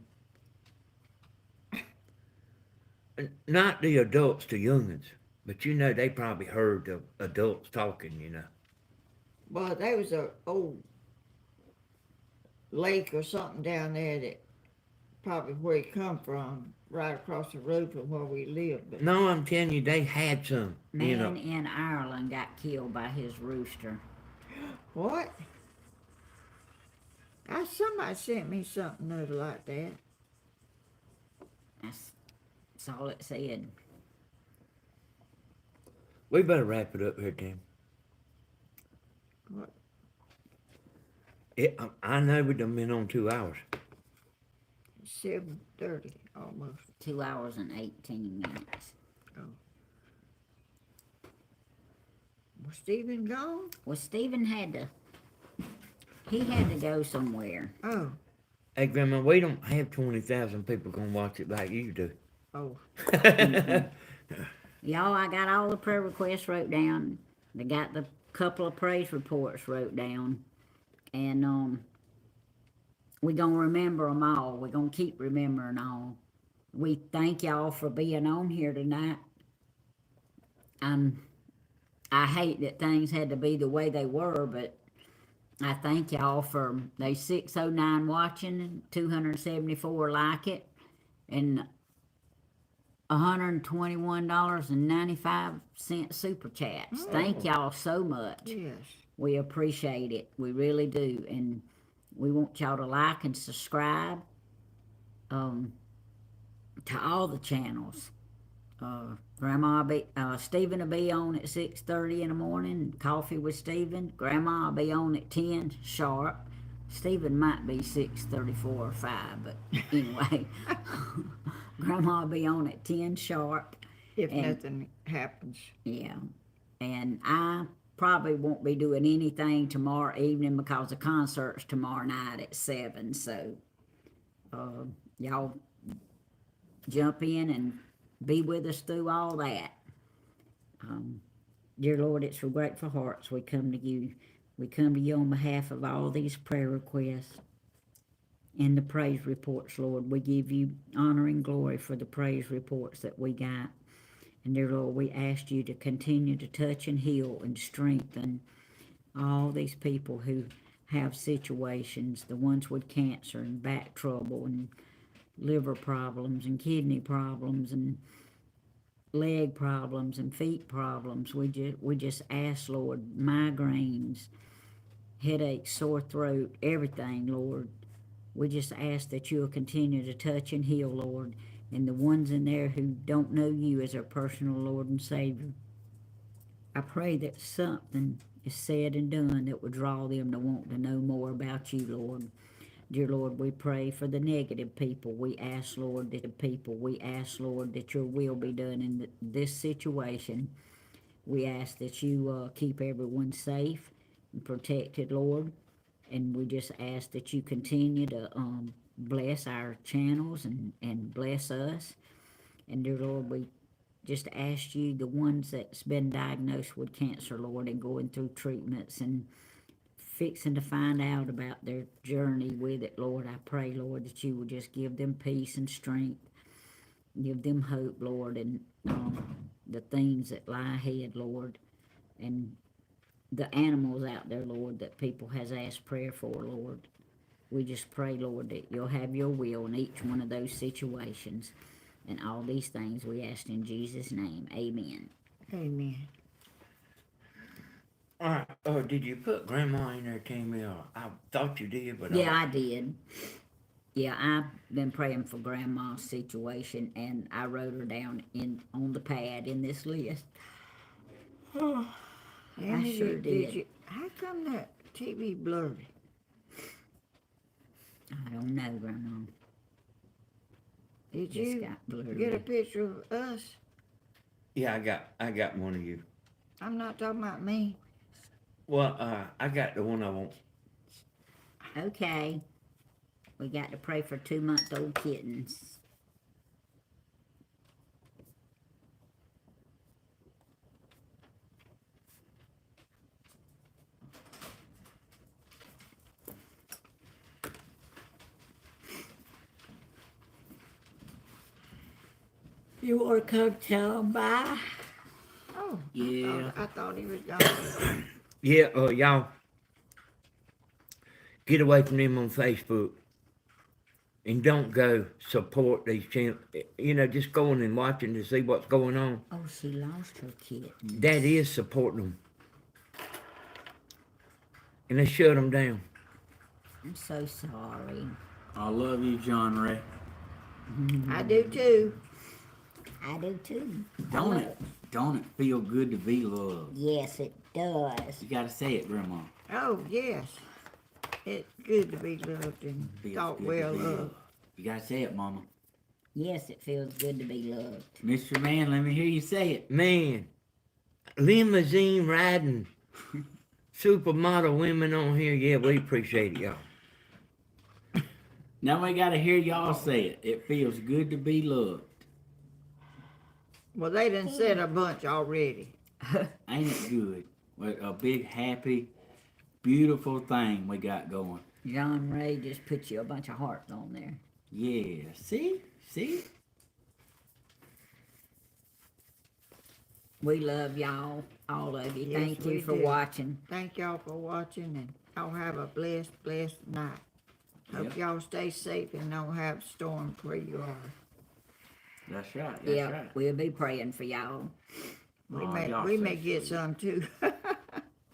Not the adults, the youngins. But you know they probably heard the adults talking, you know. Well, there was a old lake or something down there that probably where he come from, right across the road from where we lived. But No, I'm telling you, they had some. You know. Man in Ireland got killed by his rooster. what? Somebody sent me something other like that. That's all it said. We better wrap it up here, Tim. What? I know we done been on 2 hours. 7:30 almost. 2 hours and 18 minutes. Was Stephen gone? Well, Stephen had to go somewhere. Oh, Hey, Grandma, we don't have 20,000 people gonna watch it like you do. oh. Y'all, I got all the prayer requests wrote down. They got the couple of praise reports wrote down. And we gonna remember them all. We're gonna keep remembering all. We thank y'all for being on here tonight. I hate that things had to be the way they were, but I thank y'all for they 609 watching, 274 like it, and $121.95 super chats. Thank y'all so much. Yes. We appreciate it. We really do. And we want y'all to like and subscribe to all the channels. Stephen will be on at 6:30 in the morning, Coffee with Stephen. Grandma will be on at 10 sharp. Stephen might be 6:34 or 5, but anyway. Grandma will be on at 10 sharp. If And- nothing happens. Yeah. And I probably won't be doing anything tomorrow evening because the concert's tomorrow night at 7. So, y'all jump in and be with us through all that. Dear Lord, it's with grateful hearts we come to you. We come to you on behalf of all these prayer requests and the praise reports, Lord. We give you honor and glory for the praise reports that we got. And dear Lord, we ask you to continue to touch and heal and strengthen all these people who have situations, the ones with cancer and back trouble and liver problems and kidney problems and leg problems and feet problems. We just ask, Lord, migraines, headaches, sore throat, everything, Lord. We just ask that you'll continue to touch and heal, Lord, and the ones in there who don't know you as their personal Lord and Savior. I pray that something is said and done that would draw them to want to know more about you, Lord. Dear Lord, we pray for the negative people. We ask, Lord, that your will be done in this situation. We ask that you keep everyone safe and protected, Lord. And we just ask that you continue to bless our channels and bless us. And dear Lord, we just ask you, the ones that's been diagnosed with cancer, Lord, and going through treatments and fixing to find out about their journey with it, Lord, I pray, Lord, that you will just give them peace and strength, give them hope, Lord, and the things that lie ahead, Lord, and the animals out there, Lord, that people has asked prayer for, Lord. We just pray, Lord, that you'll have your will in each one of those situations, and all these things we ask in Jesus' name. Amen. Amen. All right. Did you put Grandma in there, Tammy? I thought you did, but Yeah, I did. Yeah, I've been praying for Grandma's situation, and I wrote her down on the pad in this list. Annie, sure did. you, how come that TV blurry? I don't know, Grandma. Did Just you got blurry. get a picture of us? yeah, I got one of you. I'm not talking about me. Well, I got the one I want. Okay. We got to pray for 2-month-old kittens. You want to come tell them bye? Oh, Yeah. I thought he was gone. Yeah, y'all get away from them on Facebook and don't go support these channels. You know, just going and watching to see what's going on. Oh, she lost her kitten. That is supporting them. And they shut them down. I'm so sorry. I love you, John Ray. I do too. I do too. Don't it feel good to be loved? Yes, it does. You gotta say it, Grandma. Oh, yes. It's good to be loved and Feels thought good to well be of. loved. You gotta say it, Mama. Yes, it feels good to be loved. Mr. Man, let me hear you say it. Man, limousine riding, supermodel women on here. Yeah, we appreciate it, y'all. Now we gotta hear y'all say it. It feels good to be loved. Well, they done said a bunch already. Ain't it good? What a big, happy, beautiful thing we got going. John Ray just put you a bunch of hearts on there. Yeah, see? We love y'all, all of you. Yes, Thank you we for do. watching. Thank y'all for watching, and y'all have a blessed night. Hope Yep. y'all stay safe and don't have storms where you are. That's right, Yeah, we'll be praying for y'all. We Aw, may y'all we so may get sweet. some too.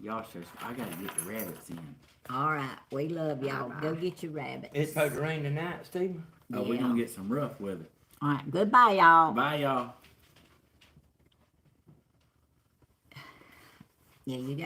Y'all says, I gotta get the rabbits in. All right, we love y'all. Bye-bye. Go get your rabbits. It's supposed to rain tonight, Stephen. Oh, we're Yeah. gonna get some rough weather. All right, goodbye, y'all. Bye, y'all. Yeah, you got